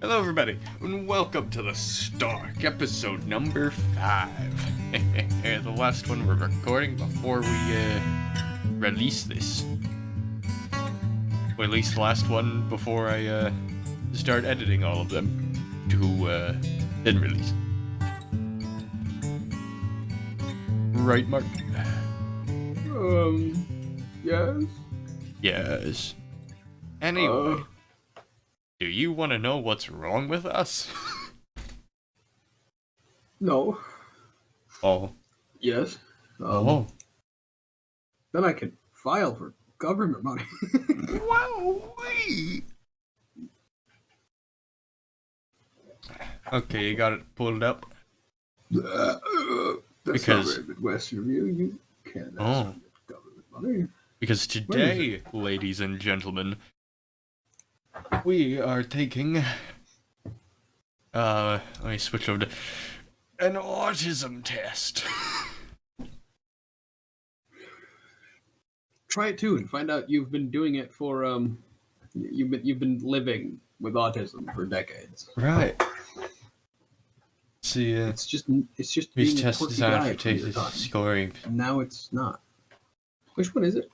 Hello, everybody, and welcome to the Stalk, episode number 5. The last one we're recording before we release this. Or at least the last one before I start editing all of them to then release. Right, Mark? Yes? Yes. Anyway, do you want to know what's wrong with us? No. Oh. Yes. Oh. Then I can file for government money. Wow. Okay, you got it pulled up? That's Because- not very Midwestern of you. You can't ask for government money. Because today, ladies and gentlemen, we are taking, let me switch over to an autism test. Try it too and find out you've been doing it for you've been living with autism for decades. Right. See, It's just these being a tests quirky designed guy for from your taste time. scoring. And now it's not. Which one is it?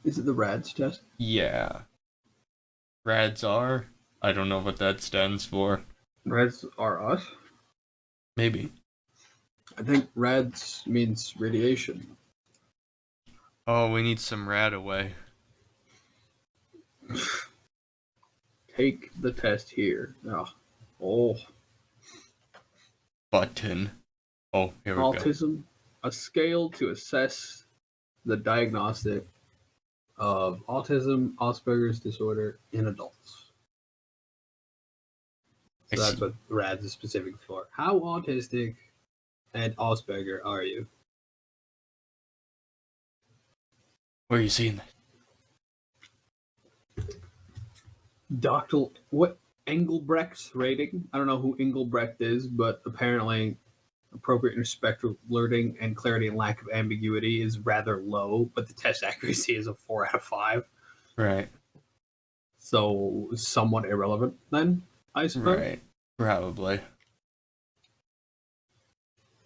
Is it the RAADS test? Yeah. RAADS-R? I don't know what that stands for. RAADS-R us? Maybe. I think RAADS means radiation. Oh, we need some rad away. Take the test here. Oh. Button. Oh, here we go. Autism, a scale to assess the diagnostic of autism, Asperger's disorder in adults. So that's what RADS is specific for. How autistic and Asperger are you? Where are you seeing that? What Engelbrecht's rating? I don't know who Engelbrecht is, but apparently appropriate interspectral alerting and clarity and lack of ambiguity is rather low, but the test accuracy is a 4 out of 5. Right. So somewhat irrelevant then, I suppose. Right. Probably.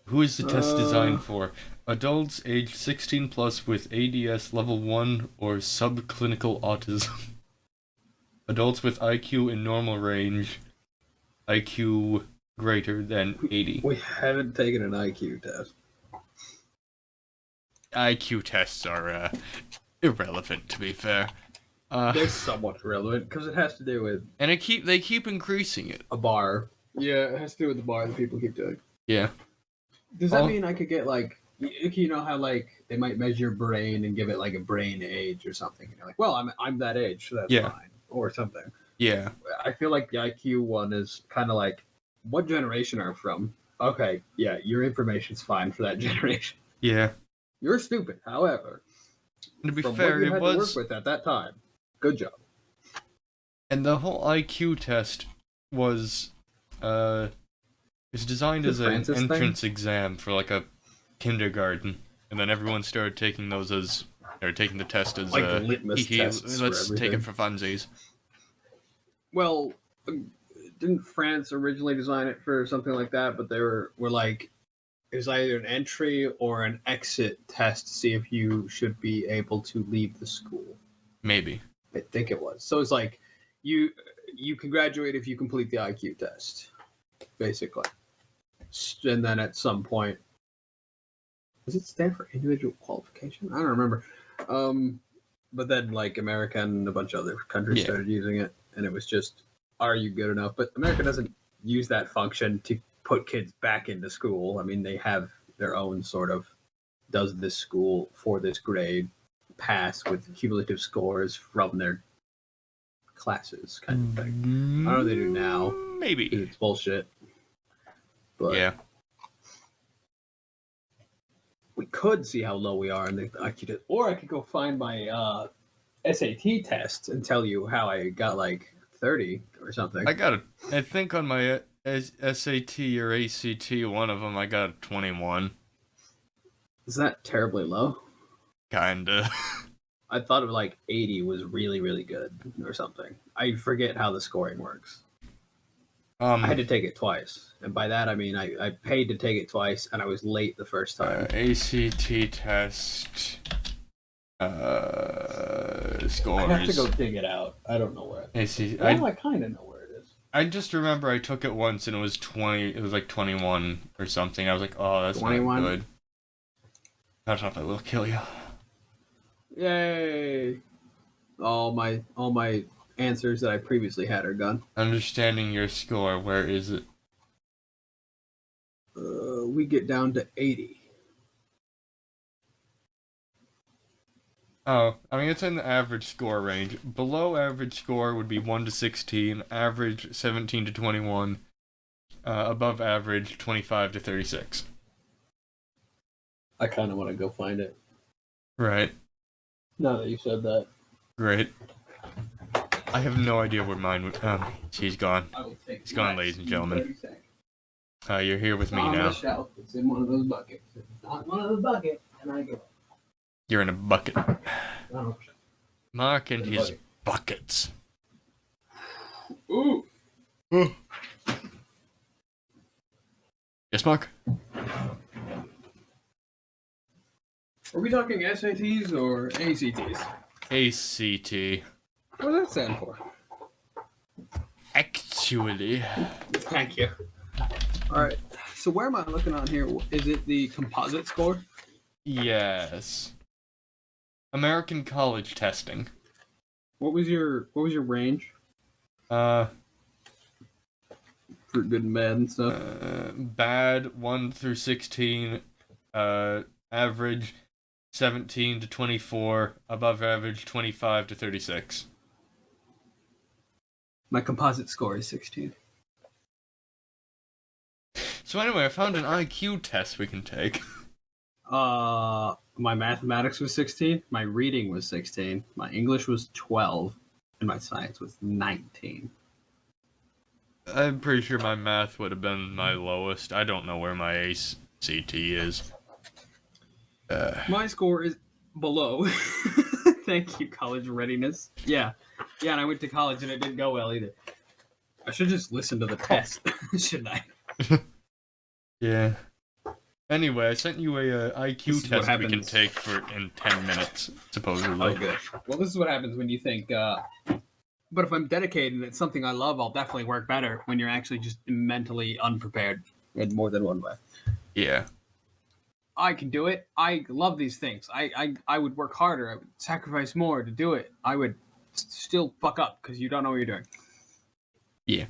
Who is the test designed for? Adults aged 16 plus with ADS level 1 or subclinical autism. Adults with IQ in normal range. IQ greater than 80. We haven't taken an IQ test. IQ tests are irrelevant, to be fair. They're somewhat irrelevant because it has to do with And they keep increasing it. a bar. Yeah, it has to do with the bar that people keep doing. Yeah. Does that mean I could get like, you know how like they might measure your brain and give it like a brain age or something? And you're like, well, I'm that age, so that's fine, or something. Yeah. I feel like the IQ one is kind of like, what generation are you from? Okay, yeah, your information's fine for that generation. Yeah. You're stupid, however. To be from fair, what you it had was. to work with at that time. Good job. And the whole IQ test was designed as an entrance exam for like a kindergarten, and then everyone started taking those as, or taking the test as like litmus tests. Let's take it for funsies. Well, didn't France originally design it for something like that? But they were like, it was either an entry or an exit test to see if you should be able to leave the school. Maybe. I think it was. So it's like you can graduate if you complete the IQ test, basically. And then at some point, does it stand for individual qualification? I don't remember. But then like America and a bunch of other countries started using it, and it was just, are you good enough? But America doesn't use that function to put kids back into school. I mean, they have their own sort of, does this school for this grade pass with cumulative scores from their classes kind of thing. I don't know if they do now. Maybe. It's bullshit. But yeah. We could see how low we are in the IQ test. Or I could go find my SAT test and tell you how I got like 30 or something. I think on my SAT or ACT, one of them, I got a 21. Is that terribly low? Kinda. I thought of like 80 was really, really good or something. I forget how the scoring works. I had to take it twice. And by that, I mean I paid to take it twice, and I was late the first time. ACT test scores. I have to go dig it out. I don't know where. I kind of know where it is. I just remember I took it once and it was 20. It was like 21 or something. I was like, oh, that's 21? Not good. That's not that will kill you. Yay! All my answers that I previously had are gone. Understanding your score. Where is it? We get down to 80. Oh, I mean, it's in the average score range. Below average score would be 1 to 16, average 17 to 21, above average 25 to 36. I kind of want to go find it. Right. Now that you said that. Great. I have no idea where mine would... she's gone. She's gone, ladies and gentlemen. You're here with me now. On the shelf. It's in one of those buckets. If it's not one of the buckets, and I go. You're in a bucket. 100%. Mark and his buckets. Ooh. Yes, Mark? Are we talking SATs or ACTs? ACT. What does that stand for? Actually. Thank you. Alright. So where am I looking on here? Is it the composite score? Yes. American college testing. What was your range? For good and bad and stuff. Bad 1 through 16. Average 17 to 24. Above average 25 to 36. My composite score is 16. So anyway, I found an IQ test we can take. My mathematics was 16. My reading was 16. My English was 12. And my science was 19. I'm pretty sure my math would have been my lowest. I don't know where my ACT is. My score is below. Thank you, college readiness. Yeah, and I went to college and it didn't go well either. I should just listen to the test, shouldn't I? Yeah. Anyway, I sent you a IQ test we can take in 10 minutes, supposedly. Oh, good. Well, this is what happens when you think, but if I'm dedicated and it's something I love, I'll definitely work better when you're actually just mentally unprepared in more than one way. Yeah. I can do it. I love these things. I would work harder. I would sacrifice more to do it. I would still fuck up because you don't know what you're doing. Yeah.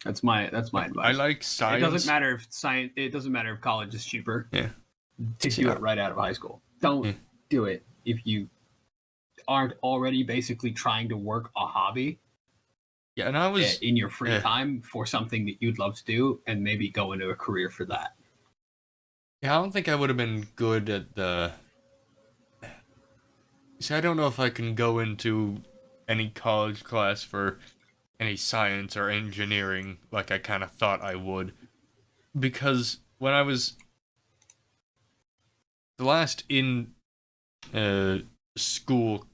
That's my advice. I like science. It doesn't matter if science. It doesn't matter if college is cheaper. Yeah. To do it right out of high school. Don't do it if you aren't already basically trying to work a hobby. Yeah, and I was in your free time for something that you'd love to do, and maybe go into a career for that. Yeah, I don't think I would have been good at the... See, I don't know if I can go into any college class for any science or engineering like I kind of thought I would. Because when I was... The last school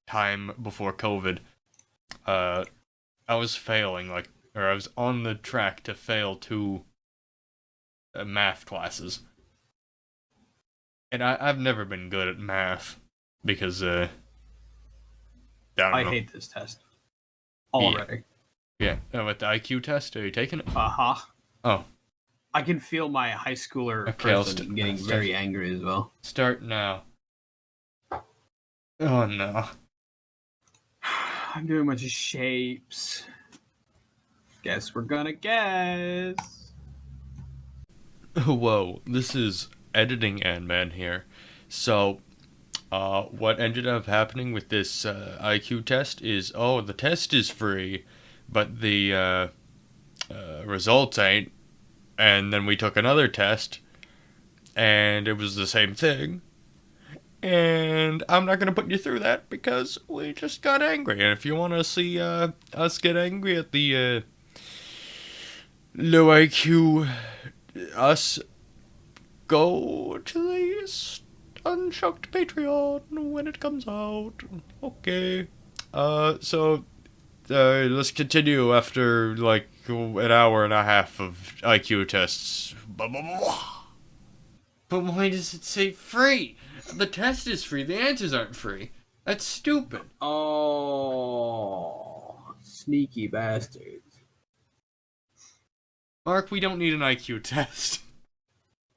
time before COVID, I was failing, or I was on the track to fail 2 math classes. And I've never been good at math because I hate this test already. Yeah. With the IQ test, are you taking it? Uh-huh. Oh. I can feel my high schooler person getting very angry as well. Start now. Oh no. I'm doing a bunch of shapes. Guess we're gonna guess. Whoa, this is editing Ant-Man here. So, what ended up happening with this IQ test is, the test is free, but the results ain't. And then we took another test, and it was the same thing. And I'm not going to put you through that because we just got angry. And if you want to see us get angry at the low IQ us, go to the Unshocked Patreon when it comes out. Okay. So let's continue after like an hour and a half of IQ tests. Blah, blah, blah. But why does it say free? The test is free. The answers aren't free. That's stupid. Oh, sneaky bastards. Mark, we don't need an IQ test.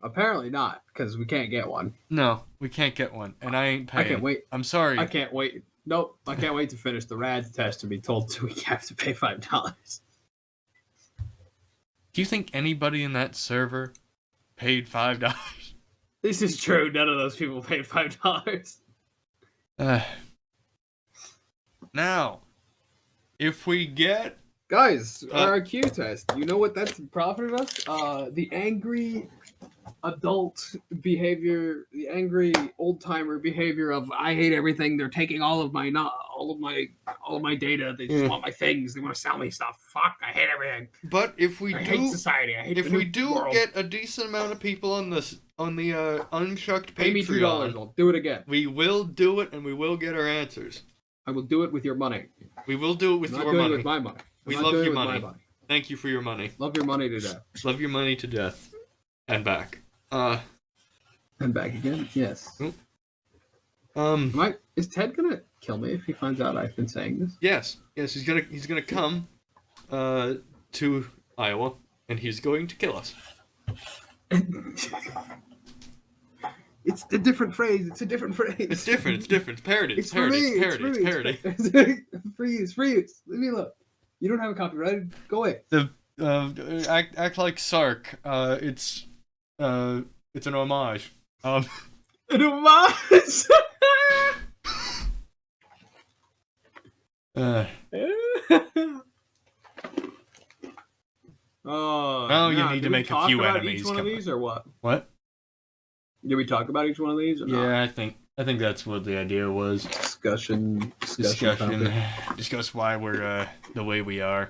Apparently not, because we can't get one. No, we can't get one, and I ain't paying. I can't wait. I'm sorry. I can't wait. Nope, I can't wait to finish the RAADS test and be told we have to pay $5. Do you think anybody in that server paid $5? This is true. None of those people paid $5. Now, if we get... Guys, our IQ test, you know what that's profited us? The angry adult behavior, the angry old-timer behavior of I hate everything, they're taking all of my data, they just want my things, they want to sell me stuff. Fuck, I hate everything. But if we hate society, I hate if the we new do world. get a decent amount of people on the Unshucked Pay me Patreon, $2, I'll do it again. we will do it and we will get our answers. I will do it with your money. We will do it with I'm your not doing money. it with my money. We love your money. Thank you for your money. Love your money to death. Love your money to death. And back. And back again? Yes. Is Ted gonna kill me if he finds out I've been saying this? Yes, he's gonna come to Iowa and he's going to kill us. It's a different phrase. It's different. It's parody. It's parody. Free use. Leave me alone. You don't have a copyright. Go away. The act like Sark. It's an homage. An homage. Now you need to make a few enemies. Each one of these, or what? What? Did we talk about each one of these? Or not? Yeah, I think that's what the idea was. Discussion. Discuss why we're the way we are.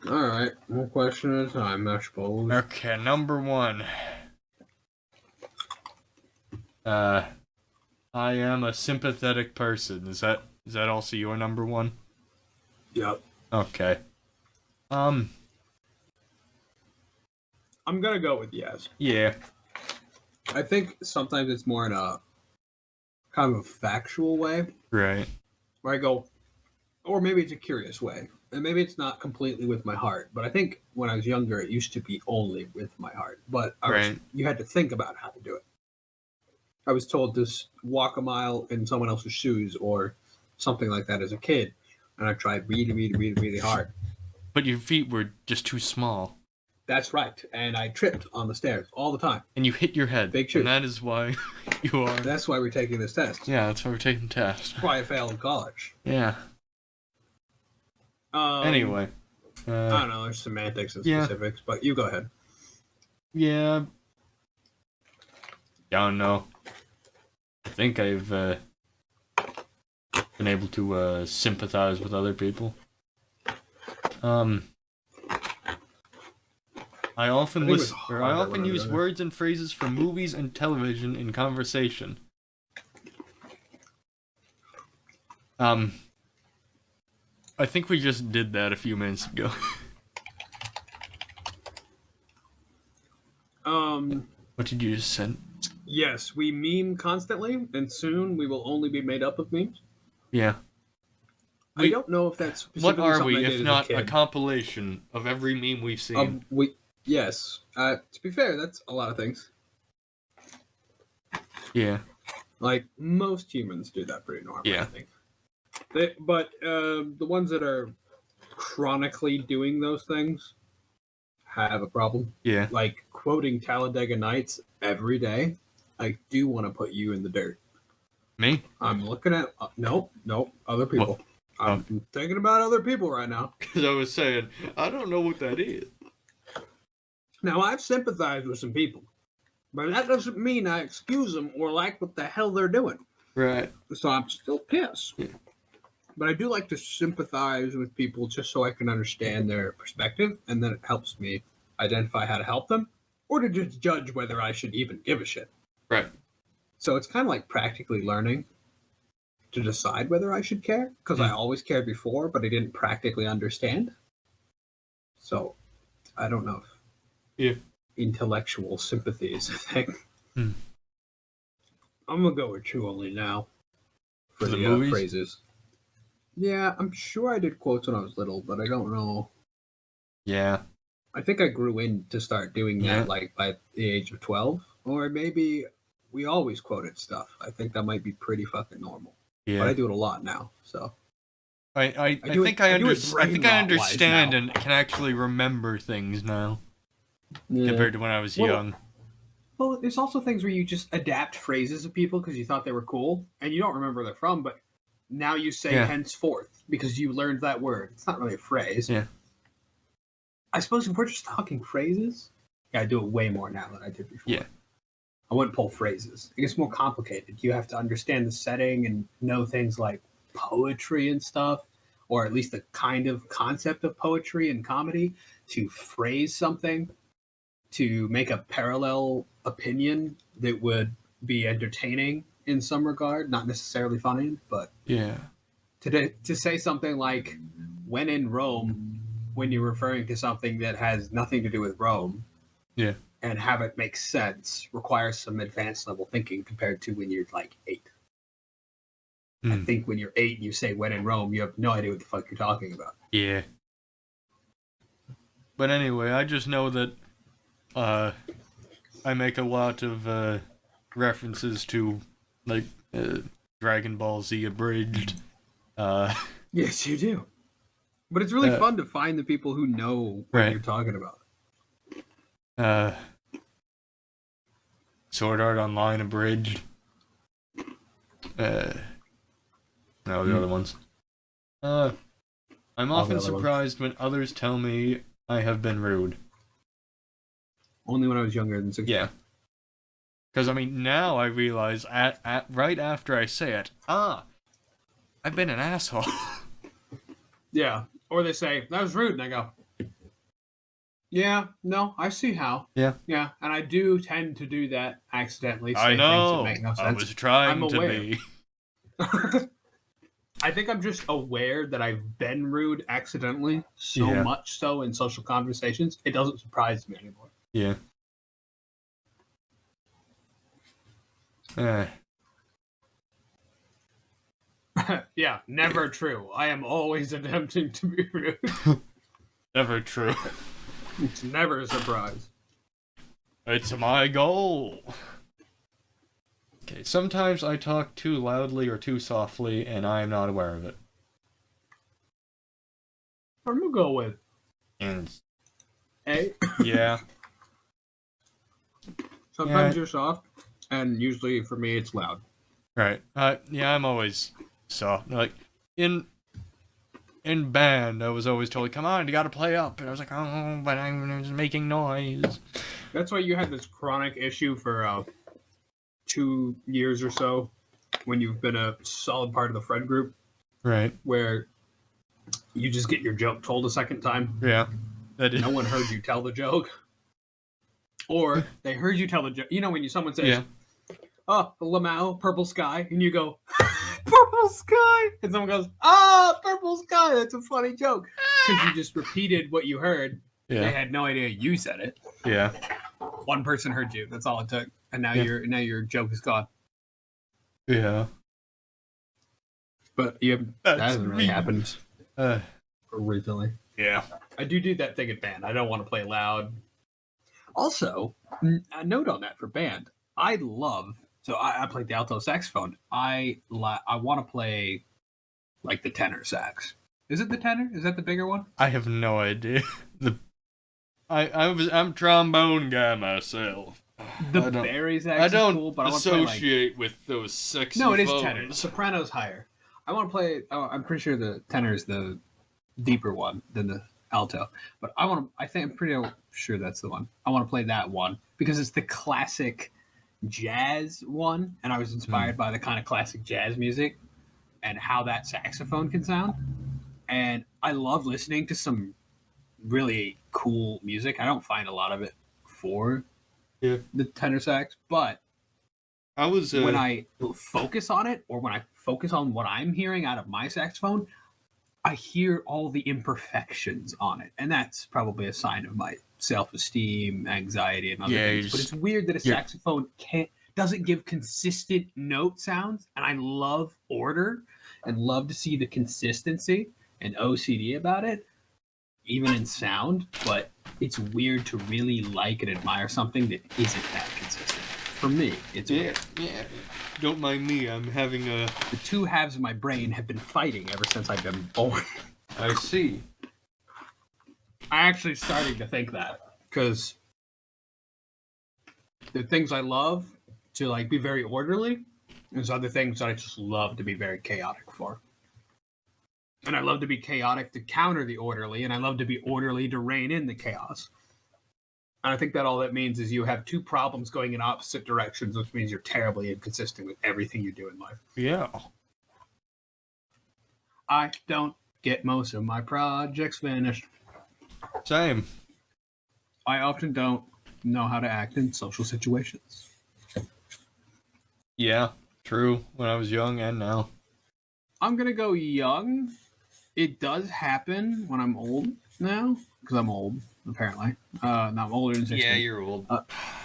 All right, one question at a time, I suppose. Okay, number one. I am a sympathetic person. Is that also your number one? Yep. Okay. I'm gonna go with yes. Yeah. I think sometimes it's more in a kind of a factual way. Right. Where I go, or maybe it's a curious way. And maybe it's not completely with my heart. But I think when I was younger, it used to be only with my heart. But you had to think about how to do it. I was told to walk a mile in someone else's shoes or something like that as a kid. And I tried really hard. But your feet were just too small. That's right. And I tripped on the stairs all the time. And you hit your head. Big truth. And that is why you are. That's why we're taking this test. Yeah, that's why we're taking the test. That's why I failed in college. Yeah. Anyway. I don't know. There's semantics and specifics, but you go ahead. Yeah. I don't know. I think I've been able to sympathize with other people. I often use words and phrases from movies and television in conversation. I think we just did that a few minutes ago. What did you just send? Yes, we meme constantly, and soon we will only be made up of memes. Yeah. I don't know if that's what are we if not a compilation of every meme we've seen? Yes. To be fair, that's a lot of things. Yeah. Like most humans do that pretty normally. Yeah. I think. But the ones that are chronically doing those things have a problem. Yeah. Like quoting Talladega Nights every day. I do want to put you in the dirt. Me? I'm looking at nope, other people. What? I'm thinking about other people right now. Because I was saying, I don't know what that is. Now, I've sympathized with some people, but that doesn't mean I excuse them or like what the hell they're doing. Right. So I'm still pissed. Yeah. But I do like to sympathize with people just so I can understand their perspective, and then it helps me identify how to help them, or to just judge whether I should even give a shit. Right. So it's kind of like practically learning to decide whether I should care, because I always cared before, but I didn't practically understand. So I don't know if intellectual sympathy is a thing. I'm gonna go with 2 only now for the movies? phrases. Yeah, I'm sure I did quotes when I was little, but I don't know. Yeah. I think I grew in to start doing that like by the age of 12, or maybe we always quoted stuff. I think that might be pretty fucking normal. Yeah. But I do it a lot now, so. I think I understand and can actually remember things now compared to when I was young. Well, there's also things where you just adapt phrases of people because you thought they were cool, and you don't remember where they're from, but now you say henceforth because you learned that word. It's not really a phrase. Yeah. I suppose if we're just talking phrases, I do it way more now than I did before. Yeah. I wouldn't pull phrases. It gets more complicated. You have to understand the setting and know things like poetry and stuff, or at least the kind of concept of poetry and comedy to phrase something, to make a parallel opinion that would be entertaining in some regard, not necessarily funny, but to say something like "when in Rome," when you're referring to something that has nothing to do with Rome, and have it make sense requires some advanced level thinking compared to when you're like 8. I think when you're 8 and you say "when in Rome," you have no idea what the fuck you're talking about. Yeah. But anyway, I just know that I make a lot of references to like Dragon Ball Z abridged. Yes, you do. But it's really fun to find the people who know what you're talking about. Sword Art Online abridged. No, the other ones. I'm often surprised when others tell me I have been rude. Only when I was younger than 16. Yeah. Because, I mean, now I realize, right after I say it, I've been an asshole. Yeah. Or they say, that was rude, and I go, yeah, no, I see how. Yeah. Yeah, and I do tend to do that accidentally. I know. Things that make no sense. I was trying to be. I think I'm just aware that I've been rude accidentally, so much so in social conversations, it doesn't surprise me anymore. Yeah. Yeah, never true. I am always attempting to be rude. Never true. It's never a surprise. It's my goal. Okay, sometimes I talk too loudly or too softly, and I am not aware of it. I'm gonna go with A. Yeah. Sometimes you're soft, and usually for me it's loud. Right. Yeah, I'm always soft. Like in band, I was always told, "Come on, you got to play up," and I was like, "Oh, but I'm just making noise." That's why you had this chronic issue for 2 years or so, when you've been a solid part of the friend group, right? Where you just get your joke told a second time. Yeah. No one heard you tell the joke, or they heard you tell the joke. You know when someone says, "Oh, Lamau, purple sky," and you go, "Purple sky," and someone goes, "Purple sky." That's a funny joke because you just repeated what you heard. Yeah. They had no idea you said it. Yeah. One person heard you. That's all it took, and now your joke is gone. Yeah. But that hasn't really happened recently. Yeah. I do that thing at band. I don't want to play loud. Also, a note on that for band. I played the alto saxophone. I want to play like the tenor sax. Is it the tenor? Is that the bigger one? I have no idea. I'm trombone guy myself. The Barry sax I don't is cool, but associate with those sexy No, it is phones. tenor. The soprano's higher. I want to play. I'm pretty sure the tenor is the deeper one than the alto, but I'm pretty sure that's the one. I want to play that one because it's the classic jazz one, and I was inspired by the kind of classic jazz music and how that saxophone can sound. And I love listening to some really cool music. I don't find a lot of it for the tenor sax, but I was when I focus on it, or when I focus on what I'm hearing out of my saxophone, I hear all the imperfections on it, and that's probably a sign of my self-esteem, anxiety, and other things. But it's weird that a saxophone doesn't give consistent note sounds, and I love order and love to see the consistency and OCD about it, even in sound. But it's weird to really like and admire something that isn't that consistent. For me, it's weird. Yeah. Don't mind me. I'm having a... The two halves of my brain have been fighting ever since I've been born. I see. I actually starting to think that, because the things I love to like be very orderly, there's other things that I just love to be very chaotic for. And I love to be chaotic to counter the orderly, and I love to be orderly to rein in the chaos. And I think that all that means is you have two problems going in opposite directions, which means you're terribly inconsistent with everything you do in life. Yeah. I don't get most of my projects finished. Same. I often don't know how to act in social situations. Yeah, true. When I was young and now. I'm going to go young. It does happen when I'm old now, because I'm old, apparently. No, I'm older than 16. Yeah, you're old.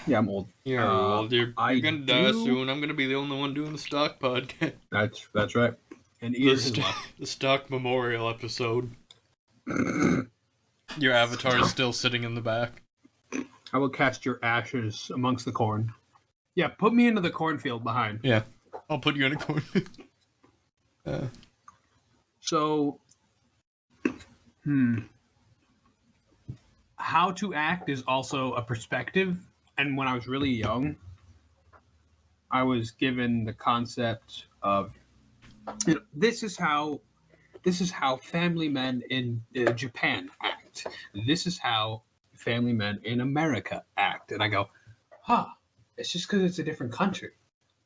Yeah, I'm old. You're old. You're going to die soon. I'm going to be the only one doing the Stalk podcast. That's right. And The Stalk Memorial episode. Your avatar is still sitting in the back. I will cast your ashes amongst the corn. Yeah, put me into the cornfield behind. Yeah, I'll put you in a cornfield. So, how to act is also a perspective. And when I was really young, I was given the concept of, this is how family men in Japan act. This is how family men in America act. And I go, it's just because it's a different country.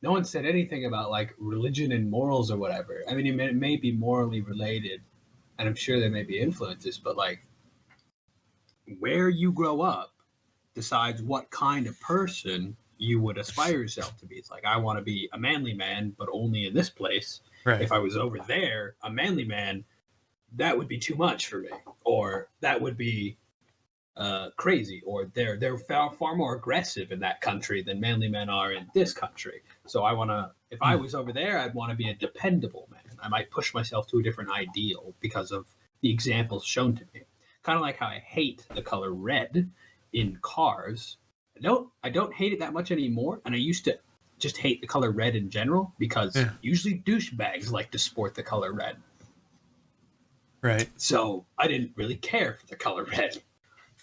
No one said anything about like religion and morals or whatever. I mean, it may be morally related, and I'm sure there may be influences, but like where you grow up decides what kind of person you would aspire yourself to be. It's like, I want to be a manly man, but only in this place. Right. If I was over there, a manly man, that would be too much for me, or that would be crazy, or they're far more aggressive in that country than manly men are in this country. So I want to, if I was over there, I'd want to be a dependable man. I might push myself to a different ideal because of the examples shown to me. Kind of like how I hate the color red in cars. I don't hate it that much anymore, and I used to just hate the color red in general because usually douchebags like to sport the color red. Right. So I didn't really care for the color red.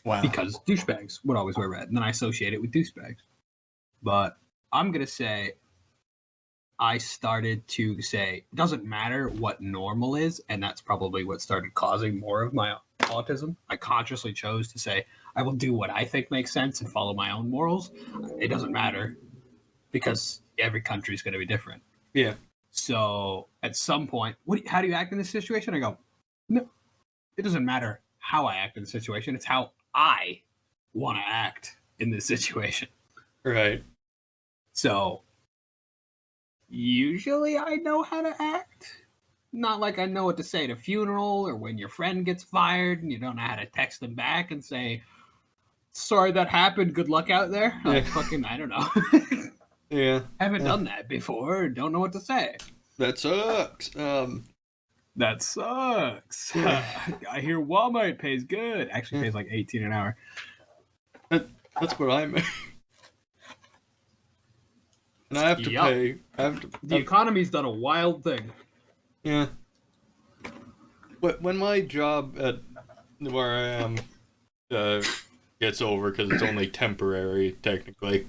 Wow. Because douchebags would always wear red, and then I associate it with douchebags. But I'm going to say I started to say it doesn't matter what normal is, and that's probably what started causing more of my autism. I consciously chose to say I will do what I think makes sense and follow my own morals. It doesn't matter because every country is going to be different. Yeah. So at some point, how do you act in this situation? I go, no, it doesn't matter how I act in the situation. It's how I want to act in this situation. Right. So usually I know how to act. Not like I know what to say at a funeral or when your friend gets fired and you don't know how to text them back and say, sorry that happened, good luck out there. Yeah. Like fucking, I don't know. Yeah. Haven't done that before. Don't know what to say. That sucks. That sucks. I hear Walmart pays good. Actually pays like $18 an hour. That's what I make. And I have to pay. The economy's done a wild thing. Yeah. But when my job at where I am gets over, because it's only temporary, technically.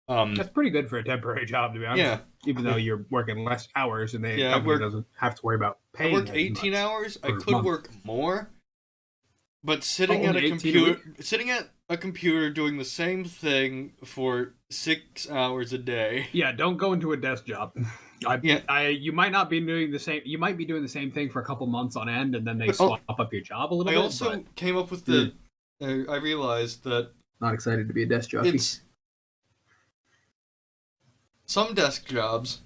That's pretty good for a temporary job, to be honest. Yeah. Even though you're working less hours and the Yeah, company doesn't have to worry about paying. I work 18 hours. I could month. work more. But sitting at a computer doing the same thing for 6 hours a day. Yeah, don't go into a desk job. You might not be doing the same. You might be doing the same thing for a couple months on end, and then they swap up your job a little bit. I also came up with I realized that not excited to be a desk jockey. some desk jobs,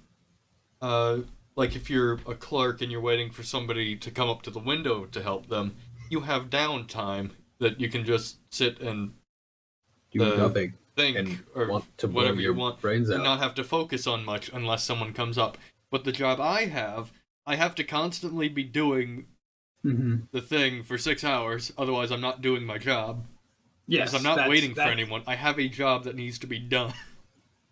like if you're a clerk and you're waiting for somebody to come up to the window to help them, you have downtime that you can just sit and Do nothing think and or want to blow whatever you your want brains and out. not have to focus on much unless someone comes up. But the job I have to constantly be doing the thing for 6 hours, otherwise I'm not doing my job. Yes, Because I'm not waiting for anyone. I have a job that needs to be done.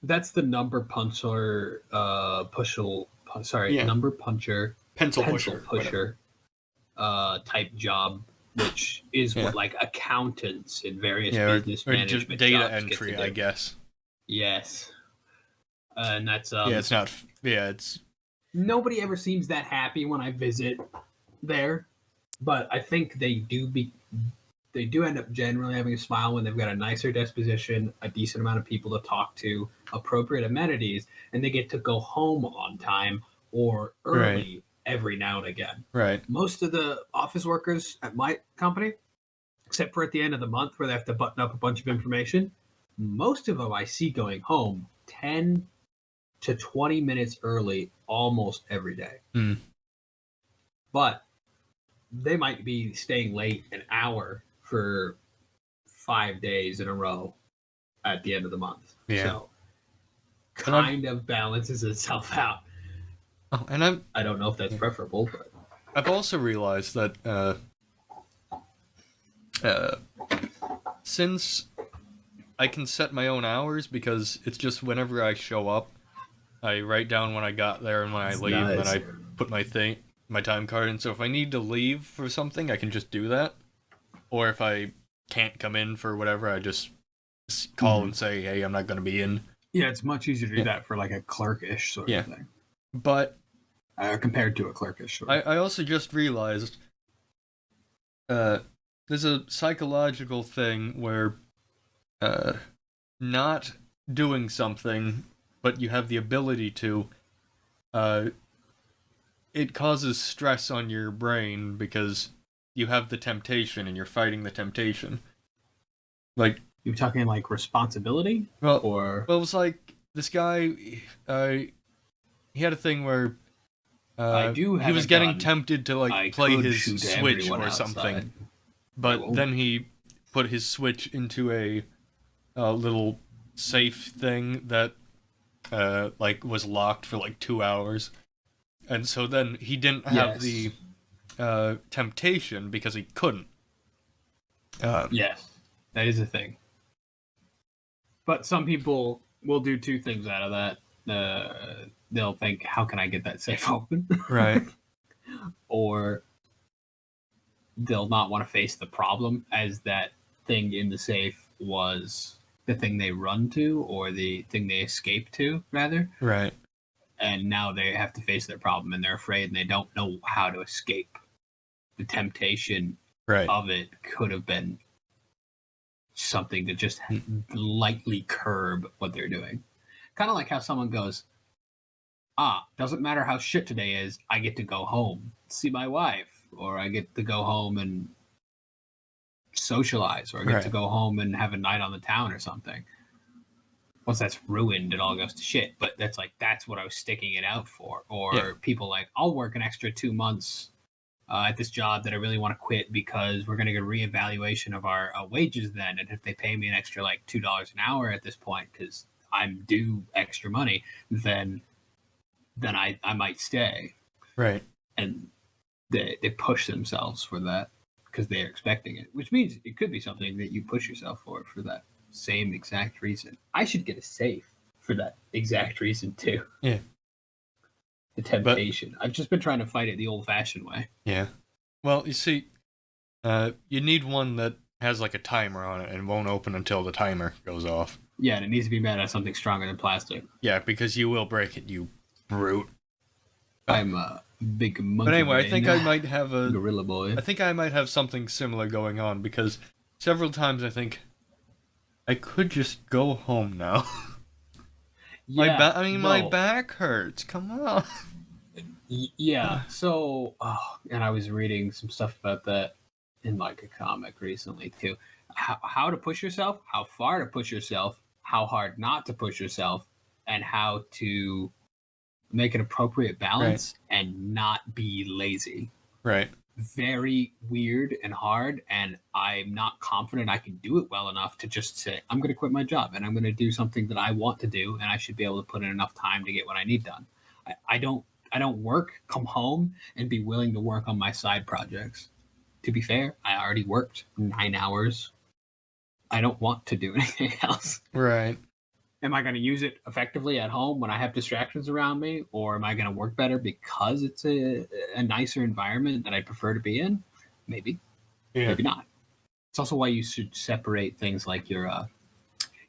That's the number puncher, Yeah. number puncher, Pencil pusher, type job, which is Yeah. what like accountants in various Yeah, business or just management data jobs entry, get to I do. guess. Yes, and that's Yeah, it's not. Yeah, it's. nobody ever seems that happy when I visit there, but I think they do end up generally having a smile when they've got a nicer disposition, a decent amount of people to talk to, appropriate amenities, and they get to go home on time or early every now and again. Right. Most of the office workers at my company, except for at the end of the month where they have to button up a bunch of information, most of them I see going home 10 to 20 minutes early almost every day. Mm. But they might be staying late an hour for 5 days in a row at the end of the month. Yeah. So kind of balances itself out. Oh, and I don't know if that's preferable, but I've also realized that since I can set my own hours because it's just whenever I show up, I write down when I got there and when I leave, and then I put my time card in. So if I need to leave for something, I can just do that. Or if I can't come in for whatever, I just call and say, hey, I'm not going to be in. Yeah, it's much easier to do that for like a clerkish sort of thing. But compared to a clerkish sort of I also just realized there's a psychological thing where not doing something, but you have the ability to, it causes stress on your brain because you have the temptation and you're fighting the temptation. Like, you're talking like responsibility? Well, or it was like this guy, he had a thing where he was getting tempted to like play his Switch or something, but then he put his Switch into a little safe thing that like was locked for like 2 hours, and so then he didn't have the temptation because he couldn't. Yes, that is a thing. But some people will do two things out of that. They'll think, how can I get that safe open? Right. Or they'll not want to face the problem as that thing in the safe was the thing they run to or the thing they escape to, rather. Right. And now they have to face their problem and they're afraid and they don't know how to escape. The temptation of it could have been something to just lightly curb what they're doing. Kind of like how someone goes, doesn't matter how shit today is, I get to go home, see my wife, or I get to go home and socialize, or I get to go home and have a night on the town or something. Once that's ruined, it all goes to shit. But that's what I was sticking it out for. Or people like, I'll work an extra 2 months at this job that I really want to quit because we're going to get a reevaluation of our wages then. And if they pay me an extra like $2 an hour at this point because I'm due extra money, then I might stay. Right. And they push themselves for that because they're expecting it, which means it could be something that you push yourself for that same exact reason. I should get a safe for that exact reason too. Yeah. The temptation. I've just been trying to fight it the old-fashioned way. Yeah. Well, you see, you need one that has like a timer on it and won't open until the timer goes off. Yeah, and it needs to be made out of something stronger than plastic. Yeah, because you will break it, you brute. I'm a big monkey. But anyway, I think I might have a gorilla boy. I think I might have something similar going on because several times I think I could just go home now. Yeah, my back hurts. Come on. Yeah. So, and I was reading some stuff about that in like a comic recently too. How to push yourself, how far to push yourself, how hard not to push yourself, and how to make an appropriate balance and not be lazy. Right. Very weird and hard, and I'm not confident I can do it well enough to just say, I'm going to quit my job and I'm going to do something that I want to do, and I should be able to put in enough time to get what I need done. I don't work, come home, and be willing to work on my side projects. To be fair, I already worked 9 hours. I don't want to do anything else. Right. Am I going to use it effectively at home when I have distractions around me, or am I going to work better because it's a nicer environment that I prefer to be in? Maybe. Yeah. Maybe not. It's also why you should separate things like you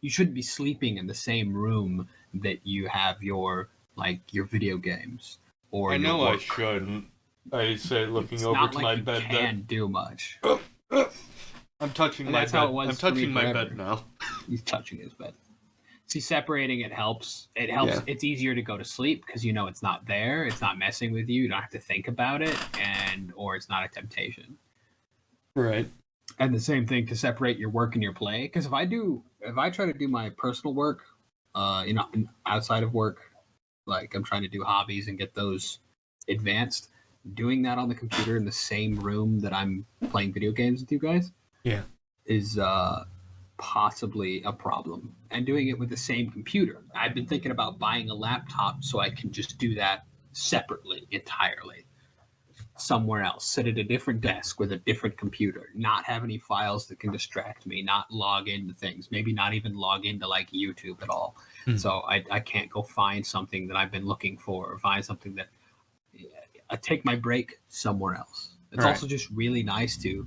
shouldn't be sleeping in the same room that you have your video games or I know your I work. shouldn't. I say looking It's over not to like my you bed. can't do much. I'm touching And my that's bed. how it was I'm for me touching my forever. bed now. He's touching his bed. See, separating it helps. It helps. Yeah. It's easier to go to sleep because you know it's not there. It's not messing with you. You don't have to think about it, or it's not a temptation. Right. And the same thing to separate your work and your play. Because if I try to do my personal work, outside of work, like I'm trying to do hobbies and get those advanced, doing that on the computer in the same room that I'm playing video games with you guys, is possibly a problem. And doing it with the same computer. I've been thinking about buying a laptop so I can just do that separately entirely. Somewhere else, sit at a different desk with a different computer, not have any files that can distract me, not log into things, maybe not even log into like YouTube at all. So I can't go find something that I've been looking for, or find something that I take my break somewhere else. It's also just really nice to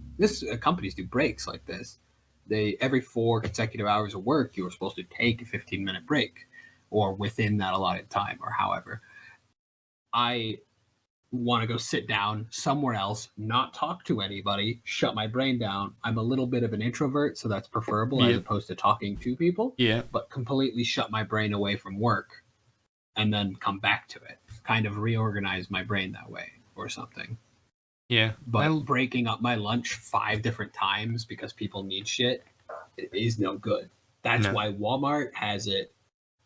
companies do breaks like this. They every 4 consecutive hours of work, you were supposed to take a 15-minute break, or within that allotted time, or however. I want to go sit down somewhere else, not talk to anybody, shut my brain down. I'm a little bit of an introvert, so that's preferable as opposed to talking to people. Yeah. But completely shut my brain away from work and then come back to it. Kind of reorganize my brain that way or something. Yeah. But breaking up my lunch 5 different times because people need shit, it is no good. That's why Walmart has it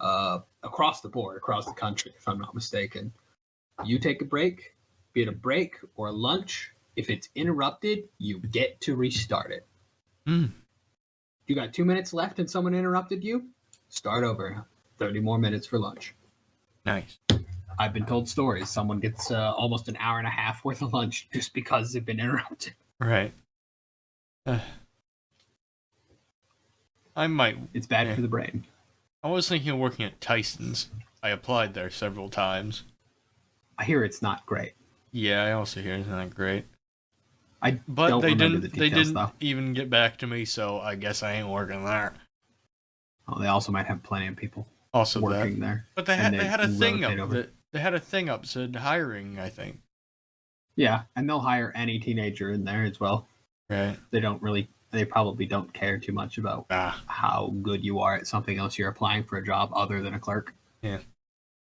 across the board, across the country, if I'm not mistaken. You take a break, be it a break or a lunch. If it's interrupted, you get to restart it. You got 2 minutes left and someone interrupted you, start over. 30 more minutes for lunch. Nice. I've been told stories. Someone gets almost an hour and a half worth of lunch just because they've been interrupted. Right. I might. It's bad for the brain. I was thinking of working at Tyson's. I applied there several times. I hear it's not great. Yeah, I also hear it's not great. But they didn't even get back to me, so I guess I ain't working there. Oh, they also might have plenty of people also working there. But they had a thing up. They had a thing up said hiring, I think. Yeah, and they'll hire any teenager in there as well. Right. They probably don't care too much about how good you are at something else you're applying for a job other than a clerk. Yeah.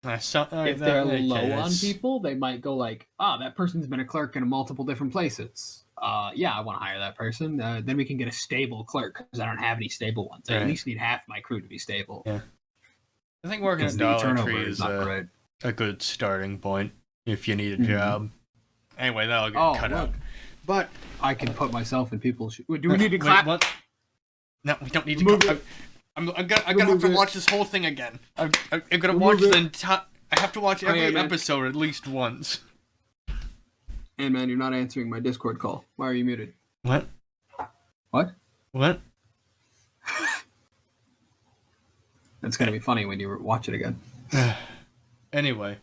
If they're low on people, they might go like, that person's been a clerk in multiple different places. Yeah, I want to hire that person. Then we can get a stable clerk because I don't have any stable ones. I at least need half my crew to be stable. Yeah. I think working at Dollar Tree is a good starting point if you need a job. Anyway, that'll get cut out. But I can put myself in people's shoes. Do we need to clap? What? No, we don't need to clap. I'm gonna have to watch this whole thing again. I'm gonna watch the entire. I have to watch every episode at least once. Hey man, you're not answering my Discord call. Why are you muted? What? What? What? That's gonna be funny when you watch it again. Anyway,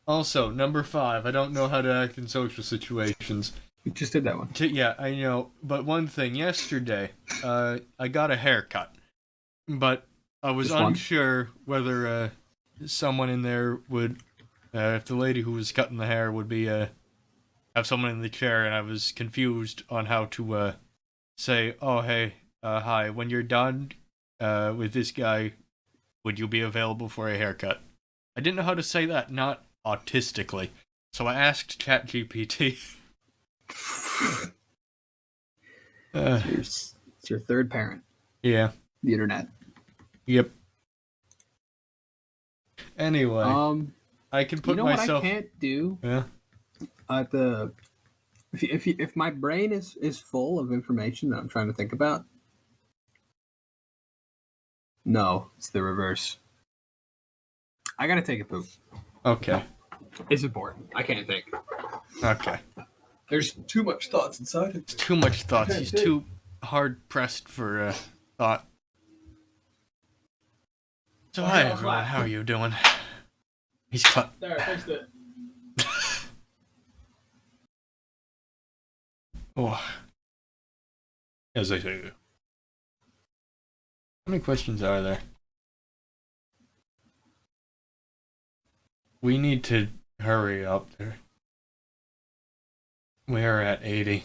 also number 5. I don't know how to act in social situations. You just did that one. Yeah, I know. But one thing, yesterday, I got a haircut, but I was unsure whether someone in there would, if the lady who was cutting the hair would be have someone in the chair, and I was confused on how to say, "Oh, hey, hi. When you're done with this guy, would you be available for a haircut?" I didn't know how to say that, not autistically, so I asked ChatGPT. It's your third parent. Yeah. The internet. Yep. Anyway, I can put myself. What I can't do? Yeah. If my brain is full of information that I'm trying to think about, no, it's the reverse. I gotta take a poop. Okay. It's important. I can't think. Okay. There's too much thoughts inside. It's too much thoughts. He's too hard pressed for thought. So hi everyone, how are you doing? He's There, I fixed it. Oh. As I say. How many questions are there? We need to hurry up there. We are at 80.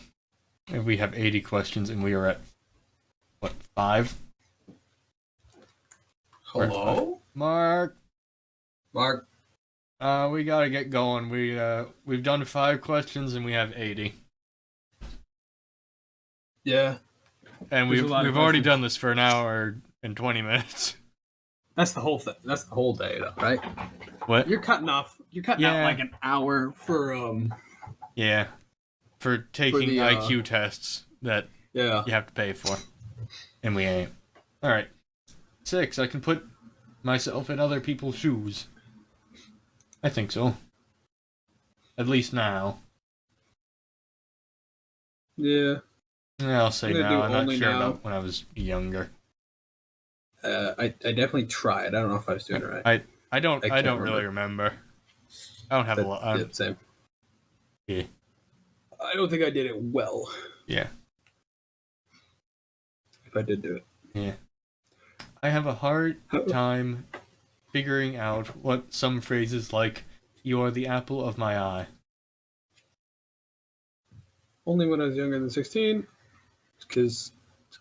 And we have 80 questions and we are at, what, 5? Hello? Mark! Mark. We gotta get going. We've done 5 questions and we have 80. Yeah. And we've already done this for an hour and 20 minutes. That's the whole thing. That's the whole day, though, right? What? You're cutting out like an hour for Yeah. For taking the, IQ tests that you have to pay for. And we ain't. Alright. 6. I can put myself in other people's shoes. I think so. At least now. Yeah. I'll say now. I'm not sure about when I was younger. I definitely tried. I don't know if I was doing it right. I don't really remember. I don't have a lot. Yeah, same. Yeah. I don't think I did it well. Yeah. If I did do it. Yeah. I have a hard time figuring out what some phrases like, "You are the apple of my eye." Only when I was younger than 16, because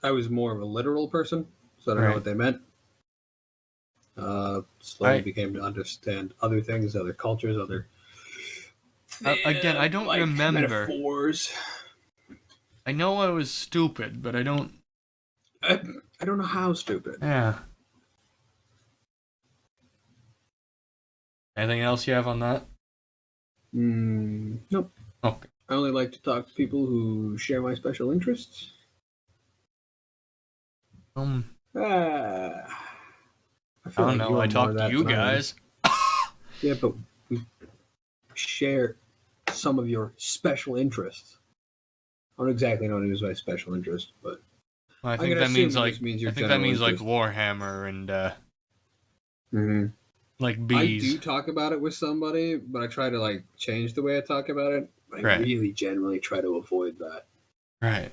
I was more of a literal person, so I don't know what they meant. Slowly became to understand other things, other cultures, other... Again, I don't remember. Metaphors. I know I was stupid, but I don't... I don't know how stupid. Yeah. Anything else you have on that? Nope. Okay. I only like to talk to people who share my special interests. I don't know. I talk to you guys. Yeah, but we share some of your special interests. I don't exactly know what it is by special interest, but I think that means like Warhammer and like bees. I do talk about it with somebody, but I try to like change the way I talk about it. I really generally try to avoid that. Right.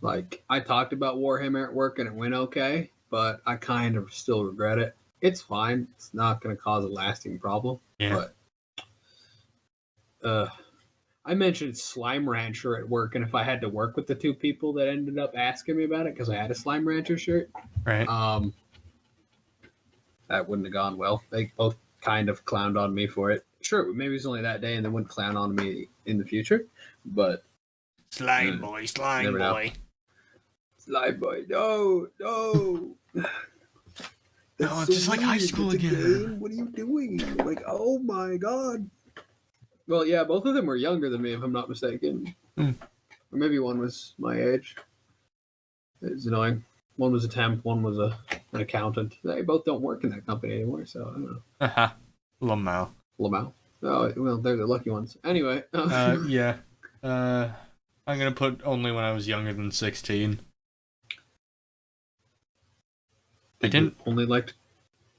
Like, I talked about Warhammer at work and it went okay, but I kind of still regret it. It's fine. It's not going to cause a lasting problem. Yeah. But I mentioned Slime Rancher at work, and if I had to work with the 2 people that ended up asking me about it because I had a Slime Rancher shirt, right? That wouldn't have gone well. They both kind of clowned on me for it. Sure, maybe it's only that day, and they wouldn't clown on me in the future. But slime boy, slime boy, no. No, it's just like high school again. What are you doing? Like, oh my god. Well, yeah, both of them were younger than me, if I'm not mistaken. Or maybe one was my age. It's annoying. One was a temp, one was an accountant. They both don't work in that company anymore, so I don't know. Lamau. Oh, well, they're the lucky ones. Anyway. Yeah. I'm going to put only when I was younger than 16. I didn't only like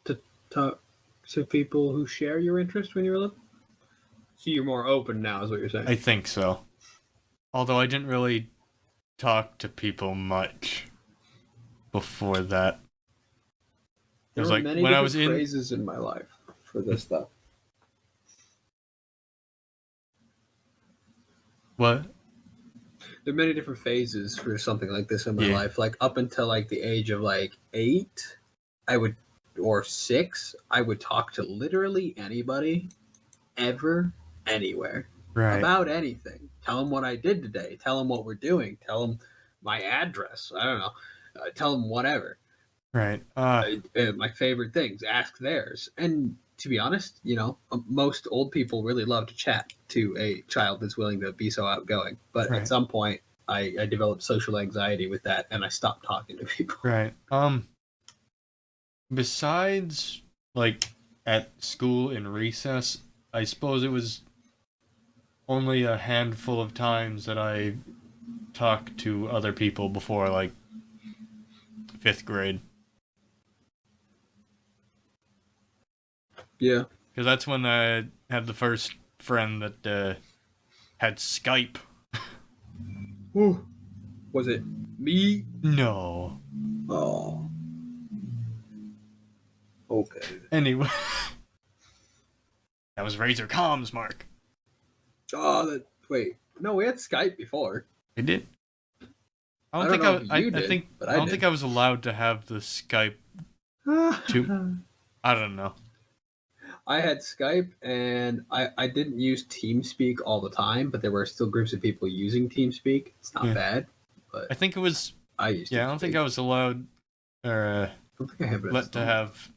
to talk to people who share your interest when you were little? So you're more open now, is what you're saying? I think so. Although I didn't really talk to people much before that. There were like many when I was phrases in my life for this stuff. What? There are many different phases for something like this in my life. Like up until like the age of like 8, or 6, I would talk to literally anybody, ever, anywhere, about anything. Tell them what I did today. Tell them what we're doing. Tell them my address. I don't know. Tell them whatever. Right. My favorite things, ask theirs. And to be honest, most old people really love to chat to a child that's willing to be so outgoing. But at Right. some point, I developed social anxiety with that, and I stopped talking to people. Right. Besides, like, at school in recess, I suppose it was only a handful of times that I talked to other people before, like, 5th grade. Yeah. Because that's when I had the first friend that had Skype. Whew. Was it me? No. Oh. Okay. Anyway. That was Razor Comms, Mark. Oh, wait. No, we had Skype before. I did? I don't know if you did, think but I don't think I was allowed to have the Skype too. I don't know. I had Skype, and I didn't use TeamSpeak all the time, but there were still groups of people using TeamSpeak. It's not bad, but I think it was. I used. Yeah, I don't think I was allowed or I don't think I have it let to have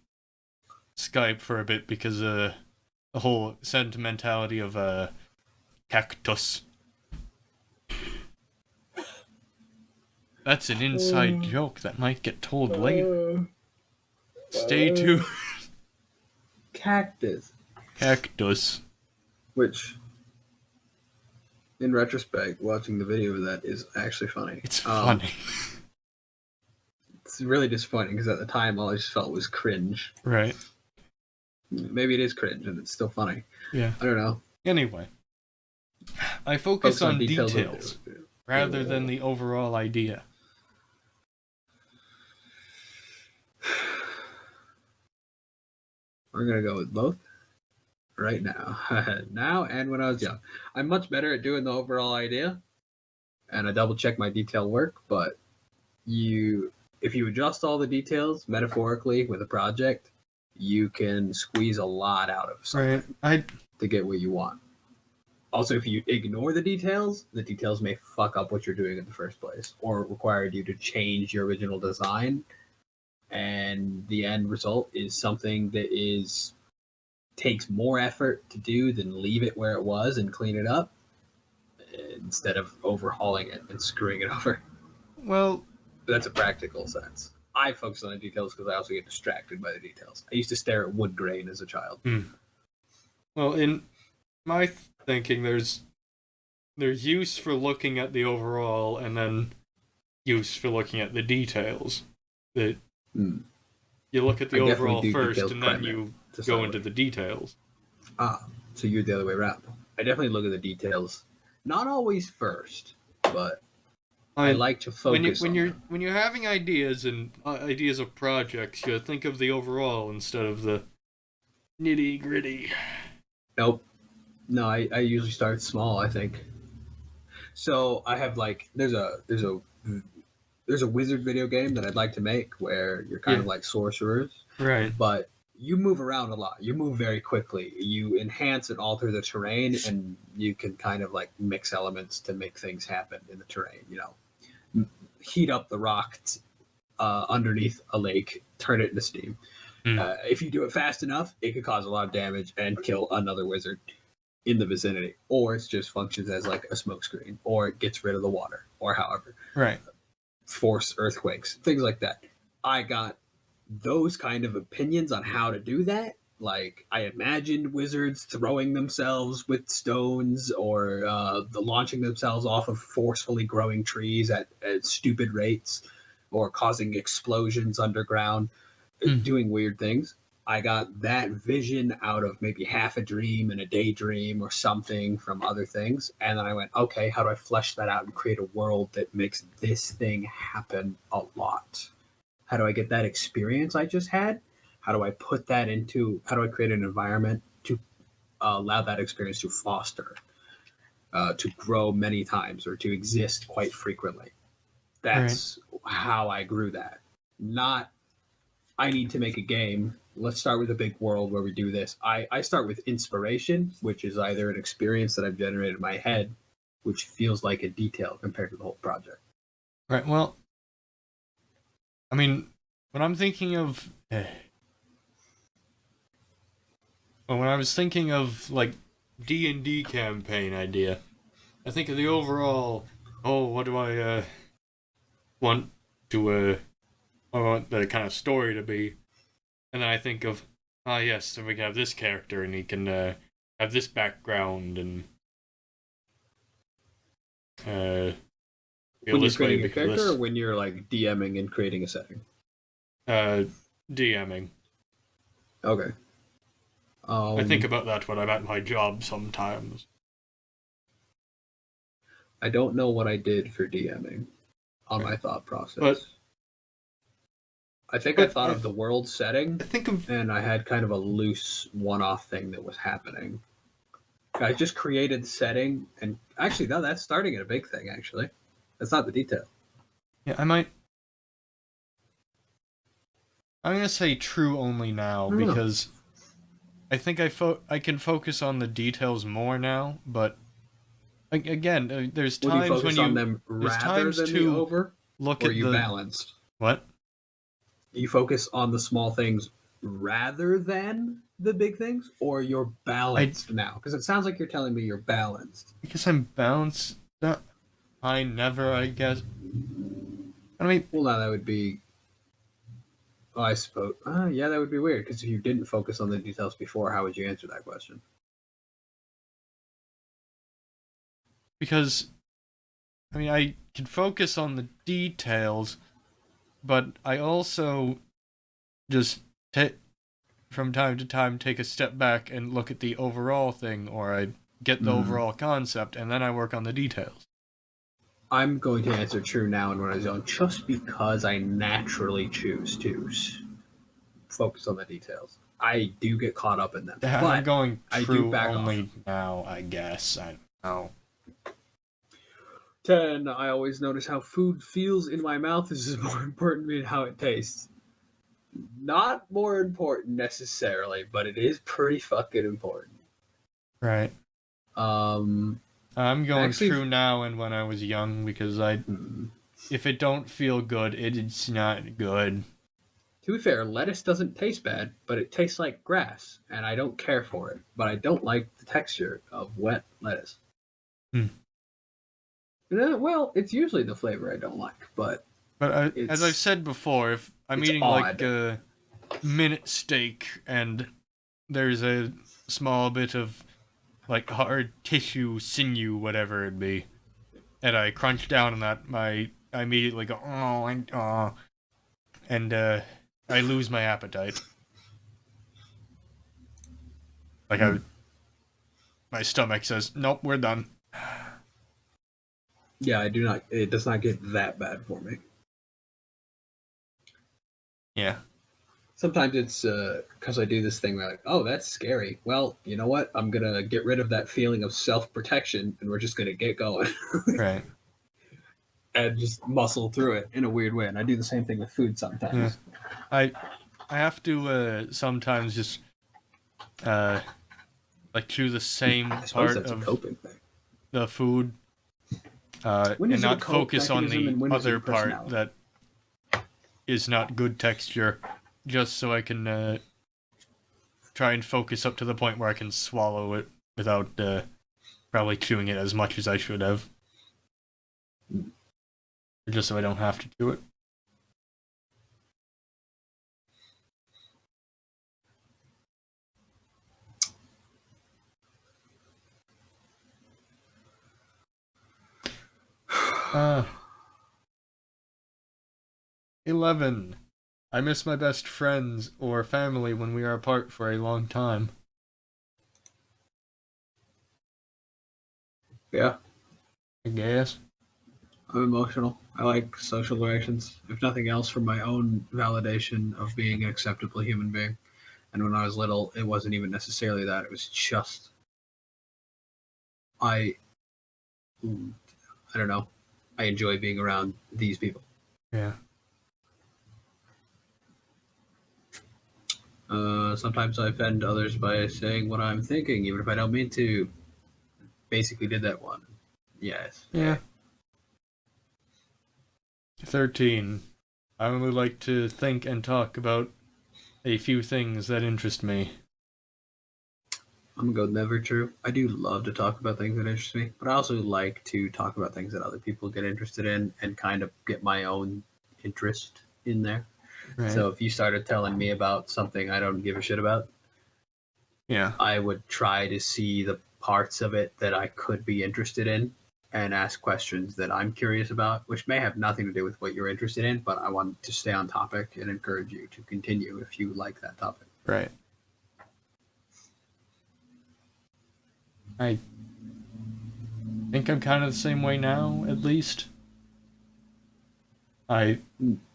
Skype for a bit because the whole sentimentality of cactus. That's an inside joke that might get told later. Stay tuned. Cactus. Which, in retrospect, watching the video of that is actually funny. It's funny. It's really disappointing because at the time all I just felt was cringe. Right. Maybe it is cringe and it's still funny. Yeah. I don't know. Anyway, I focus on details rather than the overall idea. We're going to go with both right now. Now and when I was young. I'm much better at doing the overall idea, and I double check my detail work, but if you adjust all the details metaphorically with a project, you can squeeze a lot out of something to get what you want. Also, if you ignore the details may fuck up what you're doing in the first place, or require you to change your original design, and the end result is something that takes more effort to do than leave it where it was and clean it up, instead of overhauling it and screwing it over. Well, that's a practical sense. I focus on the details because I also get distracted by the details. I used to stare at wood grain as a child. Well, in my thinking, there's use for looking at the overall, and then use for looking at the details. That you look at the overall first, and then you go into the details. So you're the other way around. I definitely look at the details, not always first, but I like to focus when you're having ideas and ideas of projects, you think of the overall instead of the nitty gritty. Nope. No, I usually start small, I think. So I have there's a wizard video game that I'd like to make where you're kind of like sorcerers. Right. But you move around a lot. You move very quickly. You enhance and alter the terrain, and you can kind of mix elements to make things happen in the terrain. Heat up the rocks underneath a lake, turn it into steam. If you do it fast enough, it could cause a lot of damage and kill another wizard in the vicinity, or it just functions as a smoke screen, or it gets rid of the water, or however. Right. Force earthquakes, things like that. I got those kind of opinions on how to do that. I imagined wizards throwing themselves with stones, or launching themselves off of forcefully growing trees at stupid rates, or causing explosions underground, doing weird things. I got that vision out of maybe half a dream and a daydream or something from other things. And then I went, okay, how do I flesh that out and create a world that makes this thing happen a lot? How do I get that experience I just had? How do I create an environment to allow that experience to foster, to grow many times, or to exist quite frequently? That's how I grew that. Not, I need to make a game. Let's start with a big world where we do this. I start with inspiration, which is either an experience that I've generated in my head, which feels like a detail compared to the whole project. Right. Well, I mean, when I'm thinking of, when I was thinking of like D&D campaign idea, I think of the overall. Oh, what do I want to I want the kind of story to be, and then I think of, yes, so we can have this character and he can have this background and feel When you're this way creating a because character, or this when you're like DMing and creating a setting? DMing. Okay. I think about that when I'm at my job sometimes. I don't know what I did for DMing on my thought process. I think I thought of the world setting, I think of and I had kind of a loose one-off thing that was happening. I just created the setting, and actually, that's starting at a big thing, actually. That's not the detail. yeah, I'm gonna say true only now because I think I can focus on the details more now, but again, there's times when on them there's rather times than to the over, look or at you the balanced? what? You focus on the small things rather than the big things, or you're balanced now? Because it sounds like you're telling me you're balanced. Because I'm balanced. I never, I guess. I mean, well, now that would be. Oh, I suppose. Yeah, that would be weird. Because if you didn't focus on the details before, how would you answer that question? Because, I mean, I can focus on the details, but I also just from time to time take a step back and look at the overall thing, or I get the overall concept, and then I work on the details. I'm going to answer true now and when I was young, just because I naturally choose to focus on the details. I do get caught up in them. I'm going true only now, I guess. I don't know. 10. I always notice how food feels in my mouth. This is more important to me than how it tastes. Not more important necessarily, but it is pretty fucking important. Right. I'm going true now and when I was young because if it don't feel good, it's not good. To be fair, lettuce doesn't taste bad, but it tastes like grass, and I don't care for it. But I don't like the texture of wet lettuce. Well, it's usually the flavor I don't like, but as I've said before, if I'm eating like a minute steak and there's a small bit of like hard tissue, sinew, whatever it be, and I crunch down on that, I immediately go and I lose my appetite. Like my stomach says, "Nope, we're done." Yeah, I do not. It does not get that bad for me. Yeah. Sometimes it's because I do this thing where, like, oh, that's scary. Well, you know what? I'm going to get rid of that feeling of self-protection, and we're just going to get going. Right. And just muscle through it in a weird way. And I do the same thing with food sometimes. Yeah. I have to sometimes just like chew the same part of the food and not focus on the other part that is not good texture, just so I can try and focus up to the point where I can swallow it without probably chewing it as much as I should have. Just so I don't have to chew it. Uh, 11. I miss my best friends or family when we are apart for a long time. Yeah. I guess. I'm emotional. I like social relations, if nothing else, for my own validation of being an acceptable human being. And when I was little, it wasn't even necessarily that. It was just I don't know. I enjoy being around these people. Yeah. Sometimes I offend others by saying what I'm thinking, even if I don't mean to. Basically did that one. Yes. Yeah. 13. I only like to think and talk about a few things that interest me. I'm gonna go never true. I do love to talk about things that interest me, but I also like to talk about things that other people get interested in and kind of get my own interest in there. Right. So if you started telling me about something I don't give a shit about, Yeah. I would try to see the parts of it that I could be interested in and ask questions that I'm curious about, which may have nothing to do with what you're interested in, but I want to stay on topic and encourage you to continue if you like that topic. Right. I think I'm kind of the same way now, at least. I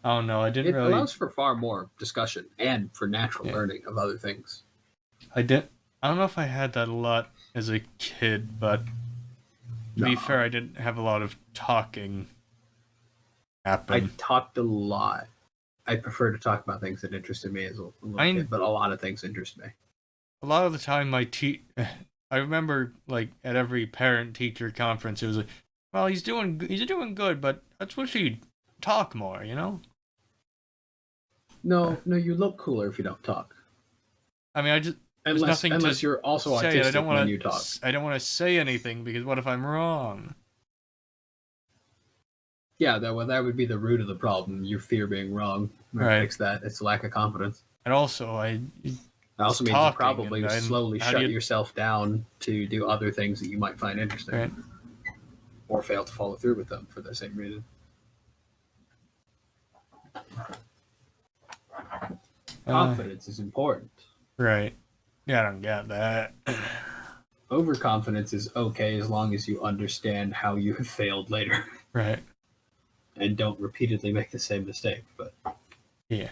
don't know. I didn't It really. allows for far more discussion and for natural learning of other things. I don't know if I had that a lot as a kid, but to be fair, I didn't have a lot of talking happen. I talked a lot. I prefer to talk about things that interested me as a little kid, but a lot of things interest me. A lot of the time, I remember, like, at every parent-teacher conference, it was like, well, he's doing good, but let's wish he'd talk more, you know? No, you look cooler if you don't talk. I mean, unless you're also autistic when you talk. I don't want to say anything because what if I'm wrong? Yeah, that would be the root of the problem. You fear being wrong. Right. Fix that. It's lack of confidence. And also, it also means you probably slowly shut yourself down to do other things that you might find interesting. Right. Or fail to follow through with them for the same reason. Confidence is important. Right. Yeah, I don't get that. Overconfidence is okay as long as you understand how you have failed later. Right. And don't repeatedly make the same mistake. But yeah.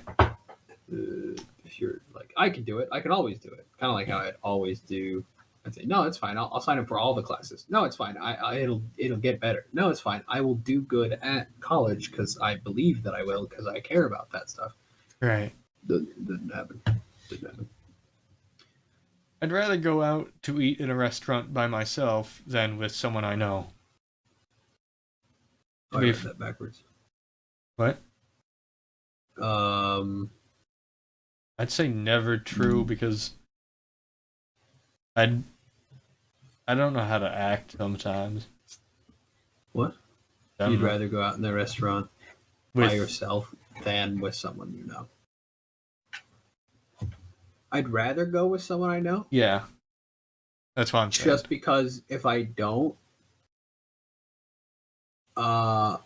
If you're like, I can do it, I can always do it. Kind of like how I'd always do. I'd say, no, it's fine. I'll sign up for all the classes. No, it's fine. It'll get better. No, it's fine. I will do good at college because I believe that I will because I care about that stuff. Right. Didn't happen. I'd rather go out to eat in a restaurant by myself than with someone I know. I read that backwards. What? I'd say never true because I don't know how to act sometimes. What? You'd rather go out in the restaurant by yourself than with someone you know. I'd rather go with someone I know. Yeah. That's what I'm saying. Just because if I don't, if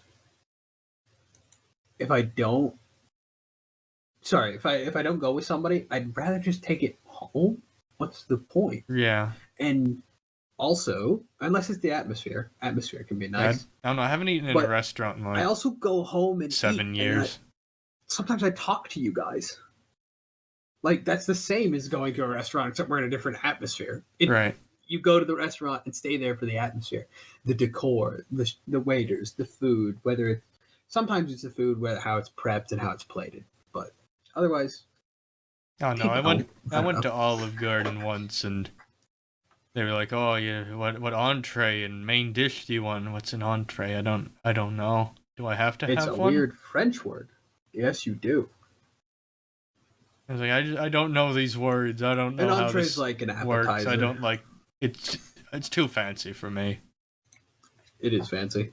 I don't go with somebody, I'd rather just take it home. What's the point? Yeah. And also, unless it's the atmosphere can be nice. I don't know. I haven't eaten in a restaurant in like I also go home and 7 years. Sometimes I talk to you guys. Like, that's the same as going to a restaurant, except we're in a different atmosphere. Right. You go to the restaurant and stay there for the atmosphere, the decor, the waiters, the food, sometimes it's the food, how it's prepped and how it's plated. But otherwise... Oh, no, I went to Olive Garden once, and they were like, oh, yeah, what entree and main dish do you want? What's an entree? I don't know. Do I have to have one? It's a weird French word. Yes, you do. I was like, I don't know these words. I don't know how this entree is like an appetizer. Works. I don't like it's too fancy for me. It is fancy.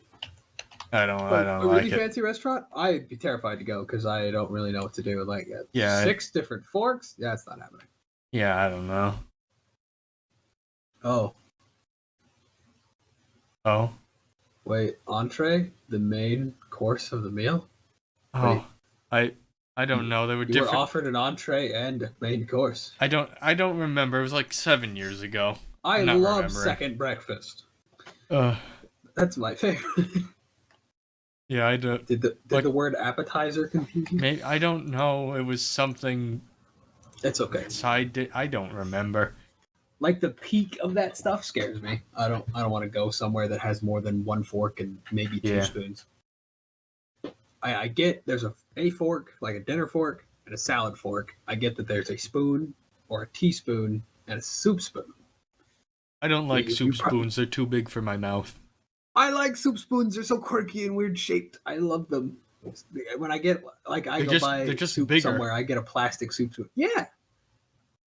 I don't like a really fancy restaurant, I'd be terrified to go because I don't really know what to do. Like, 6 different forks. Yeah, it's not happening. Yeah, I don't know. Oh. Wait, entree, the main course of the meal. Oh, wait. I don't know. They were different. You were offered an entree and a main course. I don't remember. It was like 7 years ago. I love second breakfast. That's my favorite. Yeah, I do. Did the word appetizer confuse you? Maybe, I don't know. It was something. It's okay. I don't remember. Like, the peak of that stuff scares me. I don't want to go somewhere that has more than 1 fork and maybe 2 spoons. I get there's a fork, like a dinner fork, and a salad fork. I get that there's a spoon or a teaspoon and a soup spoon. I don't like soup spoons. They're too big for my mouth. I like soup spoons. They're so quirky and weird shaped. I love them. When I get like I They're go just- buy they're just soup bigger. somewhere, I get a plastic soup spoon. Yeah,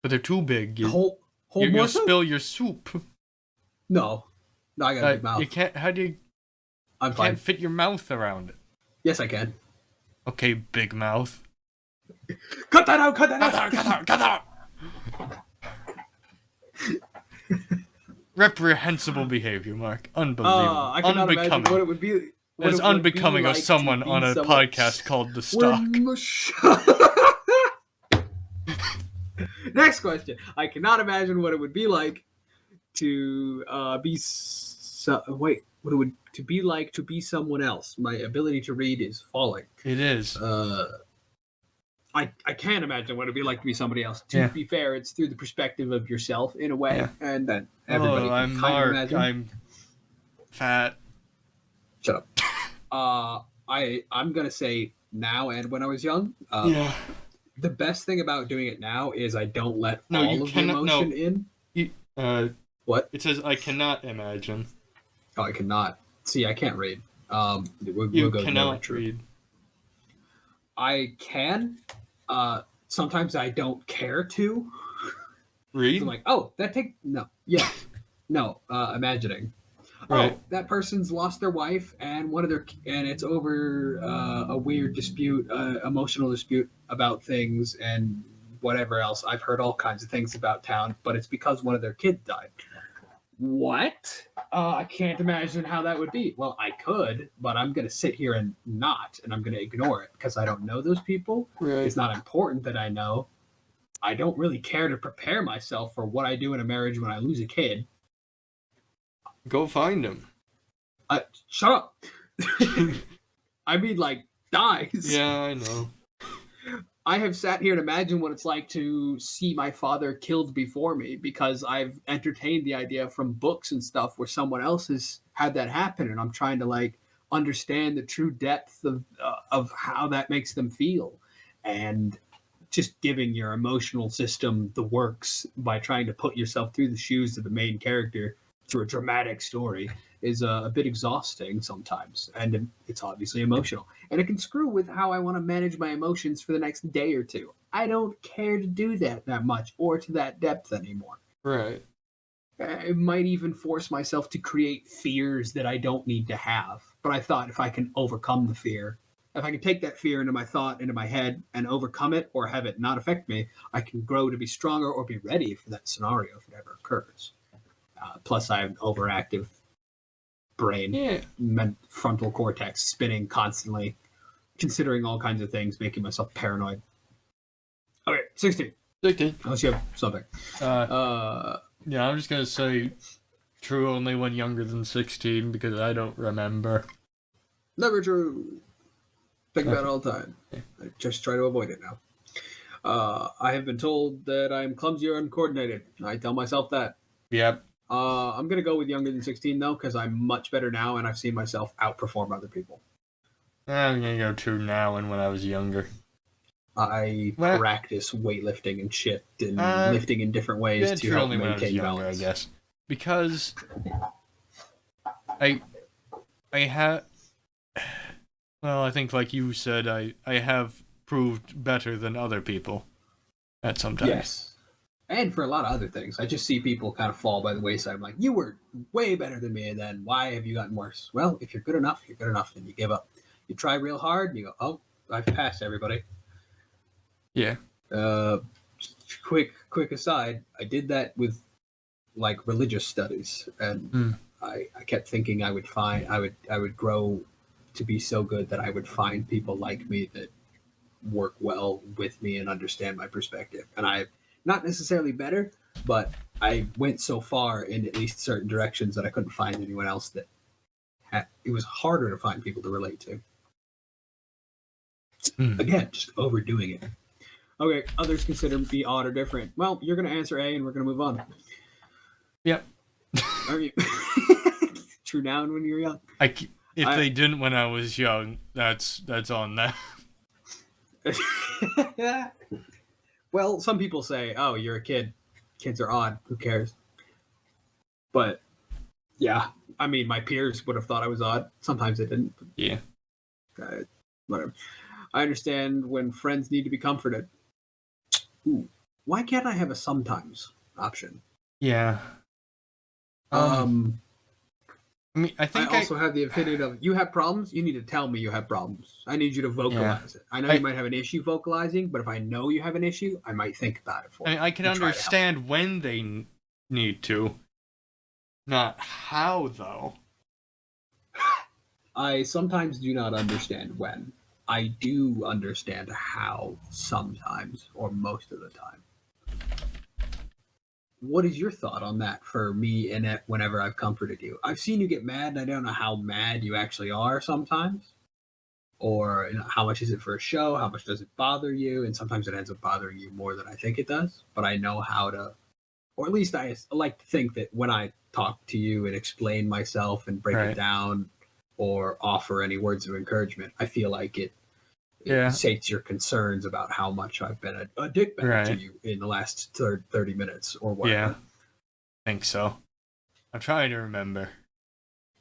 But they're too big. You, hold you're more gonna soup. spill your soup. No, I got a big mouth. You can't. How do you? I'm Can't fine. fit your mouth around it. Yes, I can. Okay, big mouth. Cut that out! Cut that Cut out! out! Cut out! Cut out! Reprehensible behavior, Mark. Unbelievable. I cannot imagine Unbecoming. what it would be. It's unbecoming of someone on a podcast called The Stalk. Next question. I cannot imagine what it would be like to what it would to be like to be someone else. My ability to read is falling. It is. I can't imagine what it'd be like to be somebody else. To Yeah. be fair, it's through the perspective of yourself in a way, Yeah. and then everybody Hello, I'm can kind of Mark. imagine. I'm fat. Shut up. I'm gonna say now and when I was young. Yeah. The best thing about doing it now is I don't let No, all you of the cannot- no. emotion in. What? It says I cannot imagine. Oh, I cannot. See, I can't read. We'll You go cannot true. read. I can. Sometimes I don't care to. Read? I'm like, oh, that take no, yeah, no. Imagining. Right. Oh, that person's lost their wife, and it's over a weird dispute, emotional dispute about things and whatever else. I've heard all kinds of things about town, but it's because one of their kids died. What? I can't imagine how that would be. Well, I could, but I'm going to sit here and I'm going to ignore it because I don't know those people. Right. It's not important that I know. I don't really care to prepare myself for what I do in a marriage when I lose a kid. Go find him. Shut up. I mean, like, dies. Yeah, I know. I have sat here and imagined what it's like to see my father killed before me because I've entertained the idea from books and stuff where someone else has had that happen, and I'm trying to like understand the true depth of how that makes them feel, and just giving your emotional system the works by trying to put yourself through the shoes of the main character through a dramatic story is a bit exhausting sometimes, and it's obviously emotional, and it can screw with how I want to manage my emotions for the next day or two. I don't care to do that much or to that depth anymore. Right. It might even force myself to create fears that I don't need to have. But I thought if I can overcome the fear, if I can take that fear into my thought, into my head, and overcome it or have it not affect me, I can grow to be stronger or be ready for that scenario if it ever occurs. Plus, I have an overactive brain, frontal cortex spinning constantly, considering all kinds of things, making myself paranoid. Okay, 16. 16. Unless you have something. Yeah, I'm just gonna say true only when younger than 16 because I don't remember. Never true. Think about it all the time. I just try to avoid it now. I have been told that I'm clumsy or uncoordinated. I tell myself that. Yep. I'm going to go with younger than 16, though, because I'm much better now, and I've seen myself outperform other people. I'm gonna go true now and when I was younger. I practice weightlifting and shit, and lifting in different ways to help maintain balance. I guess. Because I have... Well, I think like you said, I have proved better than other people at some times. Yes. And for a lot of other things. I just see people kind of fall by the wayside. I'm like, you were way better than me, and then why have you gotten worse? Well, if you're good enough, then you give up. You try real hard, and you go, oh, I've passed everybody. Yeah. Quick aside, I did that with like religious studies, and I kept thinking I would grow to be so good that I would find people like me that work well with me and understand my perspective. And I not necessarily better, but I went so far in at least certain directions that I couldn't find anyone else that it was harder to find people to relate to. Again, just overdoing it. Okay, others consider me odd or different. Well, you're going to answer A and we're going to move on. Yep. Are you? True now and when you were young? If they didn't when I was young, that's on them. Well, some people say, oh, you're a kid. Kids are odd. Who cares? But, yeah. I mean, my peers would have thought I was odd. Sometimes they didn't. Yeah. Whatever. I understand when friends need to be comforted. Ooh, why can't I have a sometimes option? Yeah. I mean, I I think also have the opinion of you have problems. You need to tell me you have problems. I need you to vocalize it. I know you might have an issue vocalizing, but if I know you have an issue, I might think about it for you. I mean, I can understand when they need to, not how though. I sometimes do not understand when. I do understand how sometimes, or most of the time. What is your thought on that for me and whenever I've comforted you? I've seen you get mad, and I don't know how mad you actually are sometimes. Or how much is it for a show? How much does it bother you? And sometimes it ends up bothering you more than I think it does. But I know how to, or at least I like to think that when I talk to you and explain myself and break it down or offer any words of encouragement, I feel like it sates your concerns about how much I've been a dickbag to you in the last 30 minutes or whatever. Yeah, I think so. I'm trying to remember.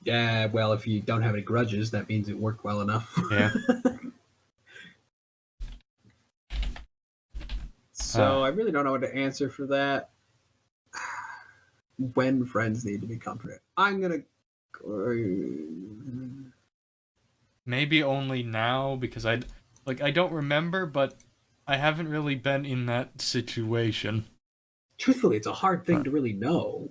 Yeah, well, if you don't have any grudges, that means it worked well enough. Yeah. So I really don't know what to answer for that. When friends need to be comforted, I'm gonna maybe only now because I don't remember, but I haven't really been in that situation. Truthfully, it's a hard thing to really know.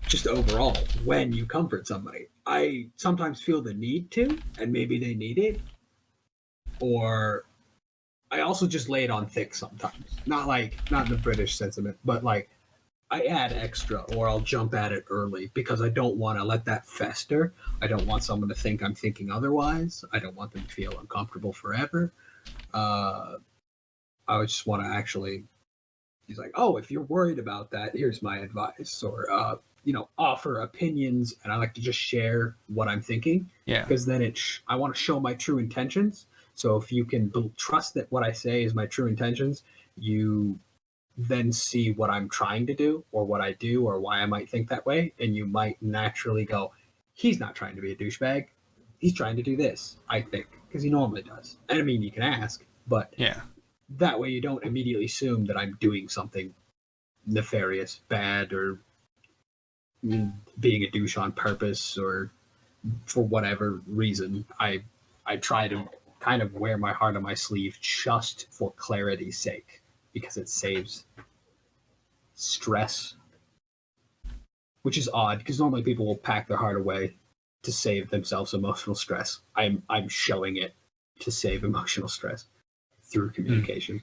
Just overall, when you comfort somebody, I sometimes feel the need to, and maybe they need it, or I also just lay it on thick sometimes. Not in the British sentiment, but like I add extra or I'll jump at it early because I don't want to let that fester. I don't want someone to think I'm thinking otherwise. I don't want them to feel uncomfortable forever. I just want to actually, he's like, oh, if you're worried about that, here's my advice. Or, offer opinions. And I like to just share what I'm thinking. Yeah. Because then I want to show my true intentions. So if you can trust that what I say is my true intentions, you then see what I'm trying to do or what I do or why I might think that way. And you might naturally go, he's not trying to be a douchebag. He's trying to do this, I think, because he normally does. And I mean, you can ask, but that way you don't immediately assume that I'm doing something nefarious, bad, or being a douche on purpose or for whatever reason. I try to kind of wear my heart on my sleeve just for clarity's sake because it saves stress, which is odd because normally people will pack their heart away to save themselves emotional stress. I'm showing it to save emotional stress through communication.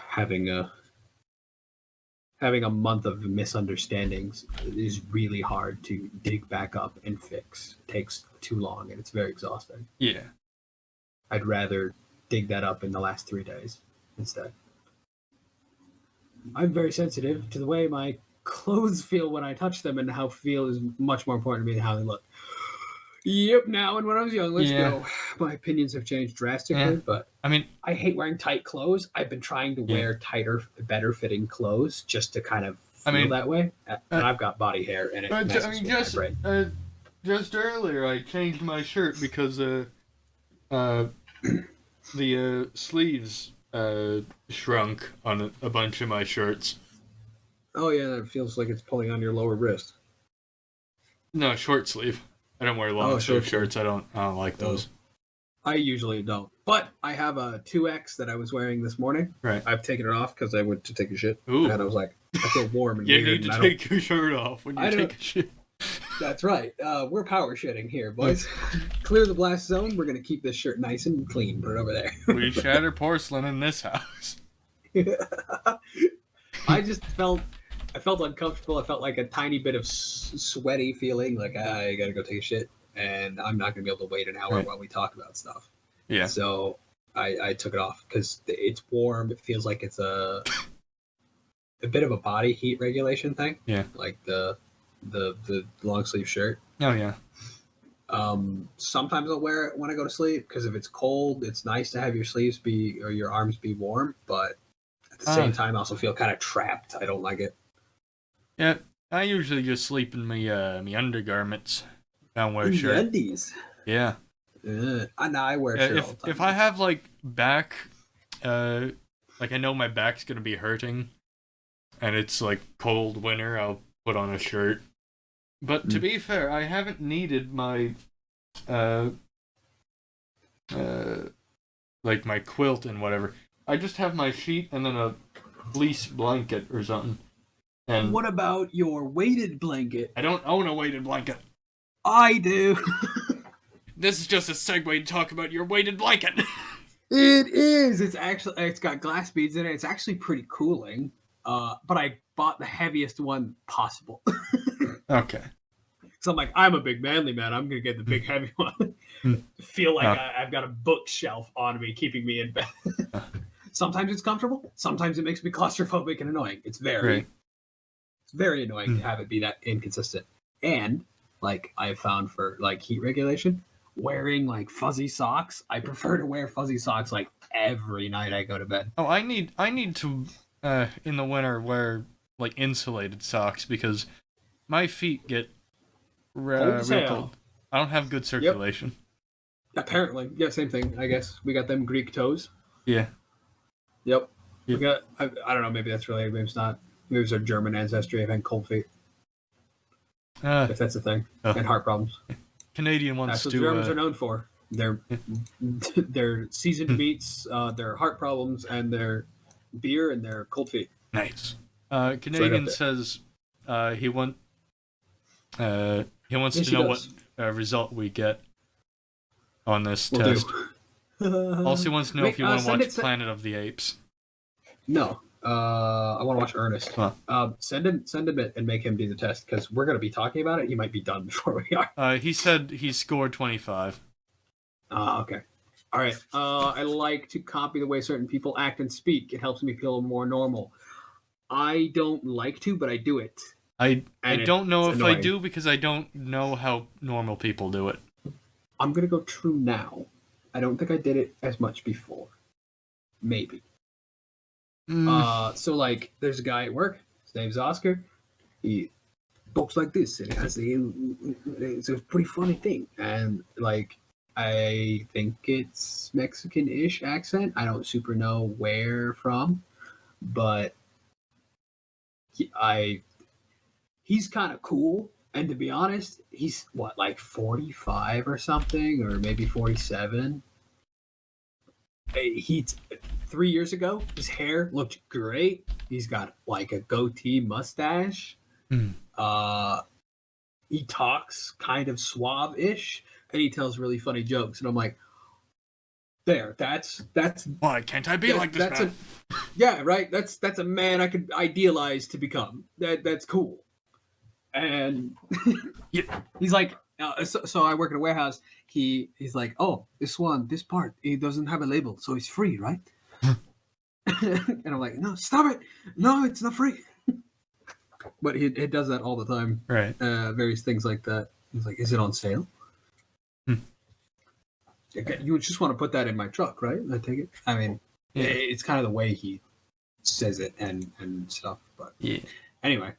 Having a month of misunderstandings is really hard to dig back up and fix. It takes too long and it's very exhausting. Yeah. I'd rather dig that up in the last 3 days instead. I'm very sensitive to the way my clothes feel when I touch them, and how feel is much more important to me than how they look. Yep, now and when I was young, let's go. My opinions have changed drastically, but I mean, I hate wearing tight clothes. I've been trying to wear tighter, better fitting clothes just to kind of feel that way. And I've got body hair, and it messes with my brain. Just earlier, I changed my shirt because the sleeves shrunk on a bunch of my shirts. Oh yeah, that feels like it's pulling on your lower wrist. No, short sleeve. I don't wear long sleeve shirts. I don't like those. I usually don't. But I have a 2X that I was wearing this morning. Right. I've taken it off because I went to take a shit. Ooh. And I was like, I feel warm and weird. You need to take your shirt off when you take a shit. That's right. We're power shitting here, boys. Clear the blast zone. We're going to keep this shirt nice and clean. Put it over there. We shatter porcelain in this house. I felt uncomfortable. I felt like a tiny bit of sweaty feeling. Like, I got to go take a shit. And I'm not going to be able to wait an hour while we talk about stuff. Yeah. So I took it off because it's warm. It feels like it's a bit of a body heat regulation thing. Yeah. Like the long sleeve shirt. Oh yeah. Sometimes I'll wear it when I go to sleep because if it's cold, it's nice to have your sleeves or your arms be warm. But at the same time, I also feel kind of trapped. I don't like it. Yeah. I usually just sleep in my undergarments. don't wear a In the shirt. undies. Yeah. I wear a shirt all the time. If I have like back, like I know my back's gonna be hurting, and it's like cold winter, I'll put on a shirt. But to be fair, I haven't needed my, like my quilt and whatever. I just have my sheet and then a fleece blanket or something. And what about your weighted blanket? I don't own a weighted blanket. I do. This is just a segue to talk about your weighted blanket. It is. It's got glass beads in it. It's actually pretty cooling. But I bought the heaviest one possible. Okay. So I'm like, I'm a big manly man. I'm gonna get the big heavy one. Feel like I've got a bookshelf on me, keeping me in bed. Sometimes it's comfortable. Sometimes it makes me claustrophobic and annoying. It's very annoying to have it be that inconsistent. And like I've found for like heat regulation, wearing like fuzzy socks. I prefer to wear fuzzy socks like every night I go to bed. Oh, I need to in the winter wear like insulated socks because my feet get real cold. I don't have good circulation. Yep. Apparently, yeah, same thing. I guess we got them Greek toes. Yeah. Yep. We got. I don't know. Maybe that's related. Maybe it's not. Maybe it's our German ancestry of having cold feet. If that's a thing, and heart problems. Canadian ones that's what do. Germans are known for. Their seasoned meats, their heart problems, and their beer and their cold feet. Nice. Canadian says he wants to know what result we get on this test. Also, he wants to know if you want to watch Planet of the Apes. No, I want to watch Ernest. Huh. Send him it and make him do the test because we're going to be talking about it. He might be done before we are. He said he scored 25. Okay. All right. I like to copy the way certain people act and speak. It helps me feel more normal. I don't like to, but I do it. I don't know if I do because I don't know how normal people do it. I'm going to go true now. I don't think I did it as much before. Maybe. So like there's a guy at work, his name's Oscar. He talks like this and it's a pretty funny thing. And like I think it's Mexican-ish accent. I don't super know where from, but he's kind of cool. And to be honest, he's what, like 45 or something, or maybe 47. He 3 years ago, his hair looked great. He's got like a goatee mustache. He talks kind of suave-ish, and he tells really funny jokes. And I'm like, that's. Why can't I be like this man? Yeah, right. That's a man I could idealize to become. That's cool. And he's like, so I work at a warehouse. He's like, oh, this part, it doesn't have a label, so it's free, right? And I'm like, no, stop it. No, it's not free. But he does that all the time. Right. Various things like that. He's like, is it on sale? You would just want to put that in my truck, right? I take it. I mean, it's kind of the way he says it and stuff. But anyway.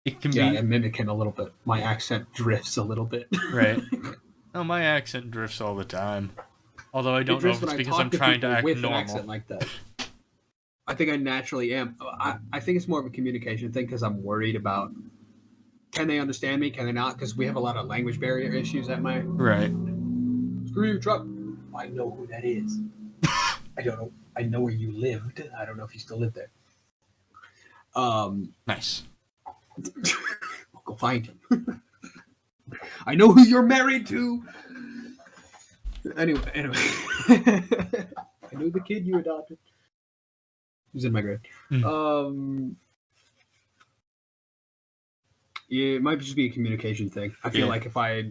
It can be I'm mimicking a little bit. My accent drifts a little bit. Right. Oh, my accent drifts all the time. Although I don't know if it's because I'm trying to act normal. An accent like that. I think I naturally am. I think it's more of a communication thing because I'm worried about, can they understand me? Can they not? Because we have a lot of language barrier issues at my... Right. Screw your truck. I know who that is. I don't know. I know where you lived. I don't know if you still live there. Nice. I'll go find him. I know who you're married to. Anyway. I know the kid you adopted. He's in my grade. It might just be a communication thing. I feel like if I,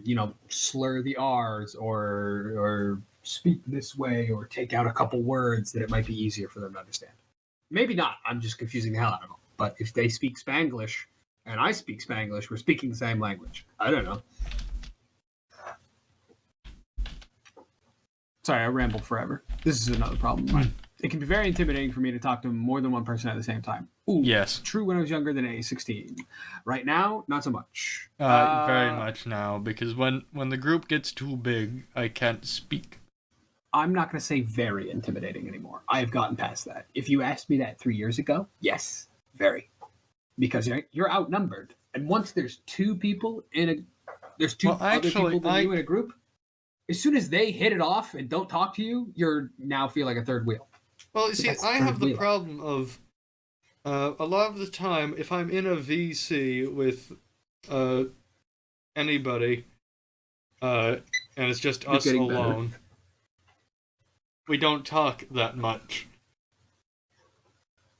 slur the R's or speak this way or take out a couple words, that it might be easier for them to understand. Maybe not. I'm just confusing the hell out of them. But if they speak Spanglish and I speak Spanglish, we're speaking the same language. I don't know. Sorry, I rambled forever. This is another problem of mine. It can be very intimidating for me to talk to more than one person at the same time. Ooh, Yes. True when I was younger than age 16. Right now, not so much. Very much now, because when the group gets too big, I can't speak. I'm not going to say very intimidating anymore. I have gotten past that. If you asked me that 3 years ago, yes, very. Because you're outnumbered. And once there's two people there's two other people than you in a group, as soon as they hit it off and don't talk to you, you're now feel like a third wheel. Well, you see, I have the problem of a lot of the time, if I'm in a VC with anybody, and it's just us alone, better. We don't talk that much.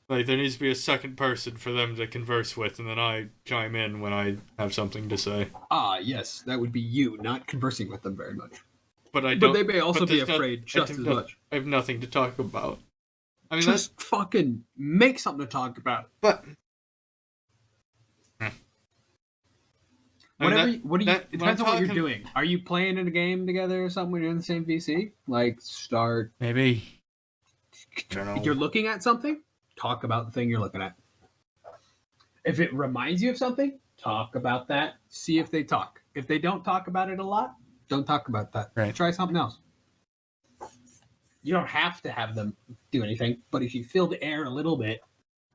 Like, there needs to be a second person for them to converse with, and then I chime in when I have something to say. Yes, that would be you, not conversing with them very much. But I don't. But they may also be afraid just as much. I have nothing to talk about. I mean, just fucking make something to talk about. But it depends on what you're doing. Are you playing in a game together or something when you're in the same VC? Like start maybe. I don't know. If you're looking at something, talk about the thing you're looking at. If it reminds you of something, talk about that. See if they talk. If they don't talk about it a lot, don't talk about that. Right. Try something else. You don't have to have them do anything, but if you fill the air a little bit,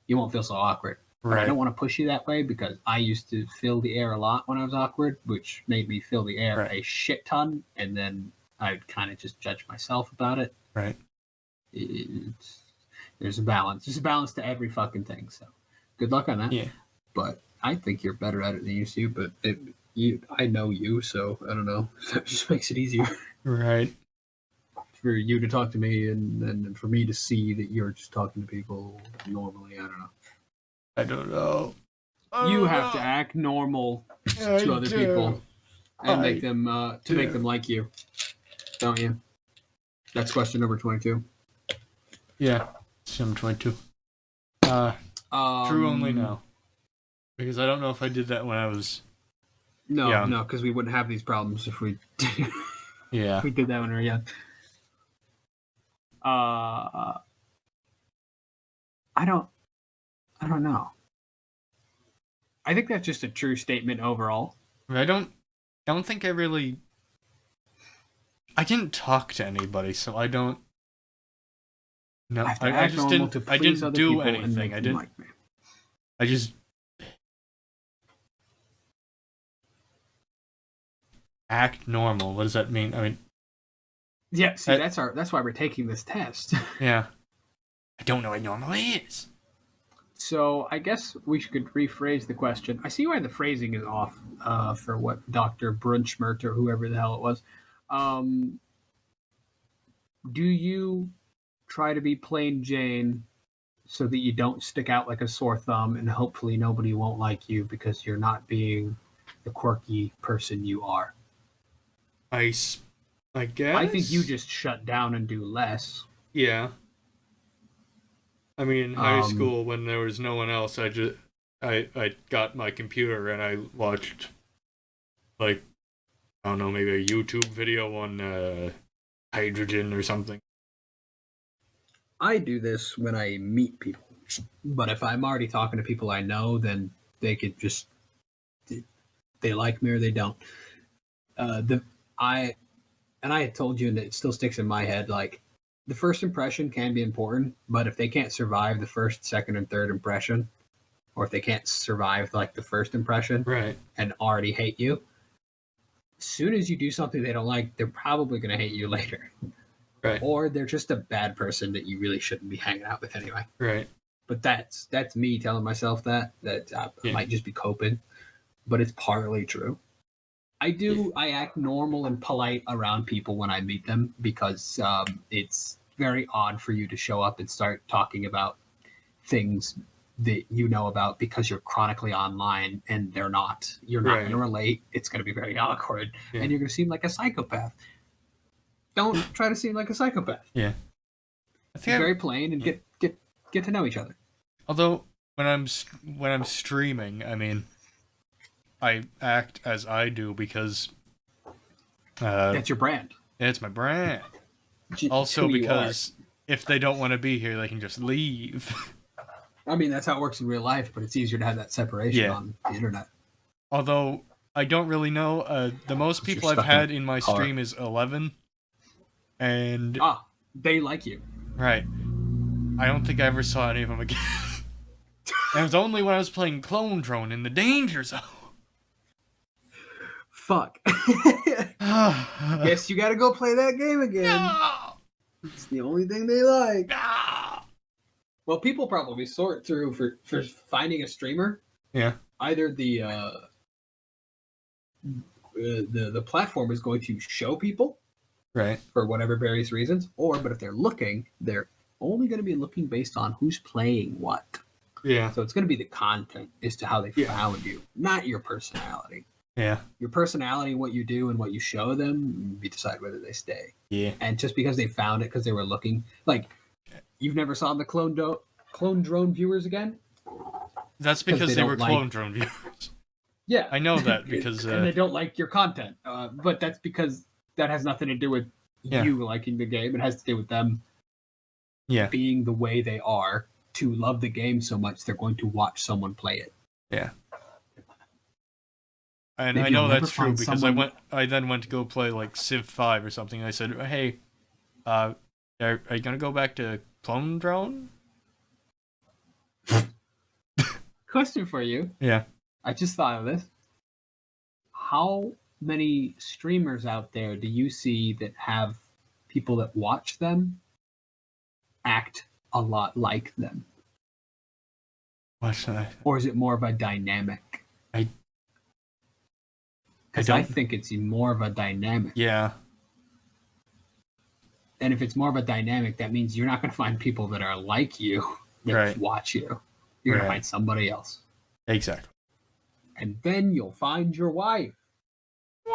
you won't feel so awkward. Right. I don't want to push you that way because I used to fill the air a lot when I was awkward, which made me fill the air a shit ton, and then I'd kind of just judge myself about it. Right. There's a balance. There's a balance to every fucking thing. So, good luck on that. Yeah. But I think you're better at it than you used to. But I know you, so I don't know. That just makes it easier. Right. For you to talk to me and for me to see that you're just talking to people normally. I don't know. You have to act normal to other people and make them make them like you, don't you? That's question number 22. Yeah, it's number 22. True only now, because I don't know if I did that when I was. No, because we wouldn't have these problems if we. Yeah. If we did that when we were young. I don't know. I think that's just a true statement overall. I don't think I didn't talk to anybody, so I don't. No, I just didn't. I didn't do anything. I didn't. Like me. I just act normal. What does that mean? I mean. Yeah, see, that's why we're taking this test. Yeah. I don't know what normal is. So I guess we could rephrase the question. I see why the phrasing is off for what Dr. Brunchmert or whoever the hell it was. Do you try to be plain Jane so that you don't stick out like a sore thumb and hopefully nobody won't like you because you're not being the quirky person you are? I guess. I think you just shut down and do less. Yeah. I mean, in high school, when there was no one else, I got my computer and I watched, like, I don't know, maybe a YouTube video on hydrogen or something. I do this when I meet people. But if I'm already talking to people I know, then they could just, they like me or they don't. I had told you, and it still sticks in my head, like, the first impression can be important, but if they can't survive the first, second, and third impression, or if they can't survive, like, the first impression and already hate you, as soon as you do something they don't like, they're probably going to hate you later. Right. Or they're just a bad person that you really shouldn't be hanging out with anyway. Right. But that's me telling myself that I might just be coping, but it's partly true. I act normal and polite around people when I meet them because it's very odd for you to show up and start talking about things that you know about because you're chronically online and they're not. You're not going to relate. It's going to be very awkward and you're going to seem like a psychopath. Don't try to seem like a psychopath. Yeah. Be very plain and get to know each other. Although when I'm streaming, I mean, I act as I do because that's your brand. It's my brand. Also because if they don't want to be here, they can just leave. I mean, that's how it works in real life, but it's easier to have that separation on the internet. Although, I don't really know. The most people I've had in my stream is 11. And... they like you. Right. I don't think I ever saw any of them again. And it was only when I was playing Clone Drone in the Danger Zone. Fuck. Guess you gotta go play that game again. No! It's the only thing they like. No! Well, people probably sort through for finding a streamer. Yeah. Either the platform is going to show people, right, for whatever various reasons, but if they're looking, they're only going to be looking based on who's playing what. Yeah. So it's going to be the content as to how they found you, not your personality. Yeah. Your personality, what you do, and what you show them, you decide whether they stay. Yeah. And just because they found it because they were looking, like, you've never saw the clone drone viewers again? That's because they were clone drone viewers. Yeah. I know that because... and they don't like your content. But that's because that has nothing to do with you liking the game. It has to do with them being the way they are. To love the game so much, they're going to watch someone play it. Yeah. And maybe I know that's true because I then went to go play like Civ 5 or something. And I said, "Hey, are you gonna go back to Clone Drone?" Question for you. Yeah. I just thought of this. How many streamers out there do you see that have people that watch them act a lot like them? What's that? Or is it more of a dynamic? Because I think it's more of a dynamic. Yeah. And if it's more of a dynamic, that means you're not going to find people that are like you that watch you. You're going to find somebody else. Exactly. And then you'll find your wife.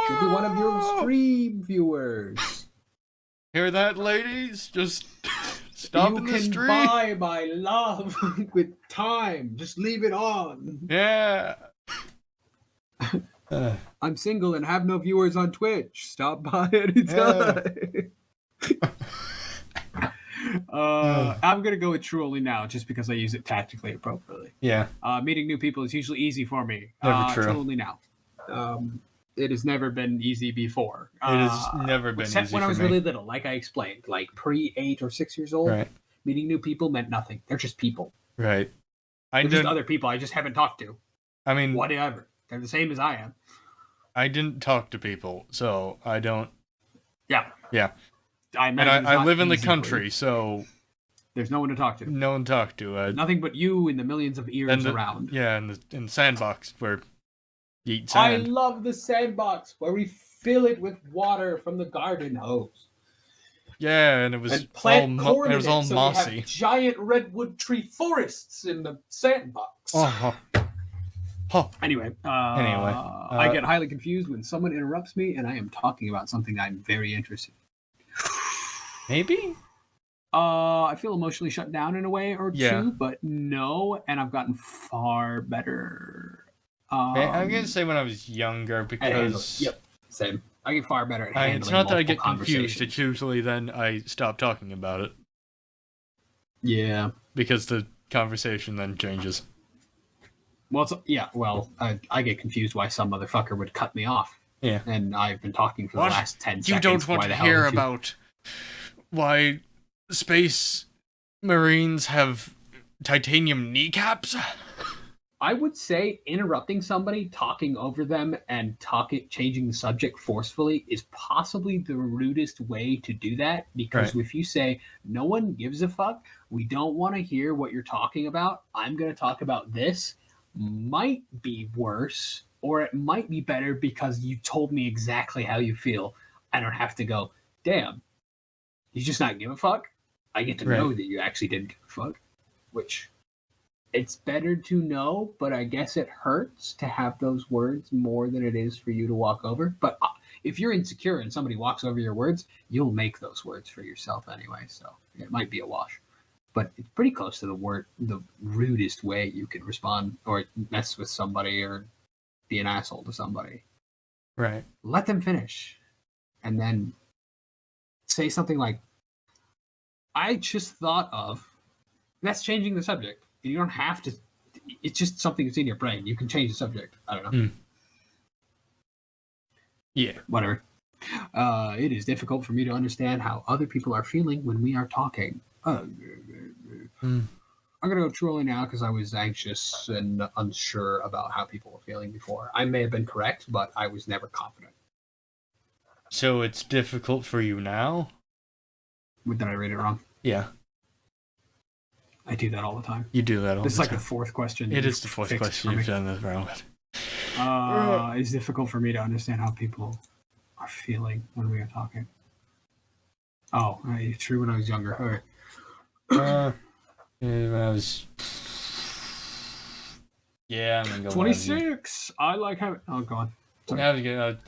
She'll be one of your stream viewers. Hear that, ladies? Just stop in the street. You can buy my love with time. Just leave it on. Yeah. I'm single and have no viewers on Twitch. Stop by anytime. I'm going to go with True Only Now just because I use it tactically appropriately. Yeah. Meeting new people is usually easy for me. Never true. True Only Now. It has never been easy before. It has never been easy except when I was really little, like I explained, like pre-8 or 6 years old. Right. Meeting new people meant nothing. They're just people. Right. They're just other people I just haven't talked to. I mean... Whatever. They're the same as I am. I didn't talk to people, so I don't... Yeah. Yeah. I live in the country, so... There's no one to talk to. No one to talk to. Nothing but you and the millions of ears around. Yeah, in the sandbox where you eat sand. I love the sandbox where we fill it with water from the garden hose. Yeah, and it was and plant all, corn it was in it, all so mossy. We have giant redwood tree forests in the sandbox. Anyway, I get highly confused when someone interrupts me and I am talking about something I'm very interested in. Maybe? I feel emotionally shut down in a way or two, but no, and I've gotten far better. I'm going to say when I was younger because... Yep, same. I get far better at handling it's not that I get conversations. confused, it's usually then I stop talking about it. Yeah. Because the conversation then changes. Well, I get confused why some motherfucker would cut me off. Yeah. And I've been talking for the last 10 seconds. You don't want to hear about why space marines have titanium kneecaps? I would say interrupting somebody, talking over them, and changing the subject forcefully is possibly the rudest way to do that. Because if you say, no one gives a fuck, we don't want to hear what you're talking about, I'm going to talk about this, might be worse, or it might be better because you told me exactly how you feel. I don't have to go, damn, you just not give a fuck? I get to know that you actually didn't give a fuck, which... It's better to know, but I guess it hurts to have those words more than it is for you to walk over. But if you're insecure and somebody walks over your words, you'll make those words for yourself anyway. So it might be a wash. But it's pretty close to the rudest way you could respond or mess with somebody or be an asshole to somebody. Right. Let them finish. And then say something like, I just thought of... That's changing the subject. You don't have to. It's just something that's in your brain. You can change the subject. I don't know. Yeah. Whatever. It is difficult for me to understand how other people are feeling when we are talking. I'm going to go trolling now because I was anxious and unsure about how people were feeling before. I may have been correct, but I was never confident. So it's difficult for you now? Did I read it wrong? Yeah. I do that all the time. You do that all the time. This is like the fourth question. It is the fourth question you've done this round with. It's difficult for me to understand how people are feeling when we are talking. Oh, true when I was younger. When I was... Yeah, I'm going to go 26! I like having... Oh, go on.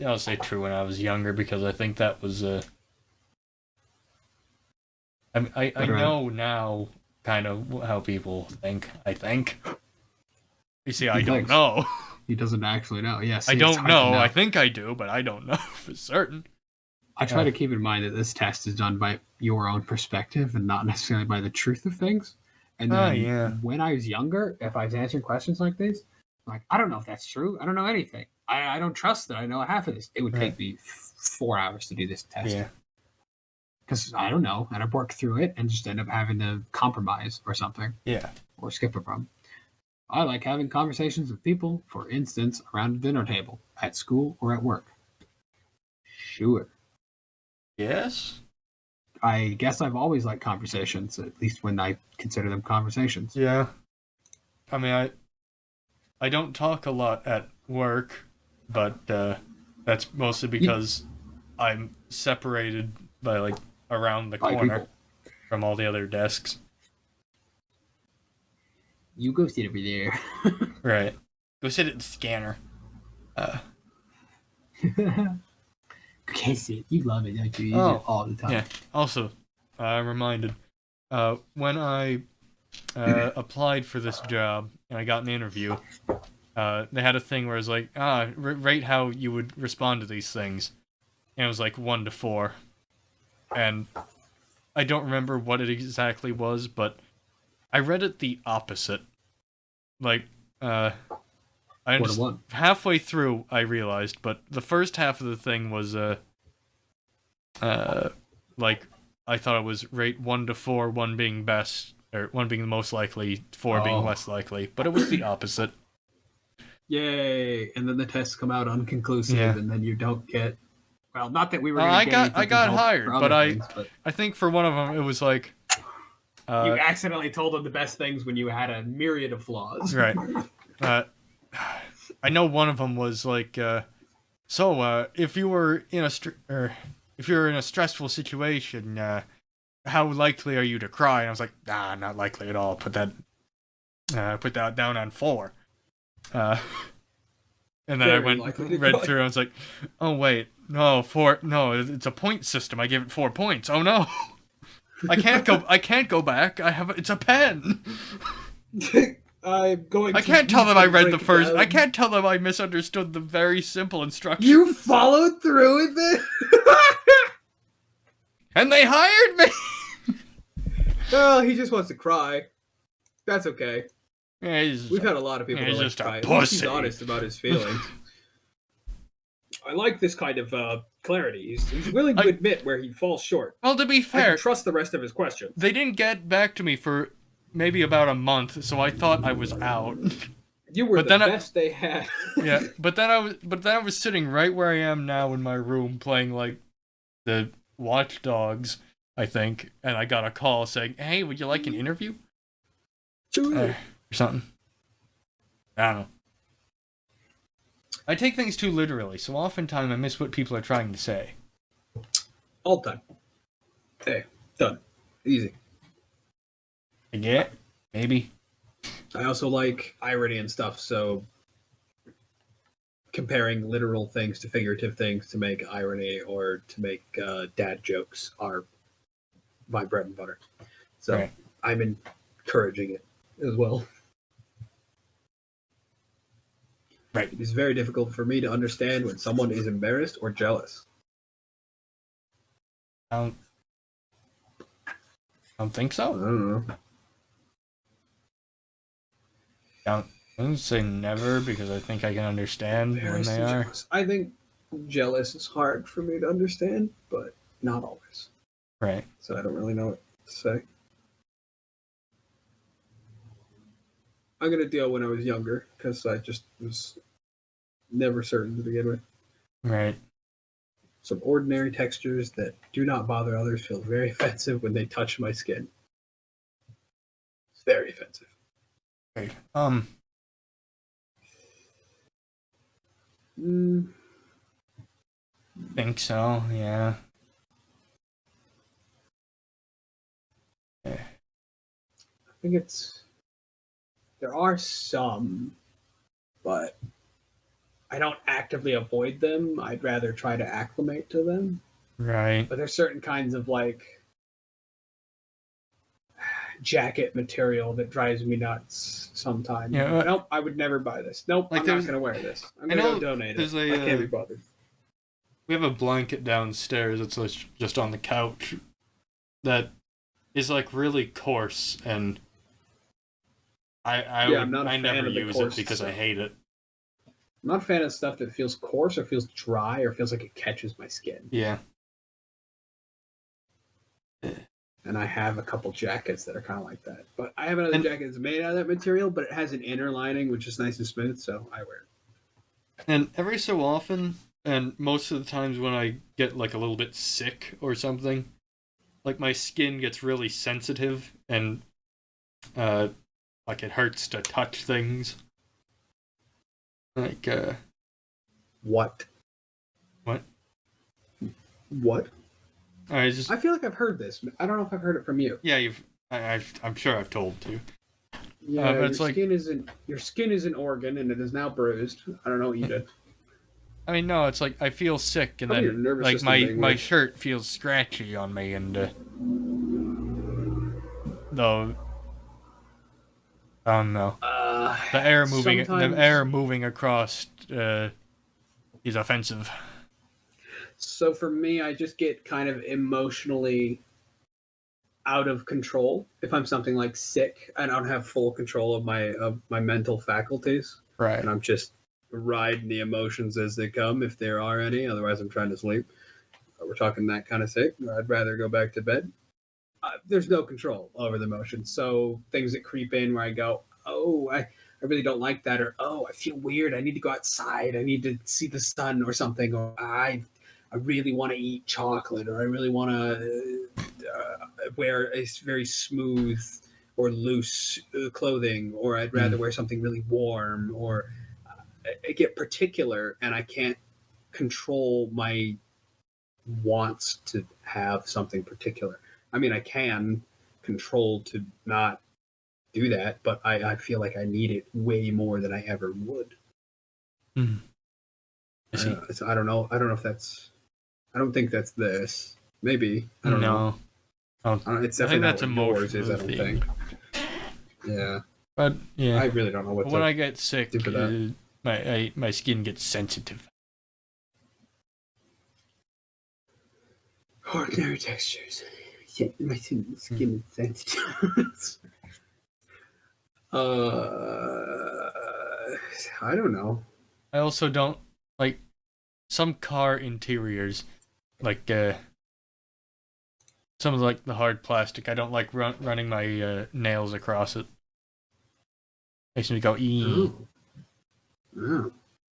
I'll say true when I was younger because I think that was... I know now kind of how people think, I think. You see, I don't know. He doesn't actually know. Yes, I don't know. I think I do, but I don't know for certain. I try to keep in mind that this test is done by your own perspective and not necessarily by the truth of things. And then when I was younger, if I was answering questions like these, I'm like, I don't know if that's true. I don't know anything. I don't trust that I know half of this. It would take me 4 hours to do this test. Yeah. Because I don't know, and I worked through it and just end up having to compromise or something. Yeah. Or skip a problem. I like having conversations with people, for instance, around a dinner table, at school or at work. Sure. Yes? I guess I've always liked conversations, at least when I consider them conversations. Yeah. I mean, I don't talk a lot at work, but that's mostly because I'm separated by, like, around the corner from all the other desks. You go sit over there. Right. Go sit at the scanner. Okay, sit. You love it, don't you? You do it all the time. Yeah. Also, I'm reminded, when I applied for this job and I got an interview, they had a thing where it was like, rate how you would respond to these things. And it was like 1 to 4. And I don't remember what it exactly was, but I read it the opposite. Like, halfway through I realized, but the first half of the thing was, like, I thought it was rate 1 to 4, 1 being best, or 1 being the most likely, 4 being less likely, but it was the opposite. Yay! And then the tests come out unconclusive, and then you don't get... Well, not that we were going to I got hired, but I think for one of them, it was like... you accidentally told them the best things when you had a myriad of flaws. Right. I know one of them was like, if you were in a stressful situation, how likely are you to cry? And I was like, not likely at all. Put that down on 4. And then I read through and I was like, oh wait, no, 4, no, it's a point system. I gave it 4 points. Oh no. I can't go back. It's a pen. I can't tell them I read the first. I can't tell them I misunderstood the very simple instructions. You followed through with it? And they hired me! Well, he just wants to cry. That's okay. Yeah, We've had a lot of people he's that just cry. a pussy. He's honest about his feelings. I like this kind of clarity. He's willing to admit where he falls short. Well, to be fair, I can trust the rest of his questions. They didn't get back to me for maybe about a month, so I thought I was out. You were the best they had. Yeah, but then I was sitting right where I am now in my room playing like the Watch Dogs, I think, and I got a call saying, "Hey, would you like an interview?" Or something. I don't know. I take things too literally, so oftentimes I miss what people are trying to say. All the time. Hey, done. Easy. Yeah, maybe. I also like irony and stuff, so comparing literal things to figurative things to make irony or to make dad jokes are my bread and butter. So I'm encouraging it as well. Right. It is very difficult for me to understand when someone is embarrassed or jealous. I don't think so. I don't know. I wouldn't say never because I think I can understand when they are. Jealous. I think jealous is hard for me to understand, but not always. Right. So I don't really know what to say. I'm gonna deal when I was younger because I just was never certain to begin with. Right. Some ordinary textures that do not bother others feel very offensive when they touch my skin. It's very offensive. Right. Think so, yeah. I think there are some, but I don't actively avoid them. I'd rather try to acclimate to them. Right. But there's certain kinds of jacket material that drives me nuts sometimes. Yeah, Nope, I would never buy this. Nope, I'm not going to wear this. I'm going to go donate it. I can't be bothered. We have a blanket downstairs that's just on the couch that is really coarse, and I never use it because I hate it. I'm not a fan of stuff that feels coarse or feels dry or feels like it catches my skin. Yeah. And I have a couple jackets that are kind of like that. But I have another jacket that's made out of that material, but it has an inner lining, which is nice and smooth, so I wear it. And every so often, and most of the times when I get a little bit sick or something, my skin gets really sensitive and it hurts to touch things. What? I feel like I've heard this. I don't know if I've heard it from you. Yeah, I'm sure I've told you. Yeah, but your skin is an organ, and it is now bruised. I don't know what you did. I mean, no, it's I feel sick, and then my shirt feels scratchy on me, and though I don't know, the air moving across is offensive. So for me, I just get kind of emotionally out of control if I'm something sick. I don't have full control of my mental faculties, right? And I'm just riding the emotions as they come, if there are any. Otherwise, I'm trying to sleep. We're talking that kind of sick. I'd rather go back to bed. There's no control over the emotions, so things that creep in where I go, oh, I really don't like that, or oh, I feel weird. I need to go outside. I need to see the sun or something, or I really want to eat chocolate, or I really want to wear a very smooth or loose clothing, or I'd rather wear something really warm, or I get particular and I can't control my wants to have something particular. I mean, I can control to not do that, but I feel like I need it way more than I ever would. I don't know. I don't know if that's. I don't think that's this. Maybe. I don't know. It's definitely not what yours is, I don't think. Yeah. But yeah, I really don't know what. When I get sick, my skin gets sensitive. Ordinary textures. Yeah, my skin is sensitive. I don't know. I also don't like some car interiors, some of the hard plastic. I don't like running my nails across it. Makes me go ee. Oh.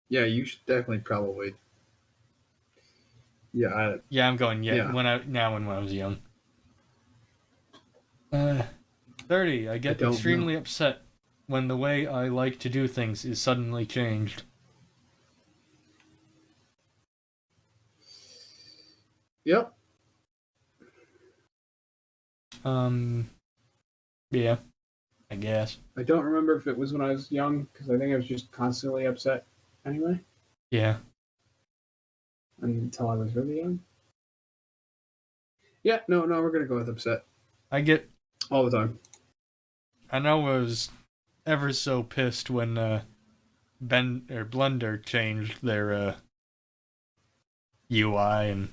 Yeah, you should definitely probably. Yeah. I'm going. Yeah. When I was young. 30. I get extremely upset when the way I like to do things is suddenly changed. Yep. Yeah. I guess. I don't remember if it was when I was young, because I think I was just constantly upset anyway. Yeah. Until I was really young. Yeah, no, we're gonna go with upset. I get all the time. I know I was ever so pissed when Blender changed their UI and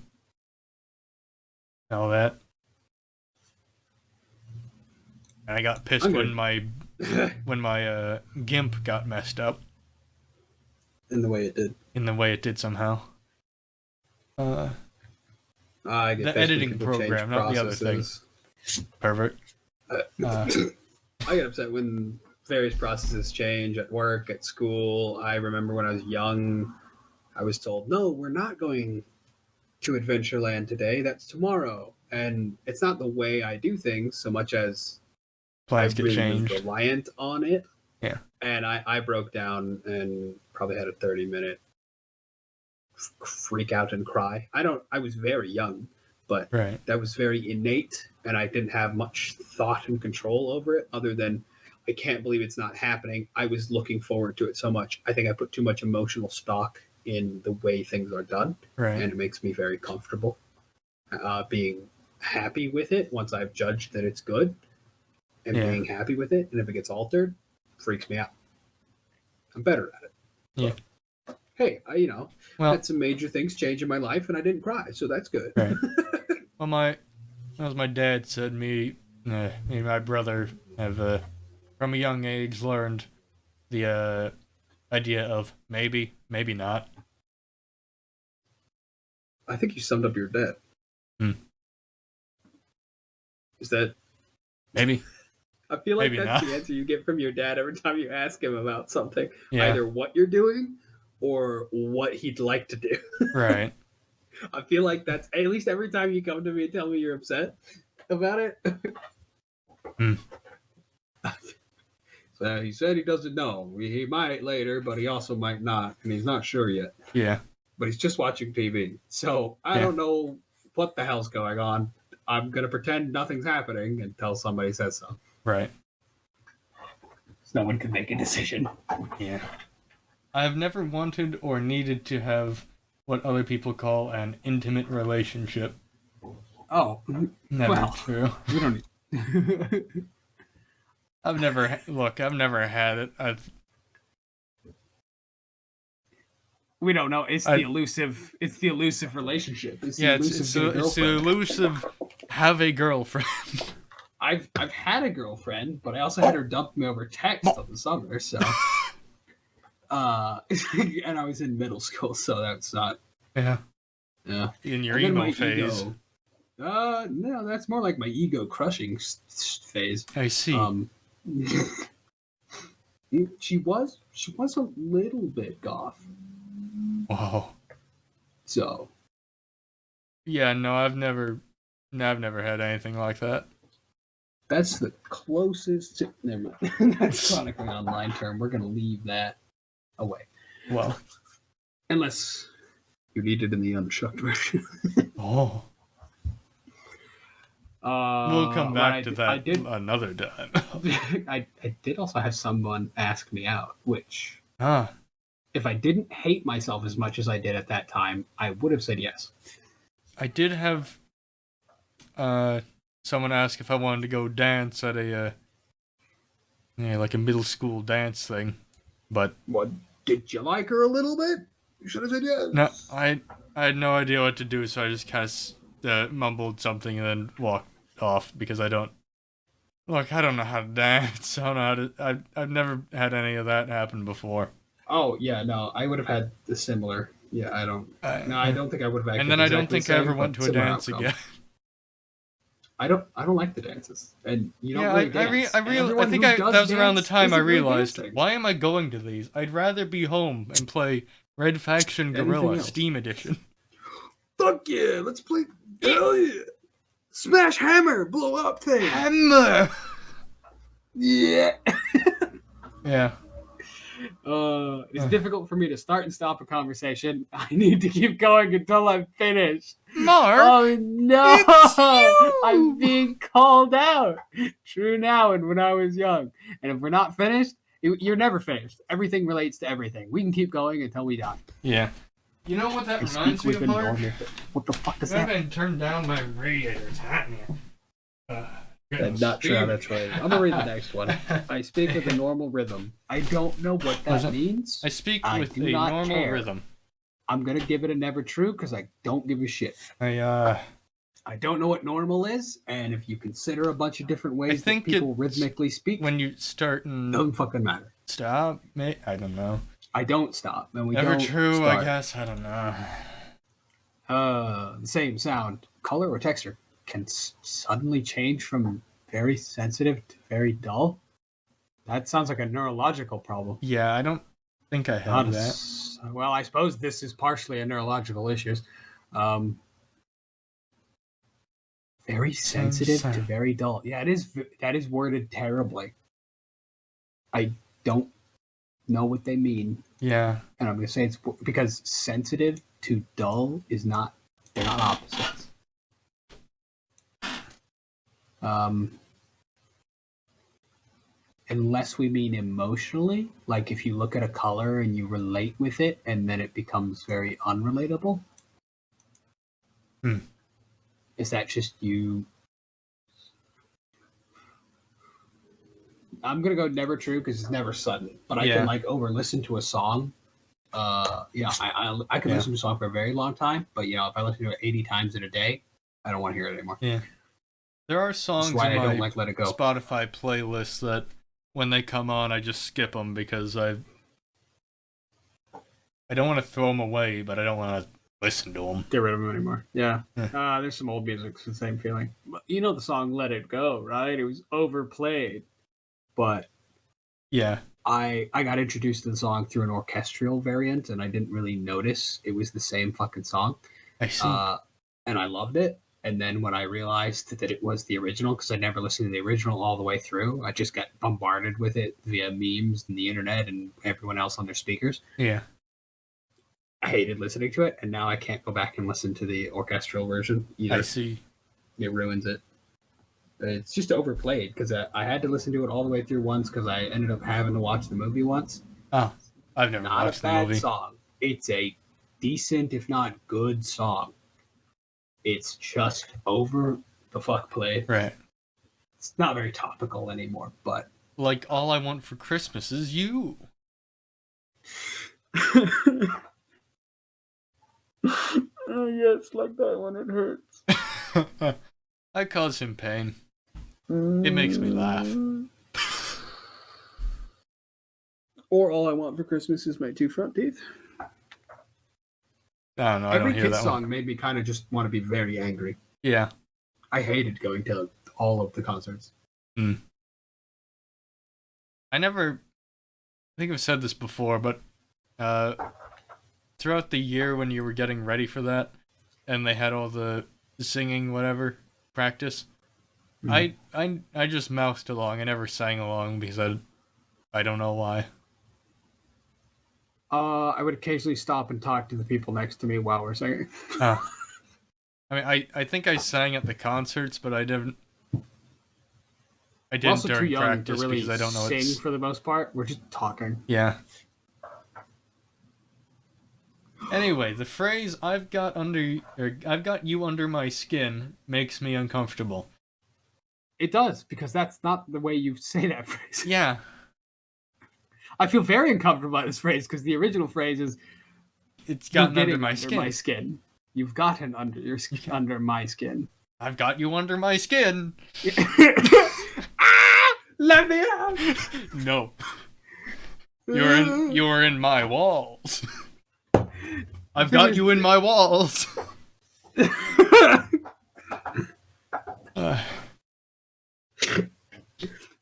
all that. And I got pissed when my when my GIMP got messed up. In the way it did. In the way it did somehow. I get The editing program, not the other thing. Perfect. I get upset when various processes change at work, at school. I remember when I was young, I was told, no, we're not going to Adventureland today. That's tomorrow. And it's not the way I do things so much as Plans I get really changed. was reliant on it. Yeah. And I broke down and probably had a 30-minute freak out and cry. I was very young, but Right. that was very innate, and I didn't have much thought and control over it other than I can't believe it's not happening. I was looking forward to it so much. I think I put too much emotional stock in the way things are done, Right. and it makes me very comfortable being happy with it once I've judged that it's good, and being happy with it. And if it gets altered, freaks me out. I'm better at it. Yeah. But, hey, had some major things change in my life, and I didn't cry, so that's good. Right. Well, as my dad said, me and my brother have, from a young age, learned the idea of maybe not. I think you summed up your dad. Is that maybe? I feel like maybe that's not. the answer you get from your dad every time you ask him about something. Yeah. Either what you're doing or what he'd like to do. Right. I feel like that's at least every time you come to me and tell me you're upset about it. So he said he doesn't know. He might later, but he also might not, and he's not sure yet. Yeah. But he's just watching TV. So I don't know what the hell's going on. I'm going to pretend nothing's happening until somebody says so. Right. So no one can make a decision. Yeah. I've never wanted or needed to have what other people call an intimate relationship. Oh. Never true. We don't need... I've never had it. We don't know. It's the elusive relationship. It's the elusive have a girlfriend. I've had a girlfriend, but I also had her dump me over text of the summer, so and I was in middle school, so that's not Yeah. In your emo phase. No, that's more like my ego crushing phase. I see. She was a little bit goth. Whoa. So. Yeah, no, I've never had anything like that. That's the closest. Never mind. That's chronically online term. We're gonna leave that away. Well, unless you need it in the unshucked version. Oh. We'll come back to that another time. I did also have someone ask me out, which Ah. if I didn't hate myself as much as I did at that time, I would have said yes. I did have someone ask if I wanted to go dance at a like a middle school dance thing, but what, did you like her a little bit? You should have said yes. No, I had no idea what to do, so I just kind of mumbled something and then walked off because I don't know how to dance. I don't know how to. I've never had any of that happen before. Oh yeah, no, I would have had the similar. Yeah, I don't. No, I don't think I would have. And then I don't think I ever went to a dance again. I don't like the dances, and you don't. Really dance. I think that was around the time I realized, why am I going to these? I'd rather be home and play Red Faction Guerrilla Steam Edition. Fuck yeah, let's play. Hell yeah, Smash Hammer, blow up thing. Hammer. Yeah. Yeah. It's difficult for me to start and stop a conversation. I need to keep going until I'm finished. Mark! Oh no! I'm being called out. True now and when I was young. And if we're not finished, you're never finished. Everything relates to everything. We can keep going until we die. Yeah. You know what that reminds me of, Mark? What the fuck does that mean? I turned down my radiator. It's hot in here. Not true, that's right. I'm gonna read the next one. I speak with a normal rhythm. I don't know what that means. I speak with a normal rhythm. I'm gonna give it a never true because I don't give a shit. I I don't know what normal is, and if you consider a bunch of different ways that think people rhythmically speak, when you start and doesn't fucking matter. stop, I don't know. I don't stop, and we Never don't true, start. I guess. I don't know. The same sound, color, or texture can suddenly change from very sensitive to very dull. That sounds like a neurological problem. Yeah, I don't think I have that. Well, I suppose this is partially a neurological issue. Very sensitive to very dull. Yeah, it is. That is worded terribly. I don't know what they mean. Yeah. And I'm going to say it's because sensitive to dull is not, they're not opposites. Unless we mean emotionally, like if you look at a color and you relate with it and then it becomes very unrelatable. Is that just you? I'm going to go never true because it's never sudden, but I can like over listen to a song. I can listen to a song for a very long time, but if I listen to it 80 times in a day, I don't want to hear it anymore. Yeah. There are songs in I my don't like Let It Go. Spotify playlist that when they come on, I just skip them because I don't want to throw them away, but I don't want to listen to them. Get rid of them anymore. Yeah. There's some old music, it's the same feeling. You know the song Let It Go, right? It was overplayed. But yeah, I got introduced to the song through an orchestral variant, and I didn't really notice it was the same fucking song. I see. And I loved it. And then when I realized that it was the original, because I never listened to the original all the way through, I just got bombarded with it via memes and the internet and everyone else on their speakers. Yeah. I hated listening to it, and now I can't go back and listen to the orchestral version either. I see. It ruins it. It's just overplayed because I had to listen to it all the way through once because I ended up having to watch the movie once. Oh, I've never watched the movie. Not a bad song. It's a decent, if not good, song. It's just over the fuck played. Right. It's not very topical anymore, but like All I Want for Christmas Is You. Oh yes, like that one. It hurts. I cause him pain. It makes me laugh. Or All I Want for Christmas Is My Two Front Teeth. I don't know. I don't hear that Kiss song made me kind of just want to be very angry. Yeah. I hated going to all of the concerts. I think I've said this before, but throughout the year when you were getting ready for that, and they had all the singing, whatever, practice, I just mouthed along. I never sang along because I don't know why. I would occasionally stop and talk to the people next to me while we're singing. I mean, I think I sang at the concerts, but I didn't. I didn't also during too young practice to really because I don't know. Sing for the most part. We're just talking. Yeah. Anyway, the phrase "I've got you under my skin" makes me uncomfortable. It does, because that's not the way you say that phrase. Yeah. I feel very uncomfortable by this phrase because the original phrase is "It's gotten under my skin." You've gotten under my skin. I've got you under my skin. Let me out. No. You're in my walls. I've got you in my walls.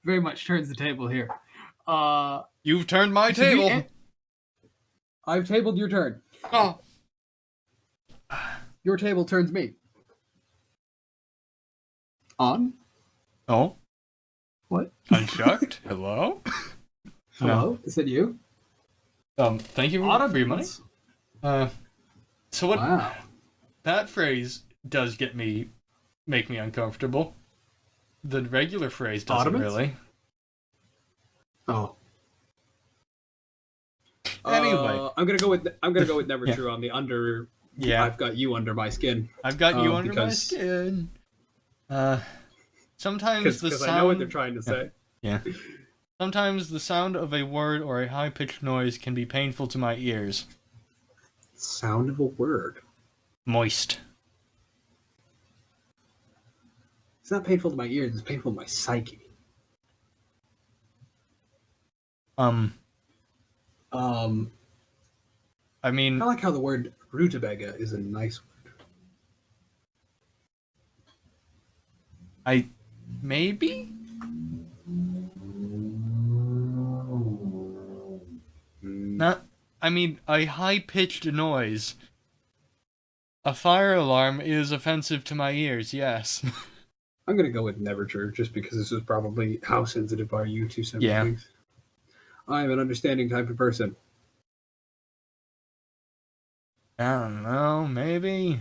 Very much turns the table here. You've turned my table. I've tabled your turn. Oh. Your table turns me. On. Oh. What? Unshucked? Hello? Hello? Is it you? Thank you for your money. So what? Wow. That phrase does make me uncomfortable. The regular phrase doesn't really. Oh. Anyway, I'm gonna go with never true on the under. Yeah. I've got you under my skin. I've got you under my skin. Sometimes the sound. I know what they're trying to say. Yeah. Sometimes the sound of a word or a high-pitched noise can be painful to my ears. Sound of a word. Moist. It's not painful to my ears. It's painful to my psyche. I mean, I like how the word rutabaga is a nice word. maybe? Not, I mean, a high-pitched noise. A fire alarm is offensive to my ears, yes. I'm going to go with never true, just because this is probably how sensitive are you to simple things. I am an understanding type of person. I don't know, maybe?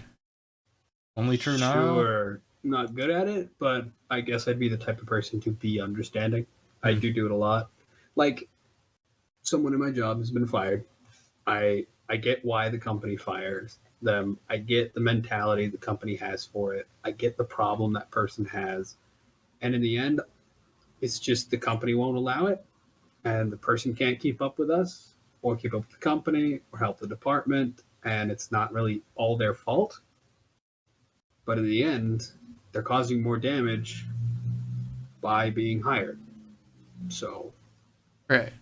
Only true now? Sure, not good at it, but I guess I'd be the type of person to be understanding. I do it a lot. Like, someone in my job has been fired. I get why the company fires them. I get the mentality the company has for it. I get the problem that person has. And in the end, it's just the company won't allow it. And the person can't keep up with us or keep up with the company or help the department. And it's not really all their fault. But in the end, they're causing more damage by being hired. So, Right.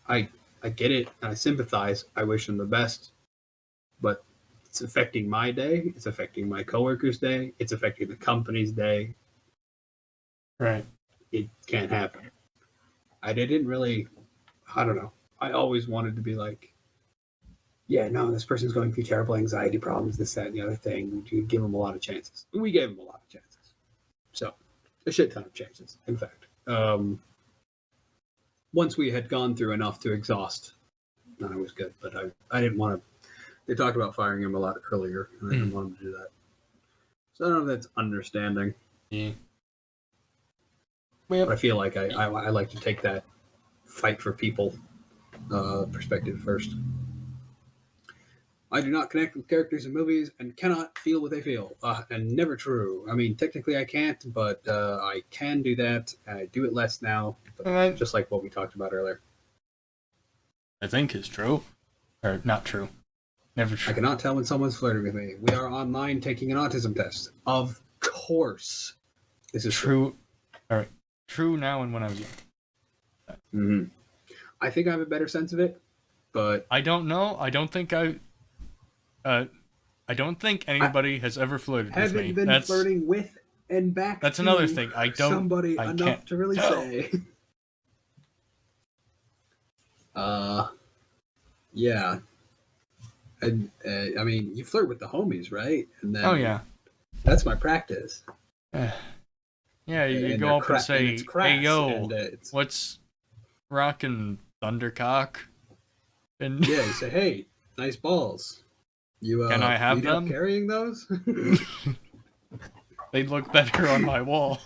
I get it and I sympathize. I wish them the best. But it's affecting my day. It's affecting my coworkers' day. It's affecting the company's day. Right. It can't happen. I don't know. I always wanted to be like, yeah, no, this person's going through terrible anxiety problems, this, that, and the other thing. You give them a lot of chances. And we gave them a lot of chances. So, a shit ton of chances, in fact. Once we had gone through enough to exhaust, I was good. But I didn't want to. They talked about firing him a lot earlier, and I didn't want him to do that. So I don't know if that's understanding. Yeah. But I feel like I like to take that fight for people perspective first. I do not connect with characters in movies and cannot feel what they feel. And never true. I mean, technically I can't, but I can do that. I do it less now, but just like what we talked about earlier. I think is true. Or not true. Never true. I cannot tell when someone's flirting with me. We are online taking an autism test. Of course. This is true. All right. True now and when I was young. Mm-hmm. I think I have a better sense of it, but I don't know. I don't think anybody has ever flirted with me. Haven't been flirting with and back. That's to another thing. I don't. Somebody I enough can't to really tell. say. Yeah. And I mean, you flirt with the homies, right? And then, oh yeah, that's my practice. Yeah, you go up and say, "Hey yo, and, what's rockin' Thundercock?" And yeah, you say, "Hey, nice balls. You can I have need them? help carrying those?" They'd look better on my wall.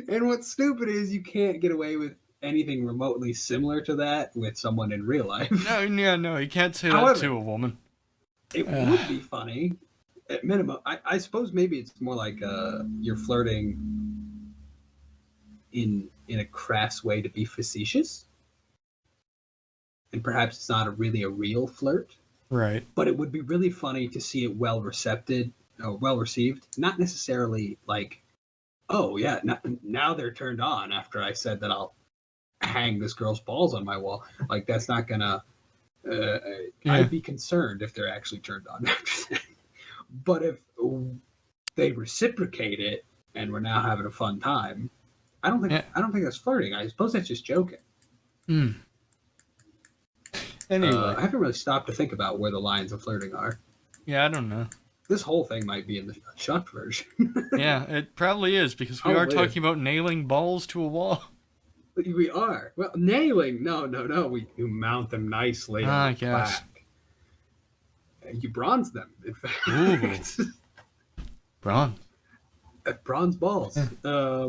And what's stupid is you can't get away with anything remotely similar to that with someone in real life. No, you can't say However, that to a woman. It would be funny, at minimum. I suppose maybe it's more like you're flirting in a crass way to be facetious, and perhaps it's not really a real flirt. Right. But it would be really funny to see it well received. Not necessarily like, oh yeah, now they're turned on after I said that I'll hang this girl's balls on my wall. Like that's not gonna. I'd be concerned if they're actually turned on after that. But if they reciprocate it and we're now having a fun time, I don't think that's flirting. I suppose that's just joking. Anyway, I haven't really stopped to think about where the lines of flirting are. Yeah, I don't know. This whole thing might be in the shot version. Yeah, it probably is because we are talking about nailing balls to a wall. We are. Well, nailing. No. You mount them nicely on the plaque. You bronze them, in fact. Ooh. Bronze. Bronze balls. Yeah.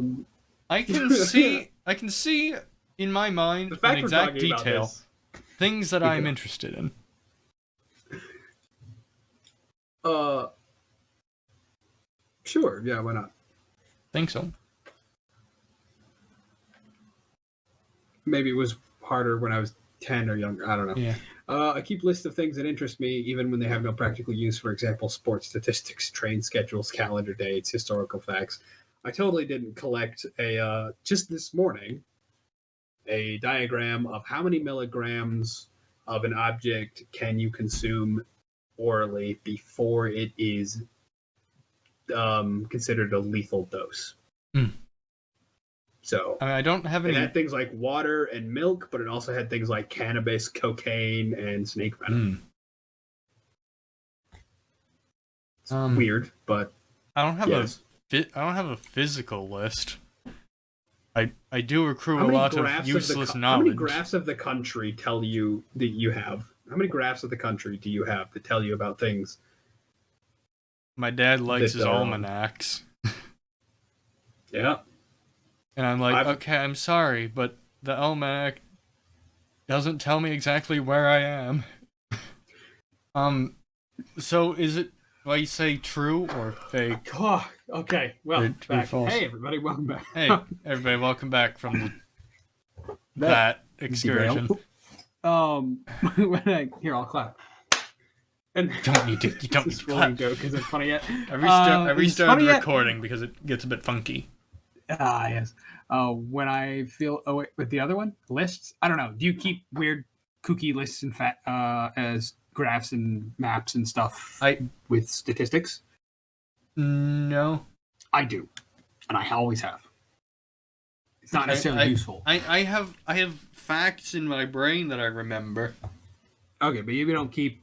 I can see in my mind in exact detail things that I'm interested in. Sure. Yeah, why not? Think so. Maybe it was harder when I was 10 or younger. I don't know. Yeah. I keep lists of things that interest me, even when they have no practical use. For example, sports statistics, train schedules, calendar dates, historical facts. I totally didn't collect just this morning, a diagram of how many milligrams of an object can you consume orally before it is considered a lethal dose. Mm. So I don't have any. It had things like water and milk, but it also had things like cannabis, cocaine, and snake venom. It's weird, but I don't have a physical list. I do accrue a lot of useless knowledge. How many graphs of the country tell you that you have? How many graphs of the country do you have that tell you about things? My dad likes his almanacs. Yeah. And I'm like, okay, I'm sorry, but the almanac doesn't tell me exactly where I am. So is it, why you say true or fake? Oh, okay, well, back. False. Hey, everybody, welcome back. Hey, everybody, welcome back from that excursion. Here, I'll clap. And you don't need to clap. Joke isn't funny yet. I restarted the recording because it gets a bit funky. Yes. When I feel... Oh, wait, with the other one? Lists? I don't know. Do you keep weird, kooky lists and as graphs and maps and stuff with statistics? No. I do. And I always have. It's not necessarily useful. I have facts in my brain that I remember. Okay, but you don't keep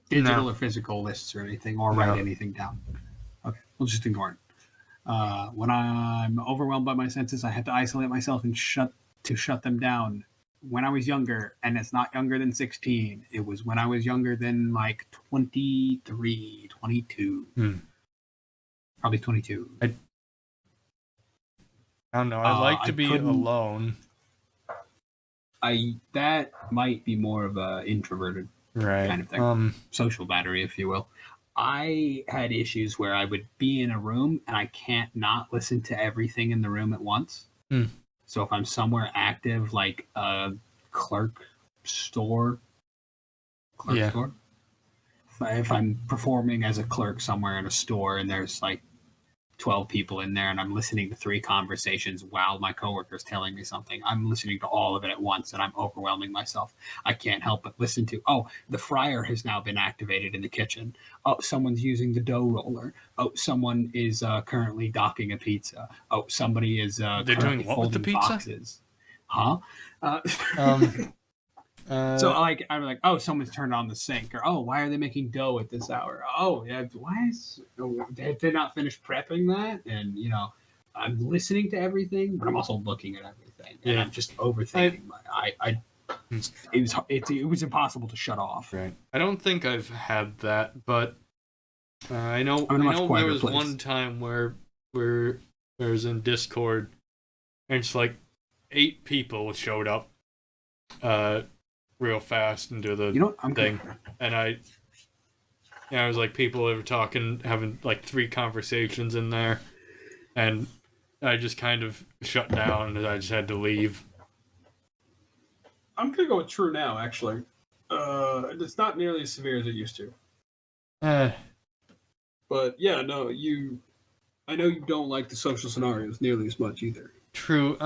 digital or physical lists or anything, or write anything down. Okay, we'll just ignore it. When I'm overwhelmed by my senses, I had to isolate myself and shut them down. When I was younger, and it's not younger than 16, it was when I was younger than like 23, 22. Probably 22. I don't know. I like to be alone. That might be more of a introverted kind of thing. Social battery, if you will. I had issues where I would be in a room and I can't not listen to everything in the room at once. So if I'm somewhere active, like a clerk store, if I'm performing as a clerk somewhere in a store and there's like 12 people in there and I'm listening to 3 conversations while my coworker's telling me something, I'm listening to all of it at once and I'm overwhelming myself. I can't help but listen to, the fryer has now been activated in the kitchen. Someone's using the dough roller. Someone is currently docking a pizza. Somebody is they're doing what with the pizza? Boxes. Huh? So I'm like, someone's turned on the sink, or why are they making dough at this hour? Have they not finished prepping that? And I'm listening to everything, but I'm also looking at everything, and I'm just overthinking. It was impossible to shut off. Right. I don't think I've had that, but I know there was one time where there was in Discord, and it's like 8 people showed up. Real fast into the thing, and I was like, people were talking, having like 3 conversations in there, and I just kind of shut down, and I just had to leave. I'm gonna go with true now, actually. It's not nearly as severe as it used to. But yeah, no, I know you don't like the social scenarios nearly as much either. True.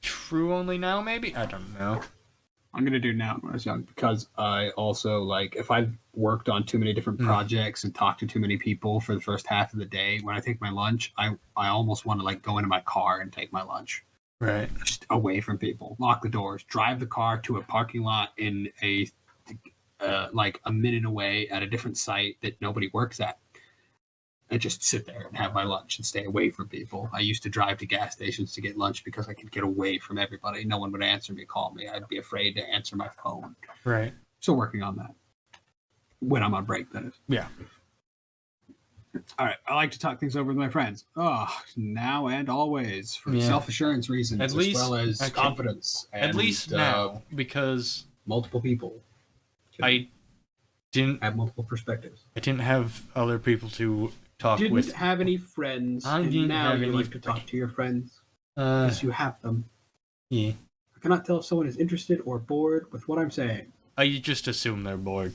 True only now, maybe? I don't know. I'm going to do now when I was young, because I also, if I've worked on too many different projects and talked to too many people for the first half of the day, when I take my lunch, I almost want to go into my car and take my lunch. Right. Just away from people. Lock the doors. Drive the car to a parking lot in a minute away at a different site that nobody works at. And just sit there and have my lunch and stay away from people. I used to drive to gas stations to get lunch because I could get away from everybody. No one would answer me, call me. I'd be afraid to answer my phone. Right. So working on that. When I'm on break, that is. Yeah. All right. I like to talk things over with my friends. Now and always. For self-assurance reasons, as well as confidence. At least now, because multiple people. I didn't have multiple perspectives. I didn't have other people to talk with. Didn't have any friends. And now you like to talk to your friends. Yes, you have them. Yeah. I cannot tell if someone is interested or bored with what I'm saying. I just assume they're bored.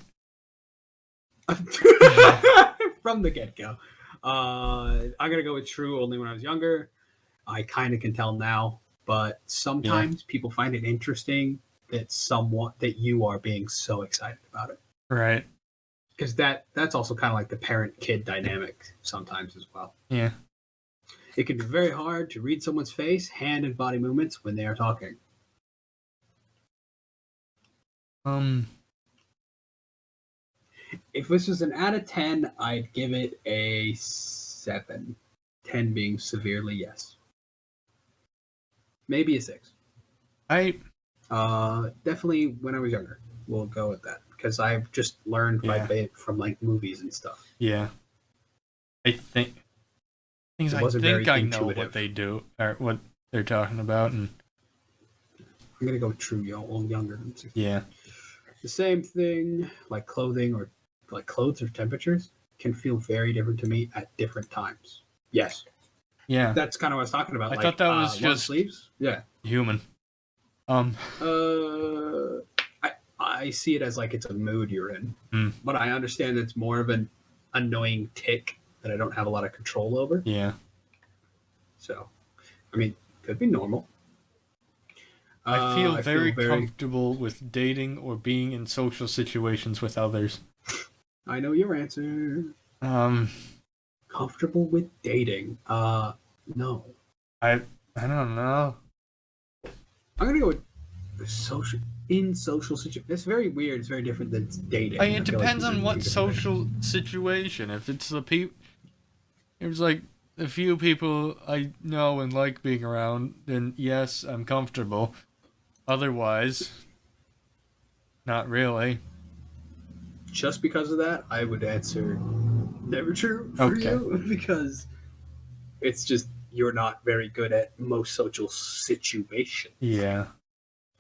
From the get-go. I'm gonna go with true only when I was younger. I kind of can tell now, but sometimes people find it interesting that you are being so excited about it. Right. Because that's also kind of like the parent-kid dynamic sometimes as well. Yeah. It can be very hard to read someone's face, hand, and body movements when they are talking. If this was an out of 10, I'd give it a 7. 10 being severely yes. Maybe a 6. Definitely when I was younger. We'll go with that. Because I've just learned from like movies and stuff. Yeah. I think I know what they do or what they're talking about, and I'm gonna go with true younger than 16. Yeah. The same thing, like clothing or like clothes or temperatures, can feel very different to me at different times. Yes. Yeah. That's kind of what I was talking about. I thought that was just sleeves. Yeah. Human. I see it as like it's a mood you're in, but I understand it's more of an annoying tick that I don't have a lot of control over. Yeah. So, I mean, could be normal. I feel very comfortable with dating or being in social situations with others. I know your answer. Comfortable with dating? No. I don't know. I'm gonna go with social situation. It's very weird. It's very different than dating. It depends on what social situation. If it's it's like a few people I know and like being around, then yes, I'm comfortable. Otherwise, not really. Just because of that, I would answer never true for you, because it's just you're not very good at most social situations. Yeah.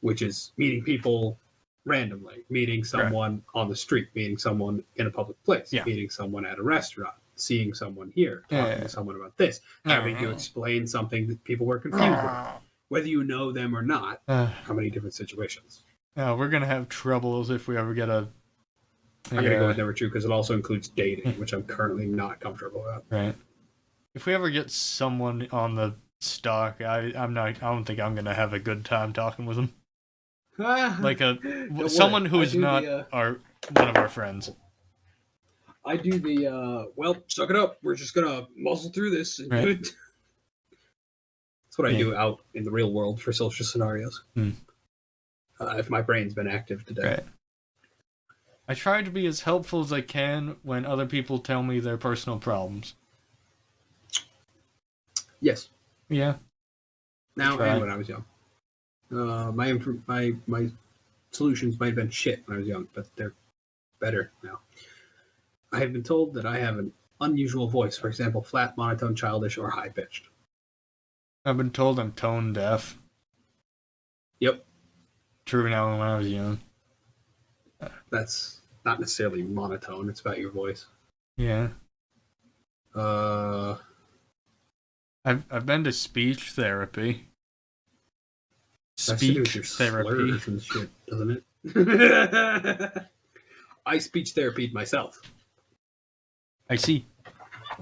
Which is meeting people randomly, meeting someone on the street, meeting someone in a public place, meeting someone at a restaurant, seeing someone here, talking to someone about this, having to explain something that people were confused about, whether you know them or not. How many different situations? We're gonna have troubles if we ever get a. I'm gonna go with never true because it also includes dating, which I'm currently not comfortable with. Right. If we ever get someone on the Stalk, I don't think I'm gonna have a good time talking with them. Like someone who is not one of our friends. I do well, suck it up. We're just gonna muzzle through this and do it. That's what I do out in the real world for social scenarios. If my brain's been active today. Right. I try to be as helpful as I can when other people tell me their personal problems. Yes. Yeah. Now and when I was young. My solutions might have been shit when I was young, but they're better now. I have been told that I have an unusual voice, for example, flat, monotone, childish, or high-pitched. I've been told I'm tone deaf. Yep. True now when I was young. That's not necessarily monotone, it's about your voice. Yeah. I've been to speech therapy. Speech therapy and shit, doesn't it? I speech therapied myself. I see.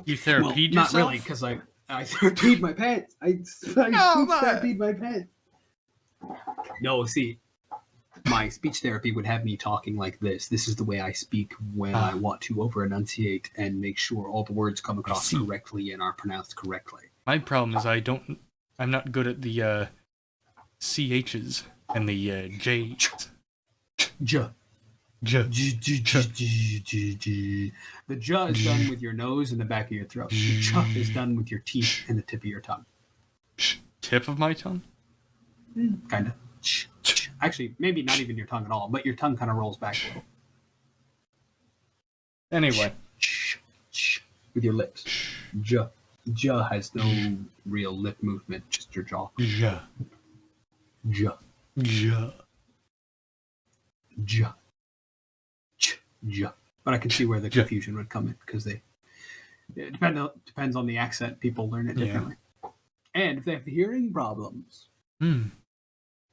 You therapied yourself? Not really, because I therapied my pants. I speech therapied my pants. No, see, my speech therapy would have me talking like this. This is the way I speak when I want to over-enunciate and make sure all the words come across correctly and are pronounced correctly. My problem is I'm not good at the CHs and the J's. The J is done with your nose and the back of your throat. The Ch is done with your teeth and the tip of your tongue. Tip of my tongue? Kind of. Actually, maybe not even your tongue at all, but your tongue kind of rolls back a little. Anyway. With your lips. J. J has no real lip movement, just your jaw. J. J. J. J. J. But I can see where the confusion would come in, because it depends on the accent. People learn it differently. And if they have hearing problems.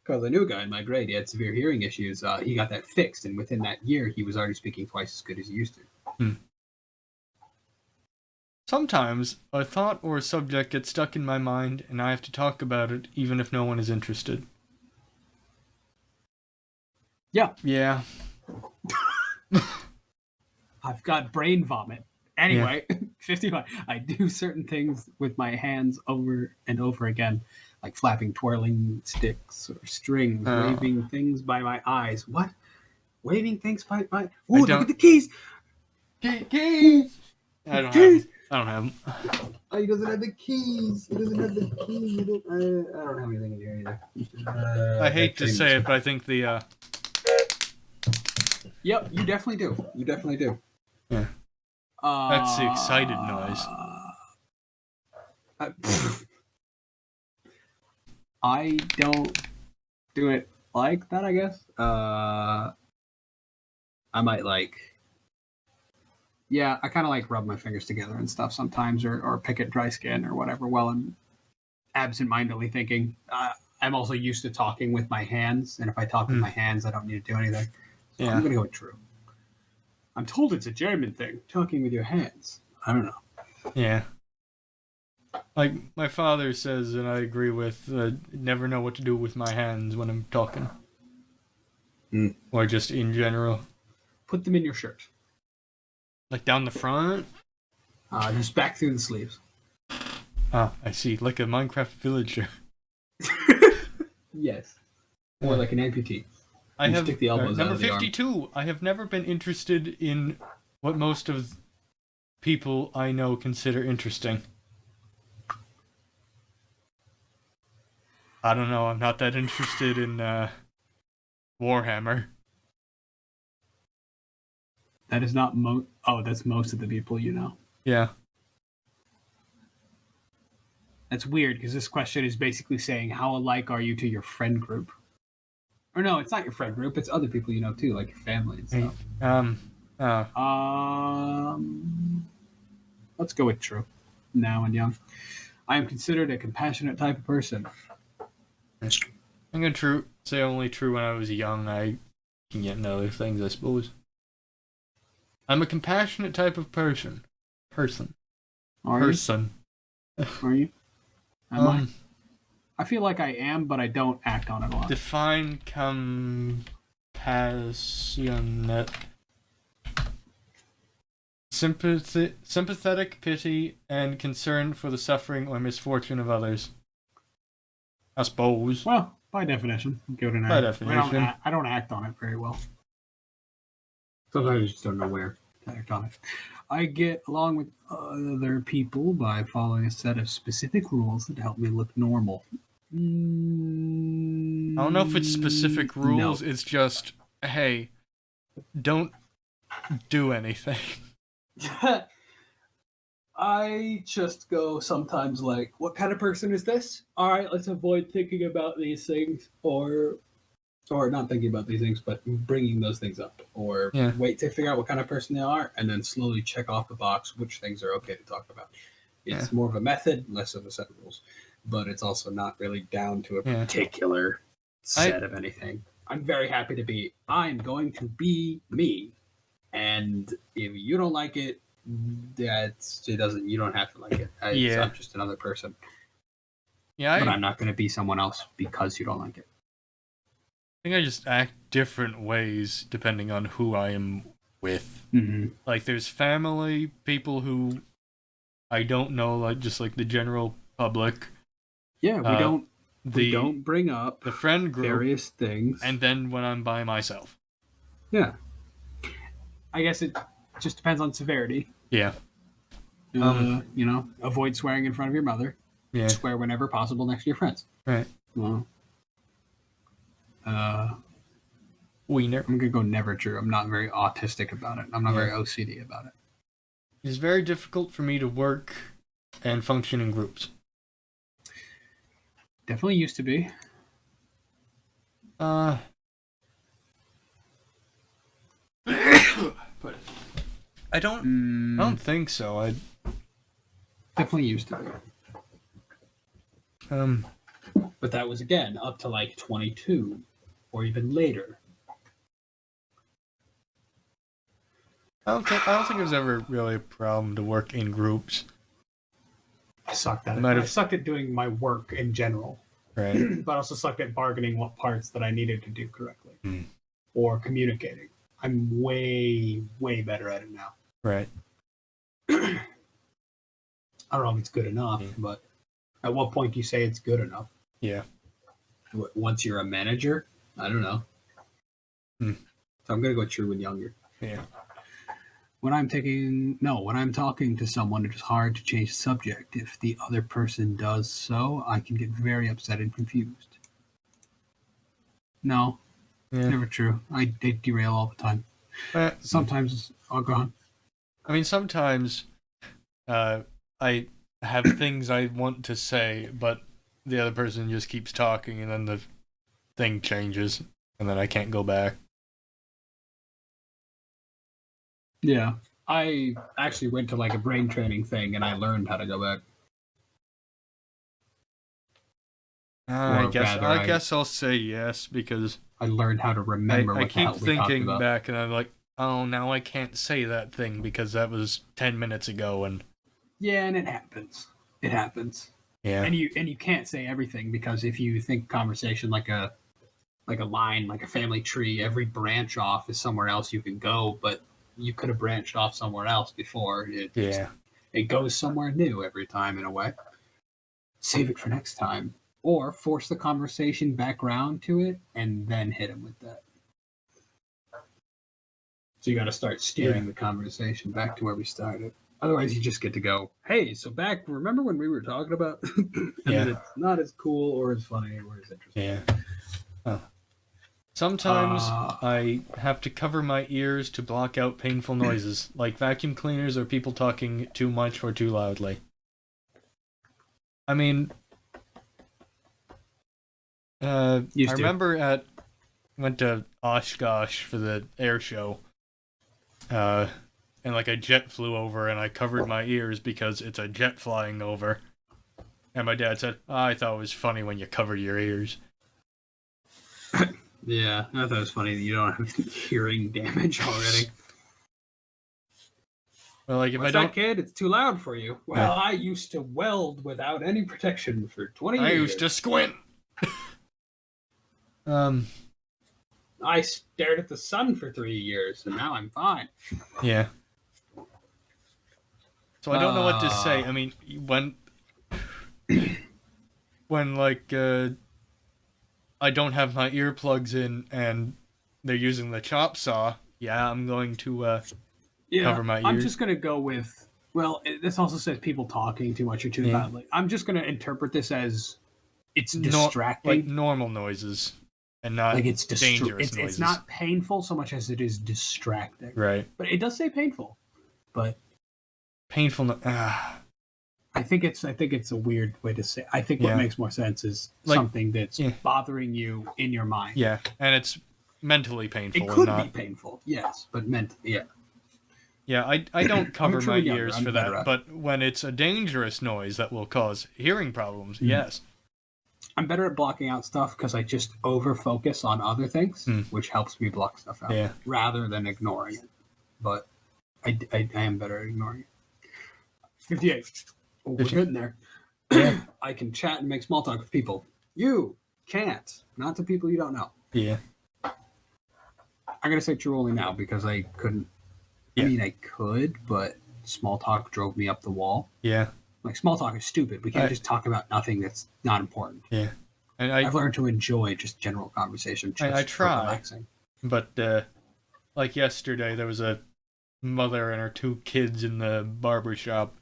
Because I knew a guy in my grade, he had severe hearing issues. He got that fixed, and within that year, he was already speaking twice as good as he used to. Sometimes a thought or a subject gets stuck in my mind, and I have to talk about it, even if no one is interested. Yeah. Yeah. I've got brain vomit. Anyway, 55. I do certain things with my hands over and over again, like flapping, twirling sticks or strings, waving things by my eyes. What? Waving things by my... Ooh, look at the keys! Keys! I don't have them. Oh, he doesn't have the keys. I don't have anything in here either. I hate to say it, but I think the... Yep, you definitely do. Yeah. That's the excited noise. I don't do it like that, I guess. I might I kind of like rub my fingers together and stuff sometimes, or pick at dry skin or whatever while I'm absent-mindedly thinking. I'm also used to talking with my hands, and if I talk with my hands, I don't need to do anything. So I'm going to go with true. I'm told it's a German thing, talking with your hands. I don't know. Yeah. Like my father says, and I agree with, never know what to do with my hands when I'm talking. Or just in general. Put them in your shirt. Like down the front? Just back through the sleeves. Ah, I see. Like a Minecraft villager. Yes. Or like an amputee. I have stick the elbows number out of the 52. arm. I have never been interested in what most of people I know consider interesting. I don't know. I'm not that interested in Warhammer. That is not that's most of the people you know. Yeah. That's weird because this question is basically saying how alike are you to your friend group? Or no, it's not your friend group. It's other people you know too, like your family and stuff. Let's go with true. Now and young. I am considered a compassionate type of person. I'm gonna say only true when I was young. I can get into other things, I suppose. I'm a compassionate type of person. Are you? Am I? I feel like I am, but I don't act on it a lot. Define compassionate. Sympathetic pity and concern for the suffering or misfortune of others. I suppose. Well, by definition. Give it an by definition. I don't act on it very well. Sometimes I just don't know where to act on it. I get along with other people by following a set of specific rules that help me look normal. I don't know if it's specific rules. No. It's just, hey, don't do anything. I just go sometimes like, what kind of person is this? All right, let's avoid thinking about these things, or not thinking about these things, but bringing those things up, or wait to figure out what kind of person they are, and then slowly check off the box which things are okay to talk about. It's more of a method, less of a set of rules, but it's also not really down to a particular set of anything. I'm very happy to be. I'm going to be me, and if you don't like it, you don't have to like it. I'm just another person. Yeah, but I'm not going to be someone else because you don't like it. I think I just act different ways depending on who I am with. Mm-hmm. Like, there's family, people who I don't know, like just like the general public. Yeah, we don't bring up the friend group, various things, and then when I'm by myself. Yeah, I guess it just depends on severity. Yeah. Avoid swearing in front of your mother. Yeah. Swear whenever possible next to your friends. Right. Well, Wiener. I'm gonna go never true. I'm not very autistic about it. I'm not very OCD about it. It's very difficult for me to work and function in groups. Definitely used to be. But I don't think so. I definitely used to be. But that was, again, up to like 22 or even later. I don't think it was ever really a problem to work in groups. I sucked at it. I sucked at doing my work in general. Right. But I also sucked at bargaining what parts that I needed to do correctly. Or communicating. I'm way, way better at it now. Right. I don't know if it's good enough, but at what point do you say it's good enough? Yeah. Once you're a manager? I don't know. So I'm going to go true and younger. Yeah. When I'm talking to someone, it is hard to change the subject. If the other person does so, I can get very upset and confused. No, never true. They derail all the time. Sometimes I'll go on. I mean, sometimes I have things I want to say, but the other person just keeps talking, and then the thing changes, and then I can't go back. Yeah. I actually went to like a brain training thing, and I learned how to go back. I guess I'll say yes, because I learned how to remember what the hell we talked about. I keep thinking back, and I'm like, oh, now I can't say that thing because that was 10 minutes ago, and... Yeah, and it happens. It happens. Yeah. And you can't say everything, because if you think conversation like a line, like a family tree, every branch off is somewhere else you can go, but you could have branched off somewhere else before. It goes somewhere new every time in a way. Save it for next time. Or force the conversation back around to it and then hit him with that. So you got to start steering the conversation back to where we started. Otherwise, you just get to go, hey, so remember when we were talking about... and then it's not as cool or as funny or as interesting. Yeah. Oh. Sometimes I have to cover my ears to block out painful noises, like vacuum cleaners or people talking too much or too loudly. I mean... I remember went to Oshkosh for the air show, and like a jet flew over and I covered my ears because it's a jet flying over. And my dad said, I thought it was funny when you covered your ears. Yeah, I thought it was funny that you don't have hearing damage already. Well, like if What's I don't... that, kid? It's too loud for you. Well, I used to weld without any protection for 20 years. I used to squint. I stared at the sun for 3 years, and now I'm fine. Yeah. So I don't know what to say. I mean, when like I don't have my earplugs in and they're using the chop saw, I'm going to cover my ears. I'm just going to go with, well, this also says people talking too much or too loudly. I'm just going to interpret this as it's distracting. Like normal noises and not like dangerous noises. It's not painful so much as it is distracting. Right. But it does say painful. But painful. I think it's a weird way to say. I think what makes more sense is something that's bothering you in your mind. Yeah, and it's mentally painful. It could be painful, yes, but mentally, Yeah, I don't cover my ears for that, but when it's a dangerous noise that will cause hearing problems, yes. I'm better at blocking out stuff because I just over-focus on other things, which helps me block stuff out, rather than ignoring it. But I am better at ignoring it. 58. Oh, we're getting there. Yeah. I can chat and make small talk with people. You can't. Not to people you don't know. Yeah. I'm going to say true only now because I couldn't. Yeah. I mean, I could, but small talk drove me up the wall. Yeah. Like, small talk is stupid. We can't just talk about nothing that's not important. Yeah. And I've learned to enjoy just general conversation. I try. Relaxing. But, like yesterday, there was a mother and her 2 kids in the barber shop.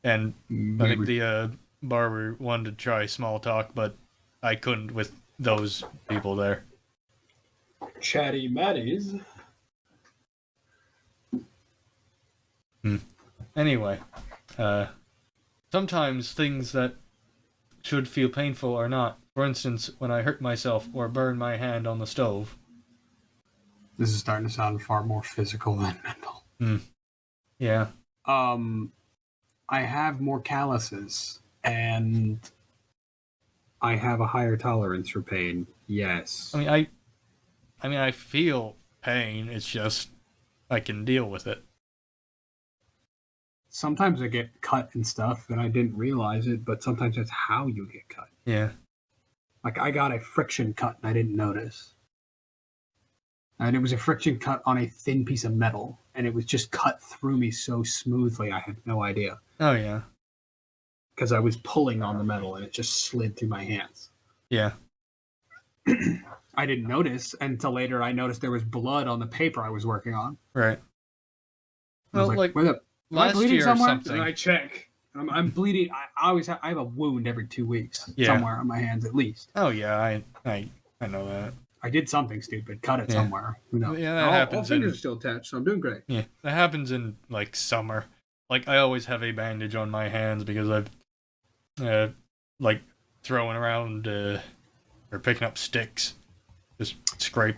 And I think the barber wanted to try small talk, but I couldn't with those people there. Chatty Matties. Anyway, sometimes things that should feel painful are not. For instance, when I hurt myself or burn my hand on the stove. This is starting to sound far more physical than mental. Yeah. I have more calluses, and I have a higher tolerance for pain. Yes. I mean, I feel pain. It's just I can deal with it. Sometimes I get cut and stuff, and I didn't realize it, but sometimes that's how you get cut. Yeah. Like, I got a friction cut, and I didn't notice. And it was a friction cut on a thin piece of metal, and it was just cut through me so smoothly, I had no idea. Oh, yeah. Because I was pulling on the metal, and it just slid through my hands. Yeah. I didn't notice until later. I noticed there was blood on the paper I was working on. Right. I was like, where the... Am I last bleeding year or somewhere? something. And I check. I'm bleeding. I always have, I have a wound every 2 weeks Yeah. somewhere on my hands at least. Oh, yeah. I know that. I did something stupid, cut it somewhere. Who knows? Yeah, that happens. All fingers are still attached, so I'm doing great. Yeah, that happens in like summer. Like I always have a bandage on my hands because I've like throwing around or picking up sticks, just scrape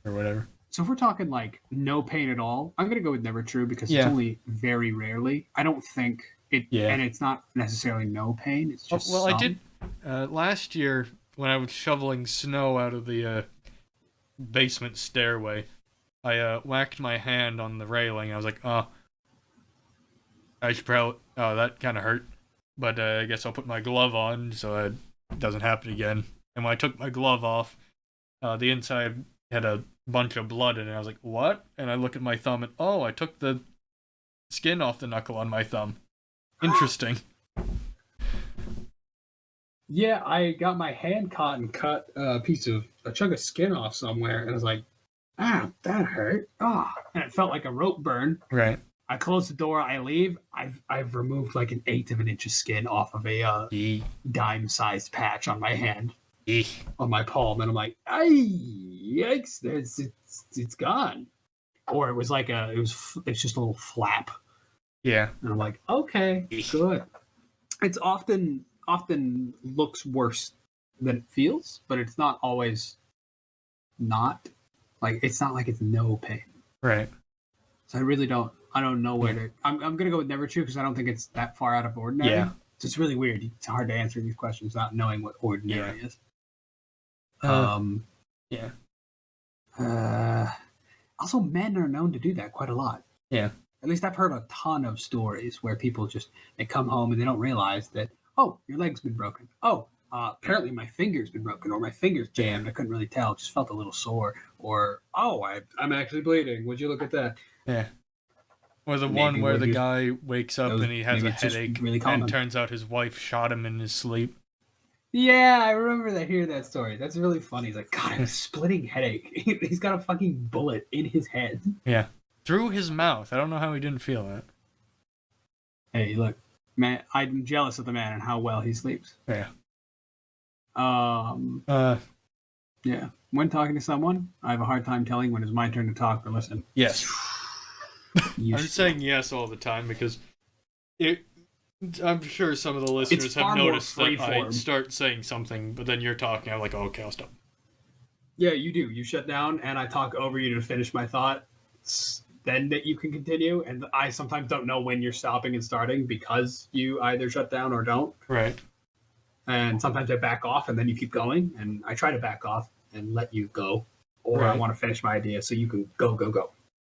or whatever. So if we're talking like no pain at all, I'm gonna go with never true because it's only very rarely. I don't think it, and it's not necessarily no pain. It's just well, some. I did last year when I was shoveling snow out of the basement stairway. I whacked my hand on the railing. I was like, oh, I should probably. Oh, that kind of hurt. But I guess I'll put my glove on so it doesn't happen again. And when I took my glove off, the inside had a bunch of blood in it. I was like, what? And I look at my thumb and, oh, I took the skin off the knuckle on my thumb. Interesting. Yeah, I got my hand caught and cut a chunk of skin off somewhere, and I was like, ah, that hurt. Ah, and it felt like a rope burn. Right. I close the door, I leave. I've removed like 1/8 of an inch of skin off of a dime-sized patch on my hand, on my palm, and I'm like, ay, yikes! It's gone. Or it was like it's just a little flap. Yeah. And I'm like, okay, good. It's often looks worse than it feels, but it's not always not. Like, it's not like it's no pain. Right. So I don't know where to. I'm gonna go with never true because I don't think it's that far out of ordinary. Yeah. So it's really weird. It's hard to answer these questions without knowing what ordinary is. Yeah. Also, men are known to do that quite a lot. Yeah. At least I've heard a ton of stories where people they come home and they don't realize that, oh, your leg's been broken. Oh, apparently my finger's been broken, or my finger's jammed. I couldn't really tell. It just felt a little sore. Or, oh, I'm actually bleeding. Would you look at that? Yeah. Or the one where the guy wakes up and he has a headache, really and turns out his wife shot him in his sleep. Yeah, I remember hearing that story. That's really funny. He's like, God, I have a splitting headache. He's got a fucking bullet in his head. Yeah. Through his mouth. I don't know how he didn't feel that. Hey, look, man, I'm jealous of the man and how well he sleeps. Yeah. Yeah. When talking to someone, I have a hard time telling when it's my turn to talk or listen. Yes. I'm saying yes all the time because I'm sure some of the listeners have noticed that I start saying something, but then you're talking. I'm like, oh, okay, I'll stop. Yeah, you do. You shut down, and I talk over you to finish my thought. Then that you can continue, and I sometimes don't know when you're stopping and starting because you either shut down or don't. Right. And sometimes I back off, and then you keep going, and I try to back off and let you go, or I want to finish my idea so you can go.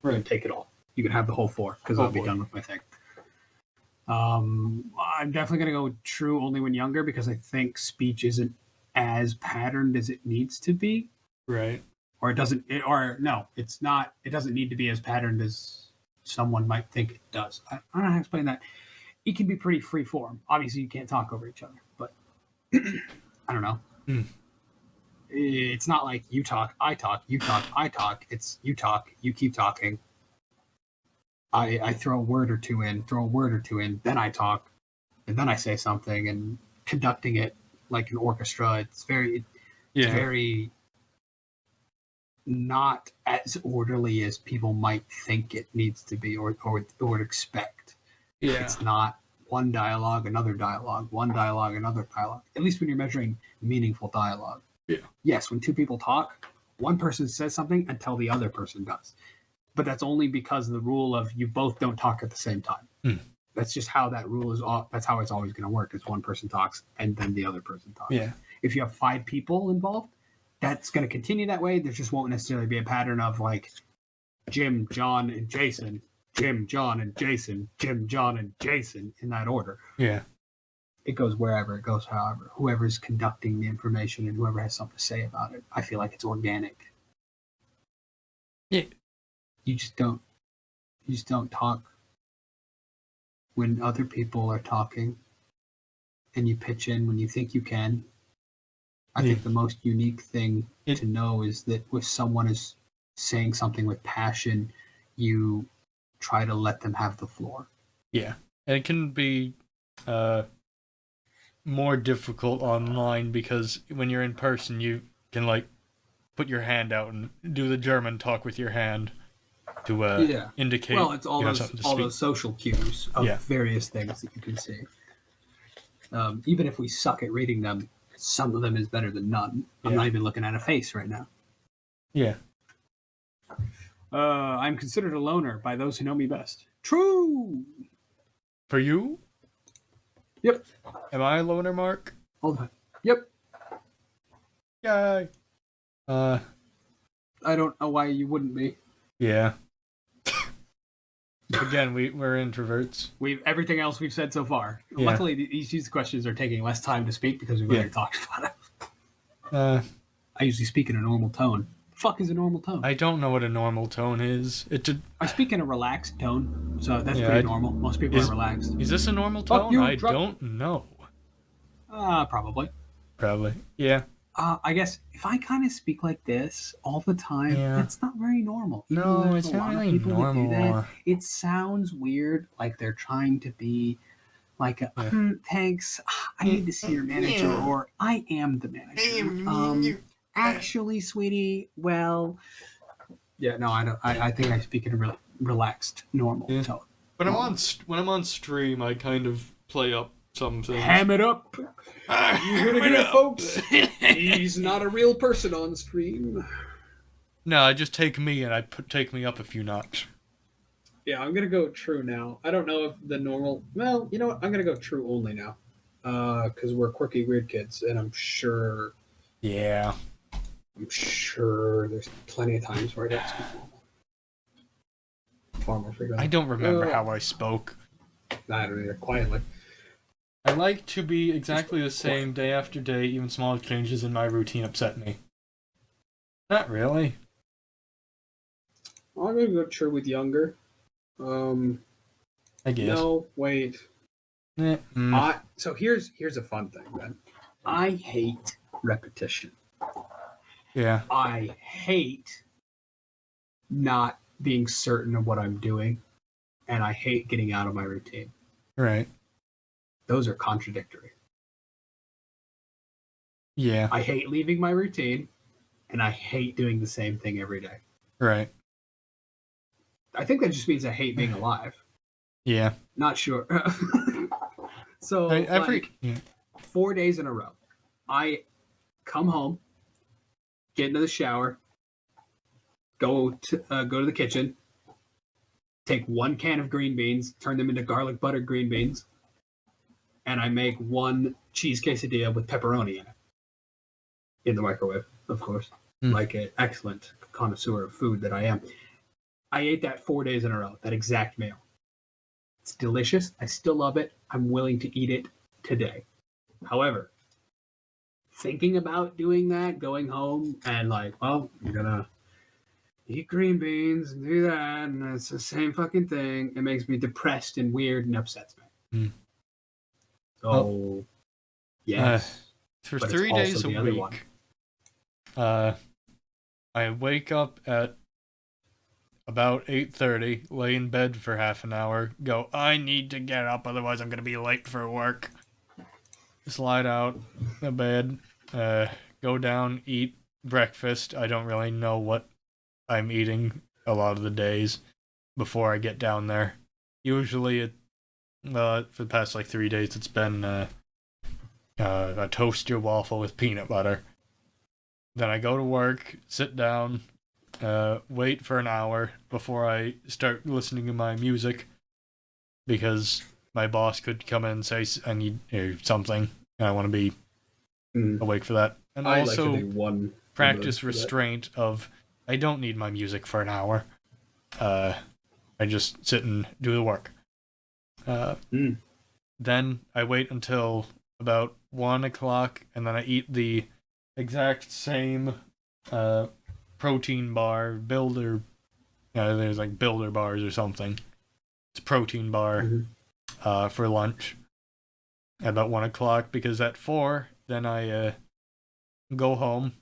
Right. And take it all. You can have the whole 4 because I'll be done with my thing. I'm definitely going to go with true only when younger because I think speech isn't as patterned as it needs to be. Right. Or it's not. It doesn't need to be as patterned as someone might think it does. I don't know how to explain that. It can be pretty free form. Obviously, you can't talk over each other, but I don't know. It's not like you talk, I talk, you talk, I talk. It's you talk, you keep talking. I throw a word or two in, then I talk, and then I say something, and conducting it like an orchestra. It's very not as orderly as people might think it needs to be or would expect. Yeah. It's not one dialogue, another dialogue, one dialogue, another dialogue. At least when you're measuring meaningful dialogue. Yeah. Yes, when 2 people talk, one person says something until the other person does. But that's only because of the rule of you both don't talk at the same time. That's just how that rule is. That's how it's always going to work. Is one person talks and then the other person talks. Yeah. if you have 5 people involved, that's going to continue that way. There just won't necessarily be a pattern of like Jim, John, and Jason, Jim, John, and Jason, Jim, John, and Jason in that order. Yeah. It goes wherever, it goes however. Whoever's conducting the information and whoever has something to say about it, I feel like it's organic. Yeah. You just don't talk when other people are talking, and you pitch in when you think you can. I think the most unique thing to know is that if someone is saying something with passion, you try to let them have the floor. Yeah. And it can be more difficult online because when you're in person, you can like put your hand out and do the German talk with your hand to indicate. Well, it's all those social cues of various things that you can see. Even if we suck at reading them, some of them is better than none. I'm not even looking at a face right now. Yeah. I'm considered a loner by those who know me best. True. For you? Yep. Am I a loner, Mark? All the time. Yep. Yay. I don't know why you wouldn't be. Yeah. Again, we're introverts. Everything else we've said so far. Yeah. Luckily, these questions are taking less time to speak because we've already talked about it. I usually speak in a normal tone. The fuck is a normal tone? I don't know what a normal tone is. I speak in a relaxed tone, so that's pretty normal. Most people are relaxed. Is this a normal tone? I don't know. Probably. Probably. Yeah. I guess if I kind of speak like this all the time, that's not very normal. No, it's not really normal. It sounds weird, like they're trying to be like a, thanks, I need to see your manager, or I am the manager. Actually, sweetie, well, no, I don't. I think I speak in a really relaxed, normal tone. But when I'm on stream, I kind of play up some things. Ham it up. You heard it here, folks. He's not a real person on stream. No, I just take me and I take me up a few notch. Yeah, I'm gonna go true now. I don't know if the normal. Well, you know what? I'm gonna go true only now, because we're quirky, weird kids, and I'm sure. Yeah. I'm sure there's plenty of times where I don't speak normal. Far more frequently. I don't remember how I spoke. I don't either. Quietly. I like to be exactly the same day after day. Even small changes in my routine upset me. Not really. I'm gonna go true with younger. I guess. No, wait. So here's a fun thing, then. I hate repetition. Yeah. I hate not being certain of what I'm doing, and I hate getting out of my routine. Right. Those are contradictory. Yeah. I hate leaving my routine, and I hate doing the same thing every day. Right. I think that just means I hate being alive. Yeah. Not sure. So, 4 days in a row, I come home, get into the shower, go to the kitchen, take 1 can of green beans, turn them into garlic buttered green beans, and I make 1 cheese quesadilla with pepperoni in it. In the microwave, of course, like an excellent connoisseur of food that I am. I ate that 4 days in a row, that exact meal. It's delicious. I still love it. I'm willing to eat it today. However, thinking about doing that, going home and like, well, you're gonna eat green beans and do that, and it's the same fucking thing. It makes me depressed and weird and upsets me. So, yes. For 3 days a week, I wake up at about 8:30, lay in bed for half an hour, go, I need to get up, otherwise I'm going to be late for work. Slide out the bed, go down, eat breakfast. I don't really know what I'm eating a lot of the days before I get down there. Usually, for the past 3 days, it's been a toaster waffle with peanut butter. Then I go to work, sit down, wait for an hour before I start listening to my music, because my boss could come in and say I need something, and I want to be awake for that. And I also like to do one practice restraint of, I don't need my music for an hour. I just sit and do the work. Then I wait until about 1 o'clock, and then I eat the exact same protein bar, Builder. There's like Builder bars or something. It's a protein bar for lunch at about 1 o'clock, because at 4, then I go home,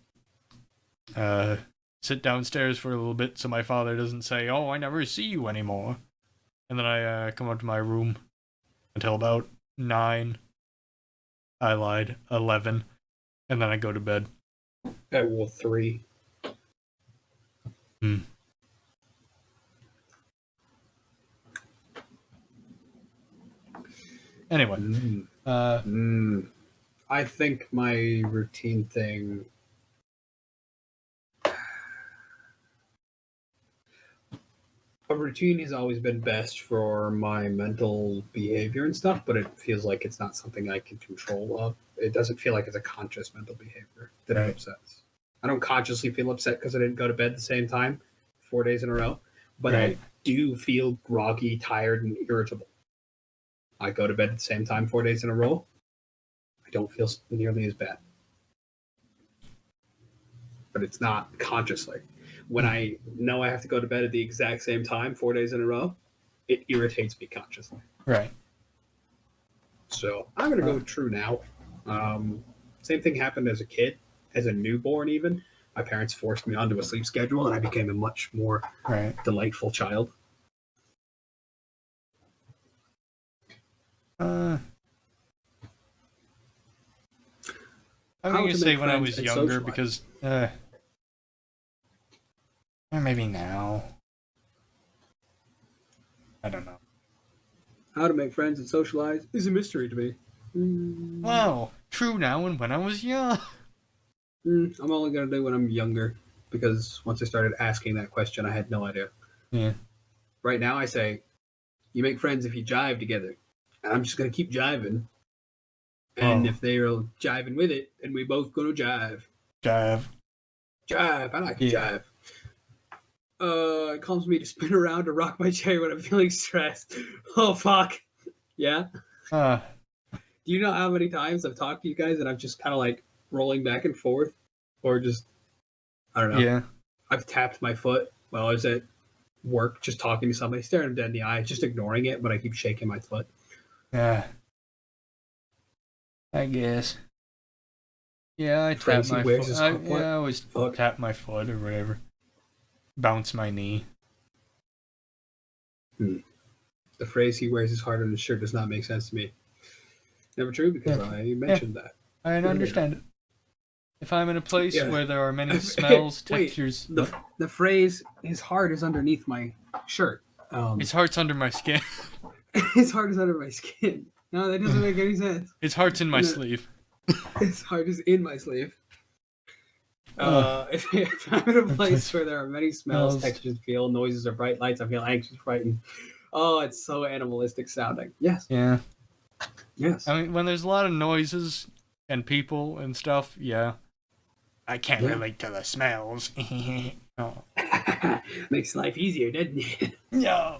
sit downstairs for a little bit so my father doesn't say, "Oh, I never see you anymore." And then I come up to my room until about 9. I lied, 11. And then I go to bed. At 3. Anyway. I think my routine thing... A routine has always been best for my mental behavior and stuff, but it feels like it's not something I can control. It doesn't feel like it's a conscious mental behavior that it upsets. I don't consciously feel upset because I didn't go to bed at the same time 4 days in a row, but I do feel groggy, tired, and irritable. I go to bed at the same time 4 days in a row. I don't feel nearly as bad. But it's not consciously. When I know I have to go to bed at the exact same time 4 days in a row, it irritates me consciously. Right. So I'm going to go with true now. Same thing happened as a kid, as a newborn even. My parents forced me onto a sleep schedule, and I became a much more delightful child. I'm going to say when I was younger, because... maybe now. I don't know. How to make friends and socialize is a mystery to me. Wow, true now and when I was young. I'm only going to do when I'm younger, because once I started asking that question, I had no idea. Yeah. Right now, I say, you make friends if you jive together. And I'm just going to keep jiving. And if they're jiving with it, then we both going to jive. Jive. I like to jive. It calms me to spin around to rock my chair when I'm feeling stressed. Oh, fuck. Yeah? Do you know how many times I've talked to you guys and I'm just kind of like rolling back and forth? Or just, I don't know. Yeah. I've tapped my foot while I was at work, just talking to somebody, staring them dead in the eye, just ignoring it, but I keep shaking my foot. Yeah. I guess. Yeah, I tap my foot. I always tap my foot or whatever. Bounce my knee. The phrase "he wears his heart on his shirt" does not make sense to me. Never true, because I mentioned that. I understand it. If I'm in a place where there are many smells, textures... The phrase "his heart is underneath my shirt." His heart's under my skin. His heart is under my skin. No, that doesn't make any sense. His heart's in my sleeve. His heart is in my sleeve. If I'm in a place where there are many smells, textures, feel, noises, or bright lights, I feel anxious, frightened. Oh, it's so animalistic sounding. Yes. Yeah. Yes. I mean, when there's a lot of noises and people and stuff, I can't relate to the smells. Makes life easier, doesn't it? Yeah.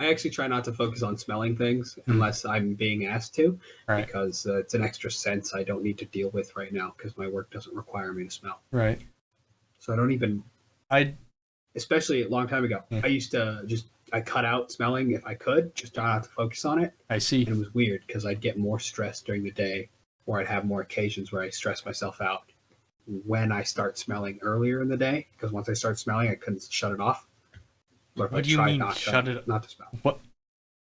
I actually try not to focus on smelling things unless I'm being asked to, because it's an extra sense I don't need to deal with right now because my work doesn't require me to smell. Right. So I don't even... Especially a long time ago, I used to I cut out smelling if I could, just try not to focus on it. I see. And it was weird because I'd get more stressed during the day, or I'd have more occasions where I stress myself out when I start smelling earlier in the day, because once I start smelling, I couldn't shut it off. What do you mean not to smell? What?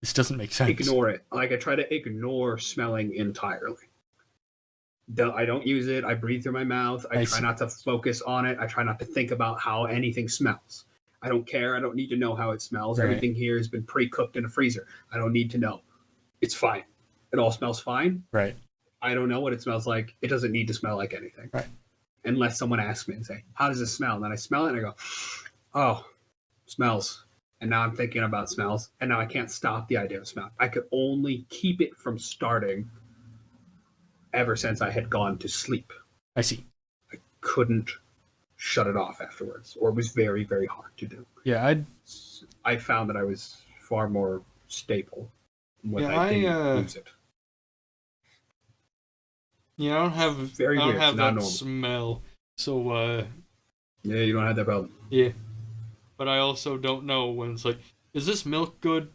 This doesn't make sense. Ignore it. Like, I try to ignore smelling entirely. I don't use it. I breathe through my mouth. I try not to focus on it. I try not to think about how anything smells. I don't care. I don't need to know how it smells. Everything here has been pre-cooked in a freezer. I don't need to know. It's fine. It all smells fine. Right. I don't know what it smells like. It doesn't need to smell like anything. Right. Unless someone asks me and say, how does it smell? And then I smell it and I go, oh, smells. And now I'm thinking about smells. And now I can't stop the idea of smell. I could only keep it from starting ever since I had gone to sleep. I see. I couldn't shut it off afterwards, or it was very, very hard to do. Yeah, I found that I was far more stable when Yeah, I didn't use it. Yeah, I don't have Very I don't weird, have not that normal. smell. So Yeah, you don't have that problem. yeah. But I also don't know when it's like, is this milk good?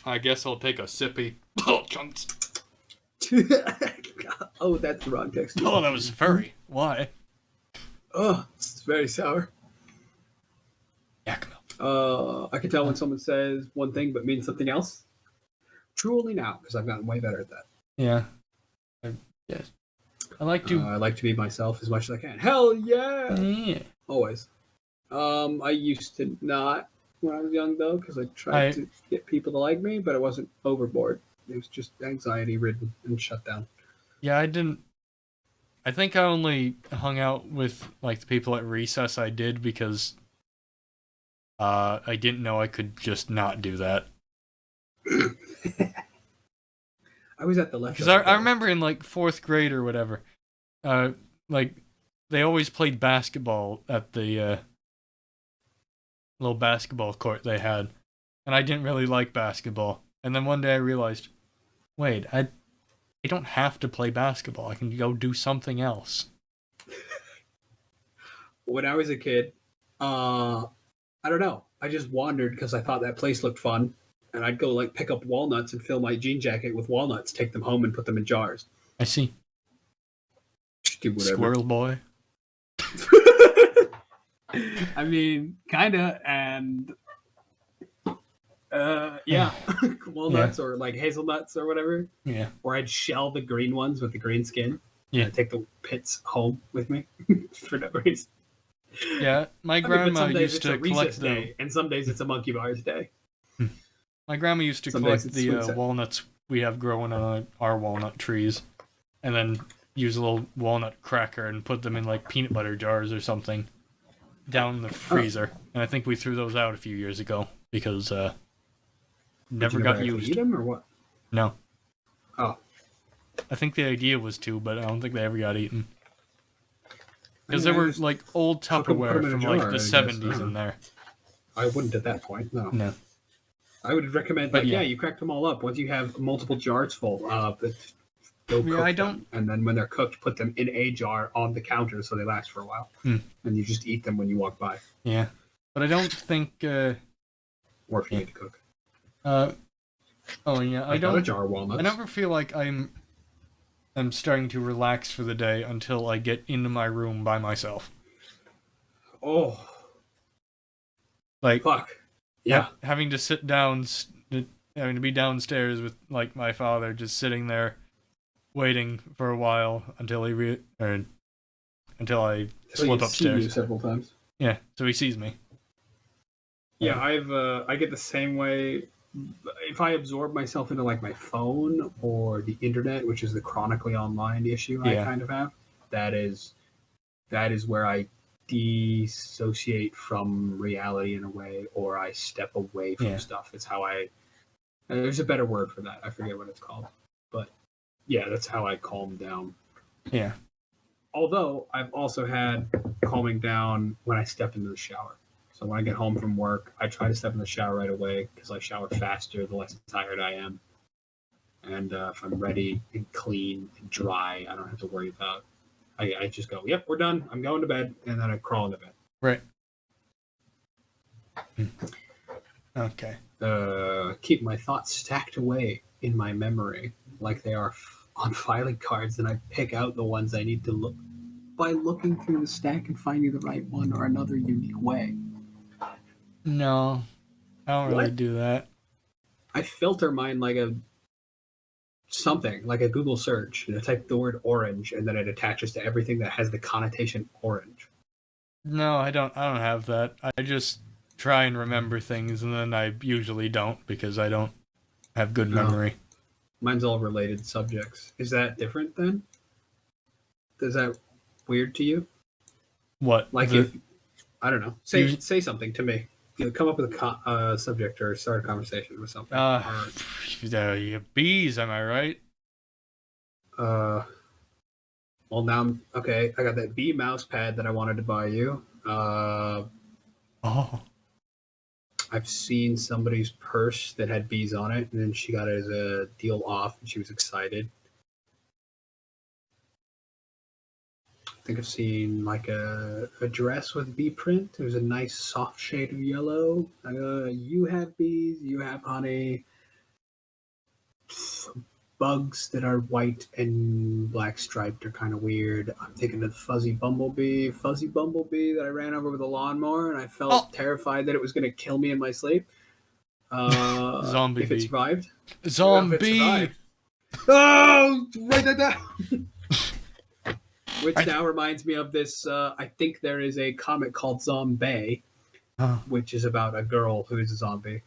I guess I'll take a sippy. Oh, chunks. Oh, that's the wrong texture. Oh, that was furry. Why? Oh, it's very sour. Yak milk. I can tell when someone says one thing but means something else. True only now, because I've gotten way better at that. Yeah. Yes. I like to be myself as much as I can. Hell yeah! Yeah. Always. I used to not when I was young, though, because I tried to get people to like me, but I wasn't overboard. It was just anxiety-ridden and shut down. Yeah, I didn't... I think I only hung out with, like, the people at recess I did because I didn't know I could just not do that. I was at the lecture. Because I remember in, like, 4th grade or whatever, like, they always played basketball at the little basketball court they had. And I didn't really like basketball. And then one day I realized, wait, I don't have to play basketball. I can go do something else. When I was a kid, I don't know. I just wandered because I thought that place looked fun. And I'd go like pick up walnuts and fill my jean jacket with walnuts, take them home and put them in jars. I see. Do whatever. Squirrel boy. I mean, kinda, and yeah, walnuts or like hazelnuts or whatever. Yeah. Or I'd shell the green ones with the green skin. Yeah. And I'd take the pits home with me for no reason. Yeah, my grandma used to collect day, and some days it's a monkey bars day. My grandma used to collect the walnuts we have growing on our walnut trees, and then use a little walnut cracker and put them in like peanut butter jars or something down in the freezer. And I think we threw those out a few years ago because never got used. Eat them or what? No. Oh. I think the idea was to, but I don't think they ever got eaten. Because there were like old Tupperware from like the 70s in there. I wouldn't at that point, no. No. I would recommend, you crack them all up. Once you have multiple jars full, go cook them. And then when they're cooked, put them in a jar on the counter so they last for a while. And you just eat them when you walk by. Yeah. But I don't think... or if you need to cook. Oh, yeah. I don't... a jar of walnuts. I never feel like I'm starting to relax for the day until I get into my room by myself. Oh. Like... Fuck. Yeah. Having to sit down, having to be downstairs with like my father, just sitting there, waiting for a while until until I slip upstairs. Seen you several times. Yeah, so he sees me. Yeah, I get the same way. If I absorb myself into like my phone or the internet, which is the chronically online issue I kind of have, that is where I dissociate from reality in a way, or I step away from stuff. It's how there's a better word for that. I forget what it's called. But yeah, that's how I calm down. Yeah. Although I've also had calming down when I step into the shower. So when I get home from work, I try to step in the shower right away because I shower faster the less tired I am. And if I'm ready and clean and dry, I don't have to worry about I just go, yep, we're done. I'm going to bed. And then I crawl into bed. Right. Okay. Keep my thoughts stacked away in my memory like they are on filing cards, and I pick out the ones I need to look by looking through the stack and finding the right one or another unique way. No, I don't really do that. I filter mine like a Google search, and I type the word orange, and then it attaches to everything that has the connotation orange. No, I don't have that. I just try and remember things, and then I usually don't because I don't have good memory. Mine's all related subjects. Is that different then? Is that weird to you? What? Like if I don't know, say something to me. Come up with a subject or start a conversation with something. Bees, am I right? Well, now okay. I got that bee mouse pad that I wanted to buy you. Oh. I've seen somebody's purse that had bees on it, and then she got it as a deal off, and she was excited. I think I've seen like a dress with bee print. It was a nice soft shade of yellow. You have bees, you have honey. Bugs that are white and black striped are kind of weird. I'm thinking of the fuzzy bumblebee that I ran over with a lawnmower, and I felt terrified that it was going to kill me in my sleep. Zombie if it bee. survived. Zombie! If it survived. Oh, write that down. Which now reminds me of this. I think there is a comic called Zombie, which is about a girl who is a zombie.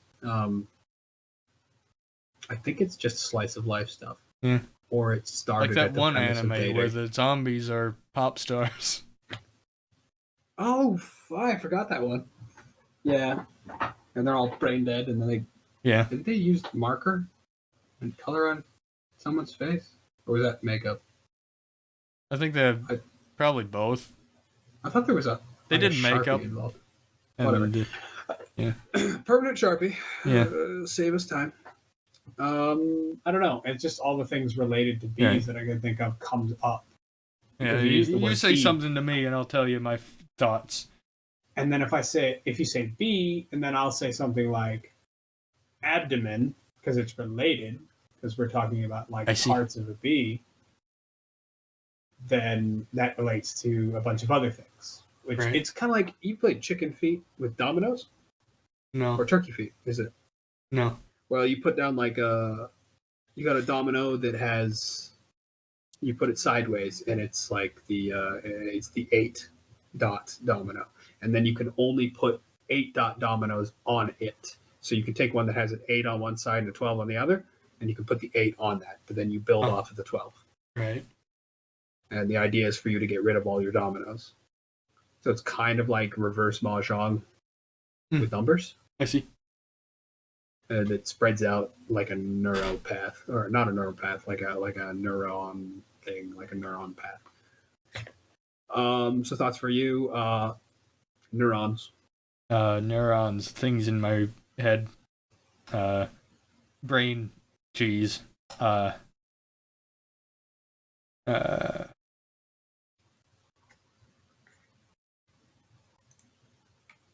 I think it's just slice of life stuff. Yeah. Or it started like that at the one premise of anime dating. where the zombies are pop stars. Oh, I forgot that one. Yeah. And they're all brain dead, and then didn't they use marker and color on someone's face? Or was that makeup? I think they have probably both. I thought there was They did Sharpie makeup. involved. Whatever. Permanent Sharpie. Yeah. Save us time. I don't know. It's just all the things related to bees that I can think of comes up. Yeah, you say something to me and I'll tell you my thoughts. And then if you say bee, and then I'll say something like abdomen, because it's related, because we're talking about like parts of a bee, then that relates to a bunch of other things. Which it's kind of like, you played chicken feet with dominoes? No. Or turkey feet, is it? No. Well, you put down like you got a domino that has, you put it sideways, and it's like it's the 8-dot domino, and then you can only put 8-dot dominoes on it. So you can take one that has an 8 on one side and a 12 on the other, and you can put the 8 on that, but then you build off of the 12. Right. And the idea is for you to get rid of all your dominoes. So it's kind of like reverse mahjong with numbers. I see. And it spreads out like a neuropath, or not a neuropath, like a neuron thing, like a neuron path. So thoughts for you, neurons. Neurons, things in my head. Brain cheese.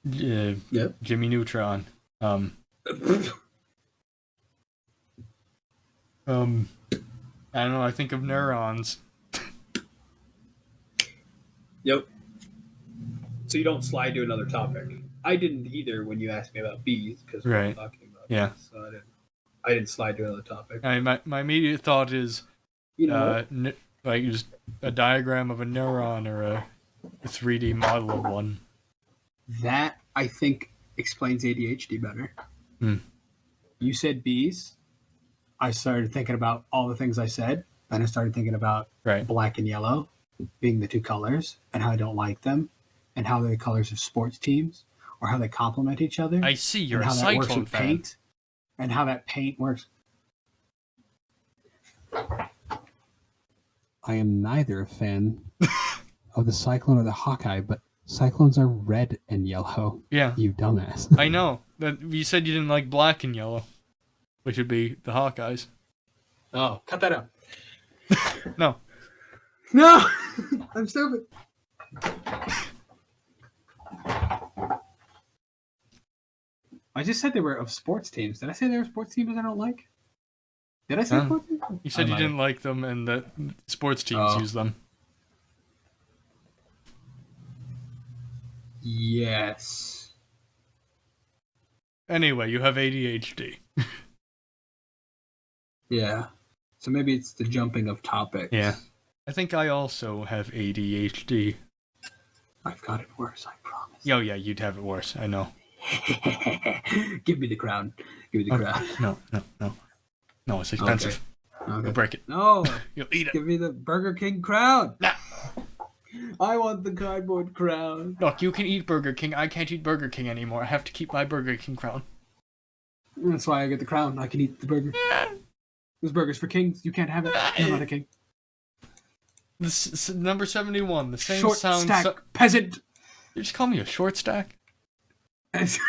Jimmy Neutron. I don't know, I think of neurons. Yep. So you don't slide to another topic. I didn't either when you asked me about bees, because we were talking about bees, so I didn't slide to another topic. My immediate thought is, like just a diagram of a neuron or a 3D model of one. That, I think, explains ADHD better. You said bees. I started thinking about all the things I said. Then I started thinking about black and yellow being the two colors, and how I don't like them, and how they're the colors of sports teams, or how they complement each other. I see, you're a Cyclone fan. Paint, and how that paint works. I am neither a fan of the Cyclone or the Hawkeye, but Cyclones are red and yellow. Yeah. You dumbass. I know. You said you didn't like black and yellow, which would be the Hawkeyes. Oh, cut that out. No. No! I'm stupid. I just said they were of sports teams. Did I say they were sports teams I don't like? Did I say sports teams? You said you didn't like them and that sports teams use them. Yes. Anyway, you have ADHD. Yeah. So maybe it's the jumping of topics. Yeah. I think I also have ADHD. I've got it worse, I promise. Oh, yeah, you'd have it worse. I know. Give me the crown. Give me the crown. No. No, it's expensive. Okay. You'll break it. No. You'll eat it. Give me the Burger King crown. Nah. I want the cardboard crown. Look, you can eat Burger King. I can't eat Burger King anymore. I have to keep my Burger King crown. That's why I get the crown. I can eat the burger. There's burgers for kings. You can't have it. You're not a king. This number 71. The same Short sound. stack peasant. You just call me a short stack? That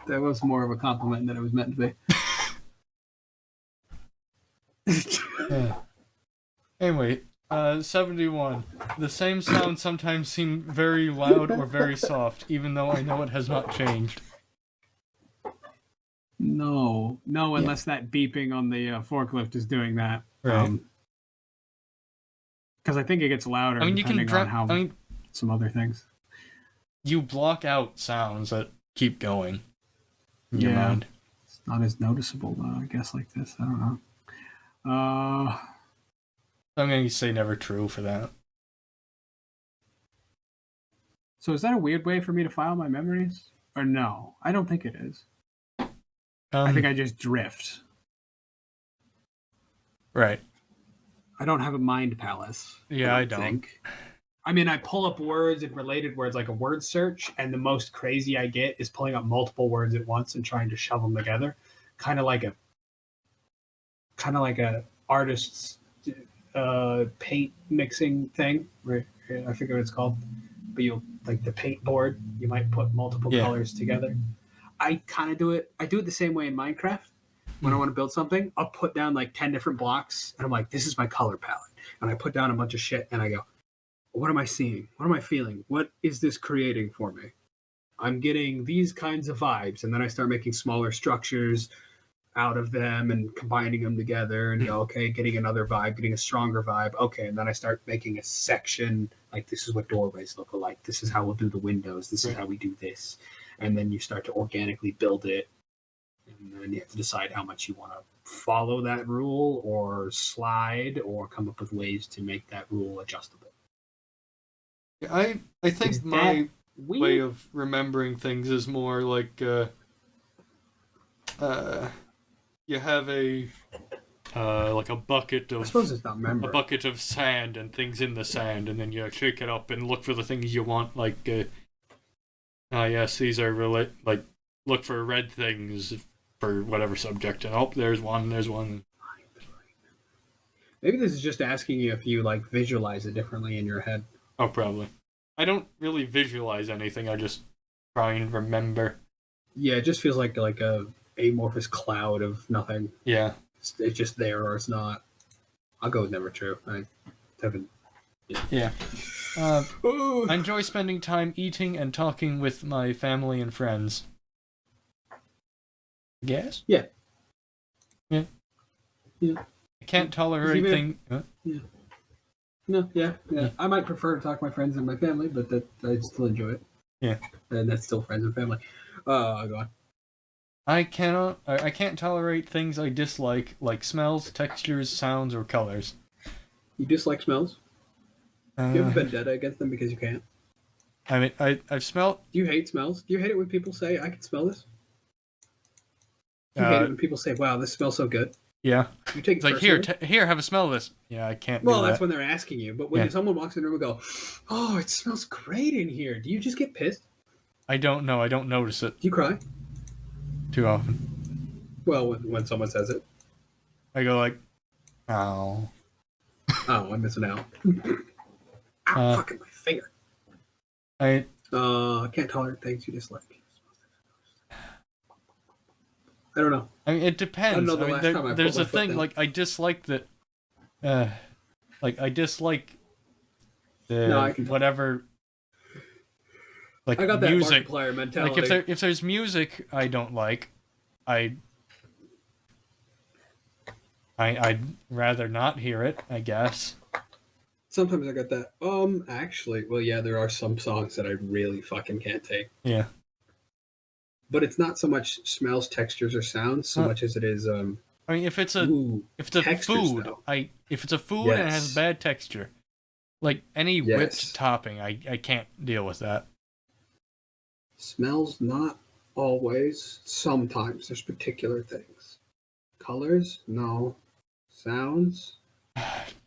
was more of a compliment than it was meant to be. Anyway, 71. The same sounds sometimes seem very loud or very soft, even though I know it has not changed. No, unless that beeping on the forklift is doing that. Right. Because I think it gets louder. I mean, you can some other things. You block out sounds that keep going in your mind. It's not as noticeable though, I guess, like this. I don't know. I'm going to say never true for that. So is that a weird way for me to file my memories? Or no? I don't think it is. I think I just drift. Right. I don't have a mind palace. Yeah, I don't. I mean, I pull up words and related words like a word search, and the most crazy I get is pulling up multiple words at once and trying to shove them together, kind of like a artist's paint mixing thing. Right? I forget what it's called, but you'll like the paint board. You might put multiple colors together. I kind of do it. I do it the same way in Minecraft. When I want to build something, I'll put down like 10 different blocks, and I'm like, this is my color palette. And I put down a bunch of shit, and I go, what am I seeing? What am I feeling? What is this creating for me? I'm getting these kinds of vibes, and then I start making smaller structures out of them and combining them together and go, okay, getting another vibe, getting a stronger vibe. Okay, and then I start making a section, like this is what doorways look like. This is how we'll do the windows. This is how we do this. And then you start to organically build it. And then you have to decide how much you want to follow that rule or slide or come up with ways to make that rule adjustable. I think my way of remembering things is more like you have a like a bucket of, I suppose it's not memory. A bucket of sand and things in the sand, and then you shake it up and look for the things you want. Like, yes, these are like look for red things for whatever subject, and there's one. Maybe this is just asking you if you like visualize it differently in your head. Oh, probably. I don't really visualize anything. I just try and remember. Yeah, it just feels like a amorphous cloud of nothing. Yeah. It's just there or it's not. I'll go with never true. I haven't. Yeah. I enjoy spending time eating and talking with my family and friends. Yes? Yeah. Yeah. Yeah. I can't tolerate things. Yeah. No, yeah. I might prefer to talk to my friends and my family, but I still enjoy it. Yeah. And that's still friends and family. Go on. I can't tolerate things I dislike, like smells, textures, sounds, or colors. You dislike smells? You have a vendetta against them because you can't? I mean, I've smelled... Do you hate smells? Do you hate it when people say, I can smell this? Do you hate it when people say, wow, this smells so good? Yeah. You take it's like, here, have a smell of this. Yeah, I can't do that. Well, that's when they're asking you. But when someone walks in the room and go, oh, it smells great in here. Do you just get pissed? I don't know. I don't notice it. Do you cry? Too often. Well, when someone says it. I go like, oh. Oh, I'm missing out. Ow, fucking my finger. I can't tolerate things you dislike. I don't know. I mean, it depends. There's a thing, like, I dislike that, I dislike the, whatever, like, I got that music. Markiplier mentality. Like, if there's music I don't like, I'd rather not hear it, I guess. Sometimes I got that. Actually, well, yeah, there are some songs that I really fucking can't take. Yeah. But it's not so much smells, textures, or sounds so much as it is. I mean, if it's a food, if it's a food and it has bad texture, like any whipped topping, I can't deal with that. Smells, not always. Sometimes there's particular things. Colors, no. Sounds.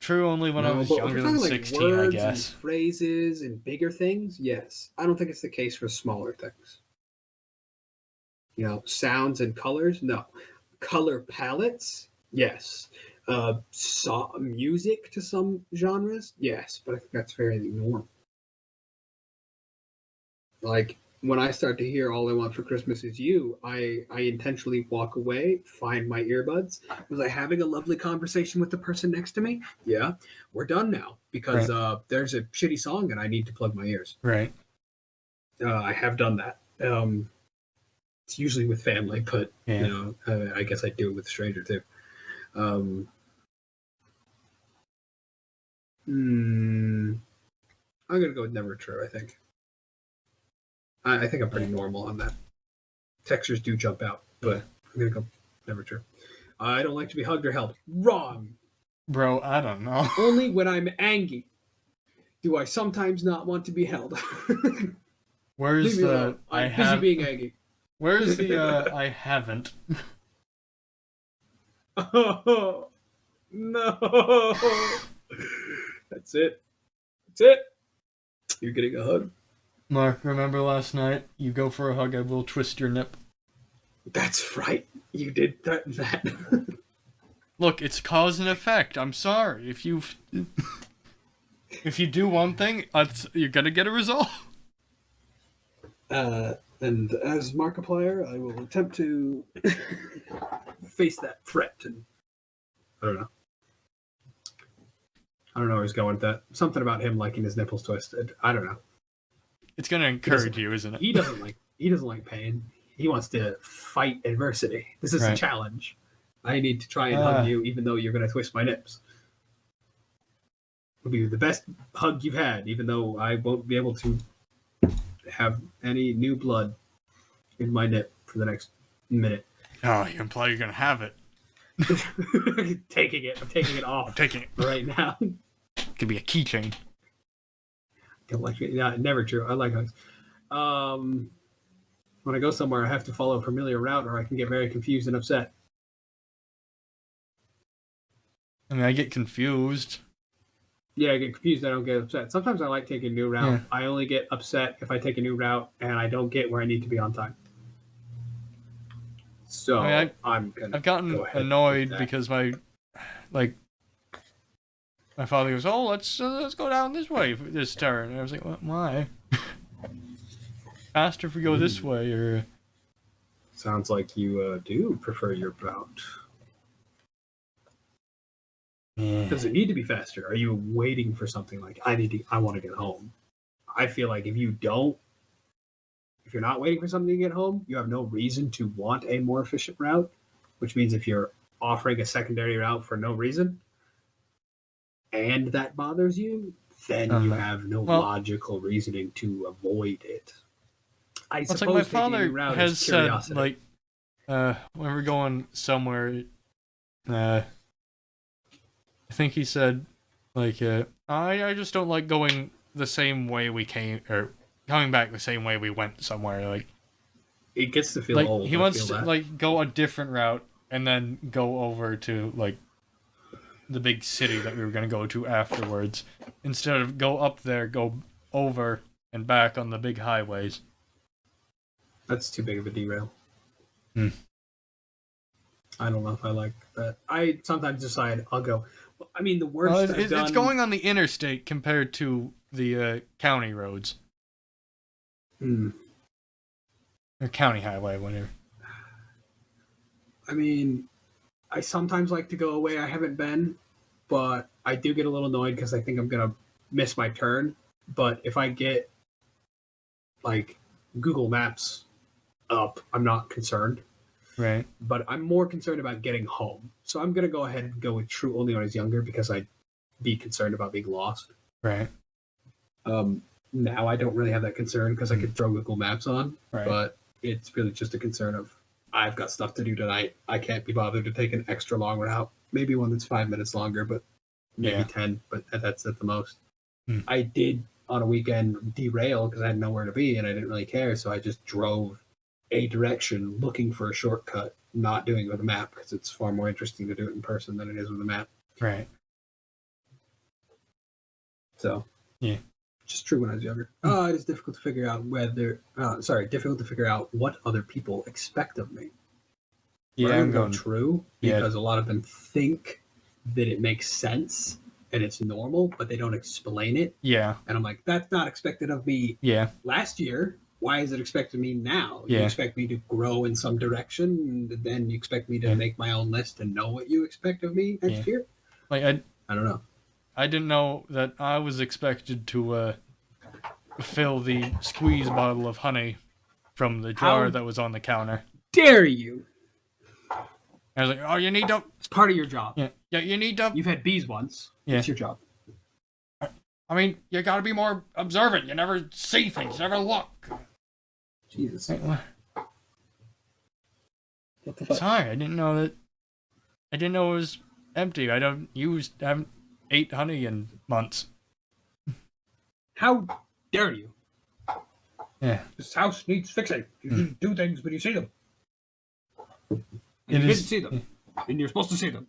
True, only when I was younger than 16, words I guess. And phrases and bigger things, yes. I don't think it's the case for smaller things. You know, sounds and colors, no. Color palettes, yes. Music to some genres, yes, but I think that's fairly normal. Like when I start to hear "All I Want for Christmas Is You," I intentionally walk away, find my earbuds. Was I having a lovely conversation with the person next to me? Yeah, we're done now because there's a shitty song and I need to plug my ears. Right. I have done that. It's usually with family, but I guess I do it with a stranger too. I'm gonna go with never true. I think. I think I'm pretty normal on that. Textures do jump out, but I'm gonna go never true. I don't like to be hugged or held. Wrong. Bro, I don't know. Only when I'm angry do I sometimes not want to be held. Where's the I'm busy being angry. Where's the I haven't? Oh no. That's it. That's it. You're getting a hug. Mark, remember last night? You go for a hug, I will twist your nip. That's right. You did that. Look, it's cause and effect. I'm sorry. If you do one thing, you're gonna get a result. And as Markiplier, I will attempt to face that threat. And I don't know where he's going with that. Something about him liking his nipples twisted. I don't know. It's gonna encourage you, isn't it? He doesn't like pain. He wants to fight adversity. This is a challenge. I need to try and hug you, even though you're gonna twist my nips. It'll be the best hug you've had, even though I won't be able to have any new blood in my nip for the next minute. Oh, you imply you're gonna have it. I'm taking it off. I'm taking it right now. It could be a keychain. Don't like it. Yeah, never true. I like hugs. When I go somewhere, I have to follow a familiar route, or I can get very confused and upset. I mean, I get confused. Yeah, I get confused. I don't get upset. Sometimes I like taking a new route. Yeah. I only get upset if I take a new route and I don't get where I need to be on time. So I've gotten annoyed because my father goes, "Oh, let's go down this way this turn." And I was like, "Why? Faster if we go this way." Or sounds like you do prefer your route. Yeah. Does it need to be faster? Are you waiting for something like I want to get home? I feel like if you're not waiting for something to get home, you have no reason to want a more efficient route, which means if you're offering a secondary route for no reason and that bothers you, then you have no logical reasoning to avoid it. I suppose like my father has said, when we're going somewhere, I think he said, I just don't like going the same way we came, or coming back the same way we went somewhere. Like, it gets to feel old. He wants to go a different route and then go over to the big city that we were going to go to afterwards, instead of go up there, go over and back on the big highways. That's too big of a derail. I don't know if I like that. I sometimes decide I'll go. I mean, the worst it's going on the interstate compared to the county roads. Or county highway, whatever. I mean, I sometimes like to go away I haven't been, but I do get a little annoyed because I think I'm going to miss my turn. But if I get, Google Maps up, I'm not concerned. Right. But I'm more concerned about getting home. So I'm going to go ahead and go with true only when I was younger because I'd be concerned about being lost. Right. Now I don't really have that concern because I could throw Google Maps on. Right. But it's really just a concern of I've got stuff to do tonight. I can't be bothered to take an extra long route. Maybe one that's 5 minutes longer, but maybe 10. But that's at the most. I did on a weekend derail because I had nowhere to be and I didn't really care. So I just drove a direction looking for a shortcut, not doing it with a map because it's far more interesting to do it in person than it is with a map. Right. So, yeah. Just true when I was younger. It is difficult to figure out difficult to figure out what other people expect of me. Yeah, I'm going true because a lot of them think that it makes sense and it's normal, but they don't explain it. Yeah. And I'm like, that's not expected of me Yeah. last year. Why is it expected of me now? Yeah. You expect me to grow in some direction, and then you expect me to make my own list and know what you expect of me next year? Like, I don't know. I didn't know that I was expected to fill the squeeze bottle of honey from the jar that was on the counter. Dare you? I was like, oh, you need to... It's part of your job. Yeah, you need to... You've had bees once. Yeah. It's your job. I mean, you gotta be more observant. You never see things. You never look. Jesus. What the fuck? Sorry, I didn't know that... I didn't know it was empty. I haven't ate honey in months. How dare you? Yeah. This house needs fixing. You just do things when you see them. And you It didn't is- see them. And you're supposed to see them.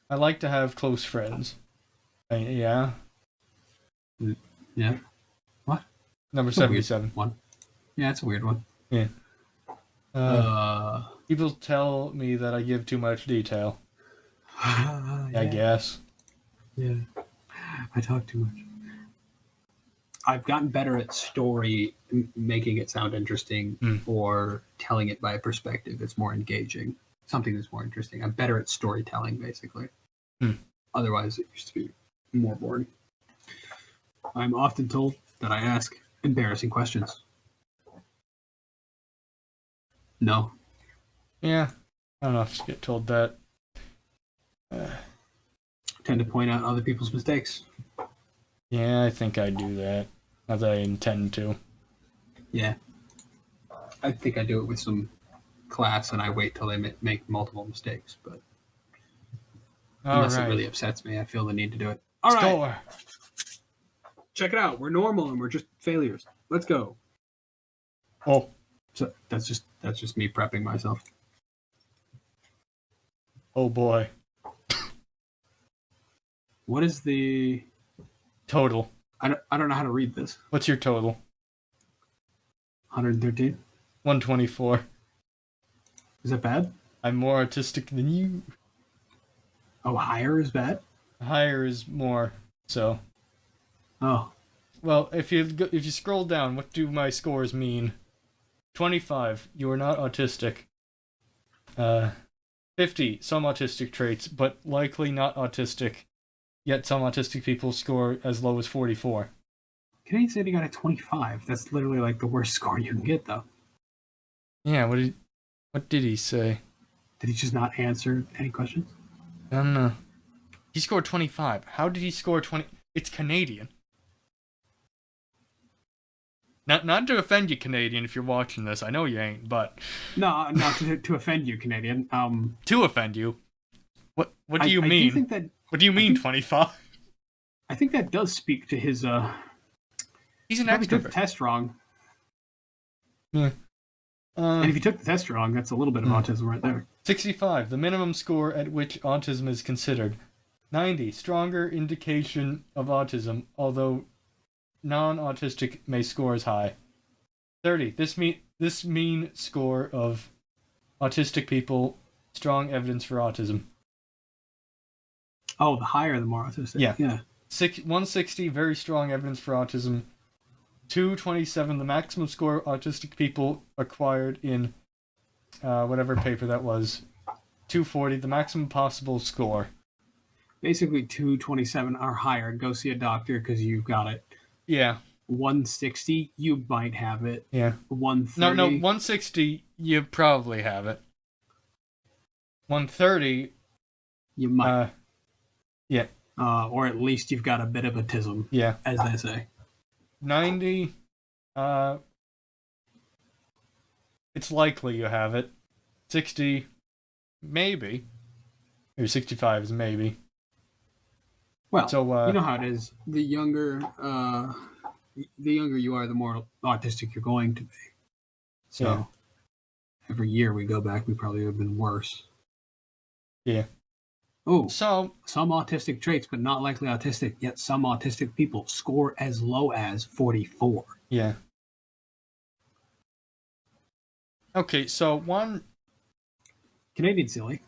I like to have close friends. Yeah. Yeah. What? Number It's a weird 77. one. Yeah, it's a weird one. Yeah. People tell me that I give too much detail. I guess. Yeah. I talk too much. I've gotten better at story, making it sound interesting, or telling it by a perspective that's more engaging. Something that's more interesting. I'm better at storytelling, basically. Otherwise, it used to be more boring. I'm often told that I ask embarrassing questions. No. Yeah. I don't know if you get told that. Tend to point out other people's mistakes. Yeah, I think I do that. Not that I intend to. Yeah. I think I do it with some class, and I wait till they make multiple mistakes. But unless it really upsets me, I feel the need to do it. All right. Check it out. We're normal, and we're just failures. Let's go. Oh. So that's just me prepping myself. Oh boy. What is the Total. I don't know how to read this. What's your total? 113. 124. Is that bad? I'm more autistic than you. Oh, higher is bad? Higher is more, so. Oh. Well, if you scroll down, what do my scores mean? 25, you are not autistic. 50, some autistic traits, but likely not autistic. Yet some autistic people score as low as 44. Canadian said he got a 25. That's literally like the worst score you can get, though. Yeah, what did he say? Did he just not answer any questions? I don't know. He scored 25. How did he score 20? It's Canadian. Not to offend you, Canadian, if you're watching this. I know you ain't, but... No, to offend you, Canadian. To offend you? What do you mean? Do think that, what do you mean, 25? I think that does speak to his... He's an he took extrovert. the test wrong. Yeah. And if you took the test wrong, that's a little bit of autism right there. 65, the minimum score at which autism is considered. 90, stronger indication of autism, although non-autistic may score as high. 30, this mean score of autistic people, strong evidence for autism. Oh, the higher the more autistic. Yeah. 160, very strong evidence for autism. 227, the maximum score autistic people acquired in whatever paper that was. 240, the maximum possible score. Basically, 227 or higher. Go see a doctor because you've got it. Yeah. 160, you might have it. Yeah. 130. No, 160, you probably have it. 130, you might. Yeah. Or at least you've got a bit of autism. Yeah. As they say. 90, it's likely you have it. 60, maybe. Or 65 is maybe. Well, so, you know how it is. The younger you are, the more autistic you're going to be. So, every year we go back, we probably have been worse. Yeah. Oh, so some autistic traits, but not likely autistic. Yet some autistic people score as low as 44. Yeah. Okay, so one Canadian silly.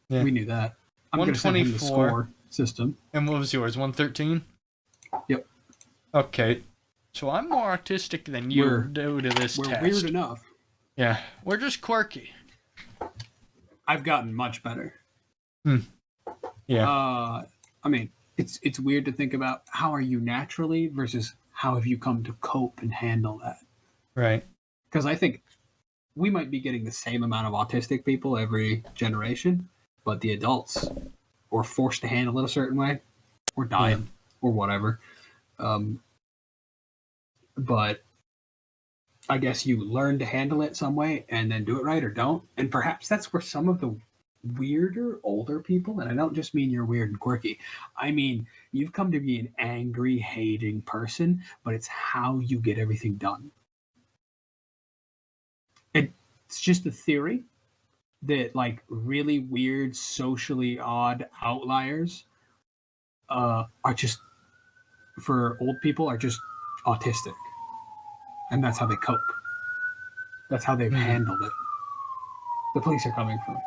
Yeah. We knew that. I'm going to send him the 124. score system. And what was yours? 113? Yep. Okay. So I'm more autistic than you due to this test. We're weird enough. Yeah. We're just quirky. I've gotten much better. Yeah. I mean, it's weird to think about how are you naturally versus how have you come to cope and handle that. Right. Because I think we might be getting the same amount of autistic people every generation, but the adults were forced to handle it a certain way, or dying, or whatever. But I guess you learn to handle it some way and then do it right or don't. And perhaps that's where some of the weirder, older people, and I don't just mean you're weird and quirky, I mean you've come to be an angry, hating person, but it's how you get everything done. It's just a theory that like really weird, socially odd outliers are just, for old people, are just autistic. And that's how they cope. That's how they've handled it. The police are coming for me.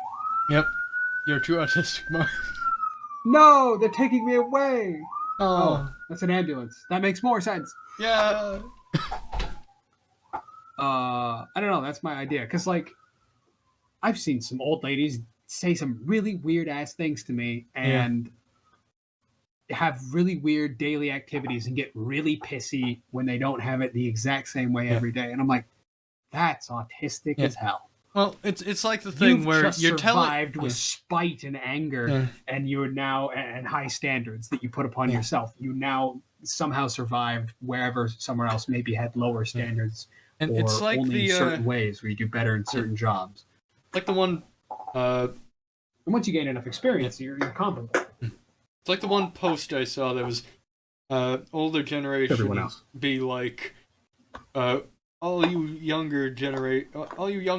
Yep. You're too autistic, Mark. No, they're taking me away. Oh, that's an ambulance. That makes more sense. Yeah. I don't know. That's my idea. Because, like, I've seen some old ladies say some really weird ass things to me and have really weird daily activities and get really pissy when they don't have it the exact same way every day. And I'm like, that's autistic as hell. Well, it's like the thing You've where just you're survived with spite and anger, and you're now and high standards that you put upon yourself. You now somehow survived wherever somewhere else maybe had lower standards, and or it's like only the in certain ways where you do better in certain jobs. Like the one. And once you gain enough experience, you're comparable. It's like the one post I saw that was older generation. Everyone else be like. All you young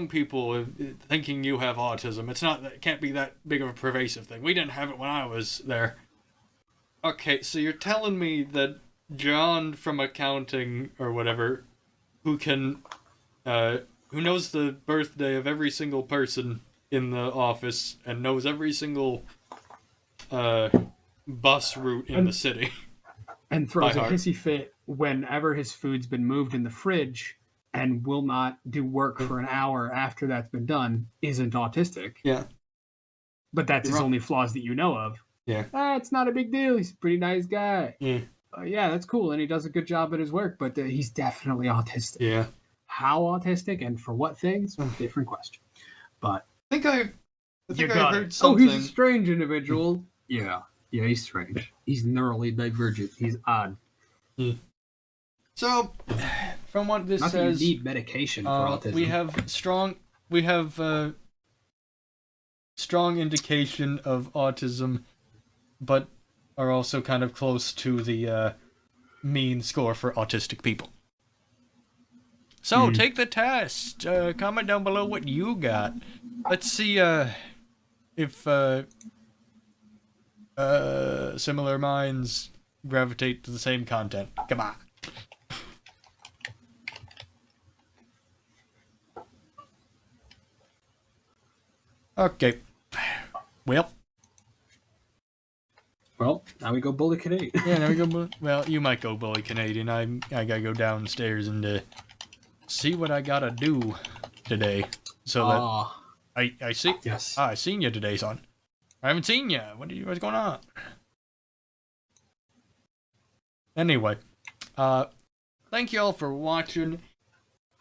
people thinking you have autism. It can't be that big of a pervasive thing. We didn't have it when I was there. Okay, so you're telling me that John from accounting or whatever, who knows the birthday of every single person in the office and knows every single bus route in the city, and throws a hissy fit whenever his food's been moved in the fridge, and will not do work for an hour after that's been done, isn't autistic. Yeah. But that's his only flaws that you know of. Yeah. It's not a big deal. He's a pretty nice guy. Yeah. Yeah, that's cool. And he does a good job at his work, but he's definitely autistic. Yeah. How autistic and for what things? Different question. But I think I heard something. Oh, he's a strange individual. Yeah, he's strange. He's neurally divergent. He's odd. So, from what this Not says, that you need medication for autism. We have strong indication of autism, but are also kind of close to the mean score for autistic people. So take the test. Comment down below what you got. Let's see if similar minds gravitate to the same content. Come on. Okay. Well, now we go bully Canadian. Yeah, now we go. Well, you might go bully Canadian. I gotta go downstairs and see what I gotta do today. So that I see. Yes. I seen you today, son. I haven't seen you. What's going on? Anyway, thank you all for watching.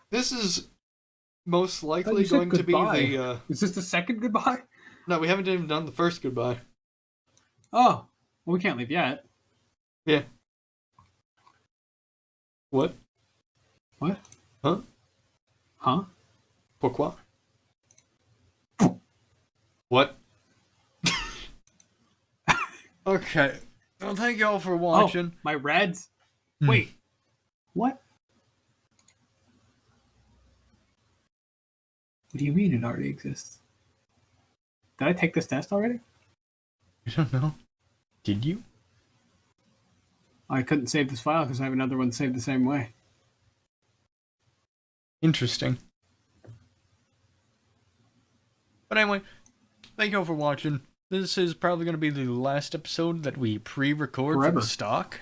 This is most likely going to be the. Is this the second goodbye? No, we haven't even done the first goodbye. Oh, well, we can't leave yet. Yeah. What? What? Huh? Huh? Pourquoi? What? Okay. Well, thank you all for watching. Oh, my RAADS. Wait. What? What do you mean it already exists? Did I take this test already? I don't know. Did you? I couldn't save this file because I have another one saved the same way. Interesting. But anyway, thank you all for watching. this is probably going to be the last episode that we pre-record for Forever. the stock.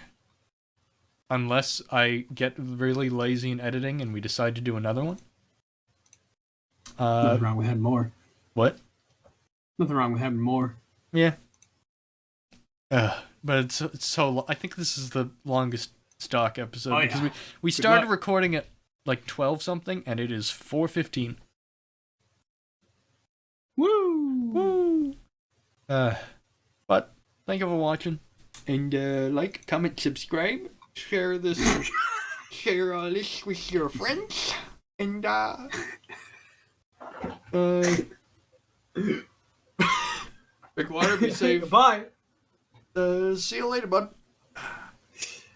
Unless I get really lazy in editing and we decide to do another one. Nothing wrong with having more. What? Nothing wrong with having more. Yeah. But it's so... I think this is the longest stock episode. Oh, because yeah. we started recording at like 12-something, and it is 4:15. Woo! But thank you for watching. And like, comment, subscribe. Share this... share this with your friends. And Big water, be safe. Bye. See you later, bud.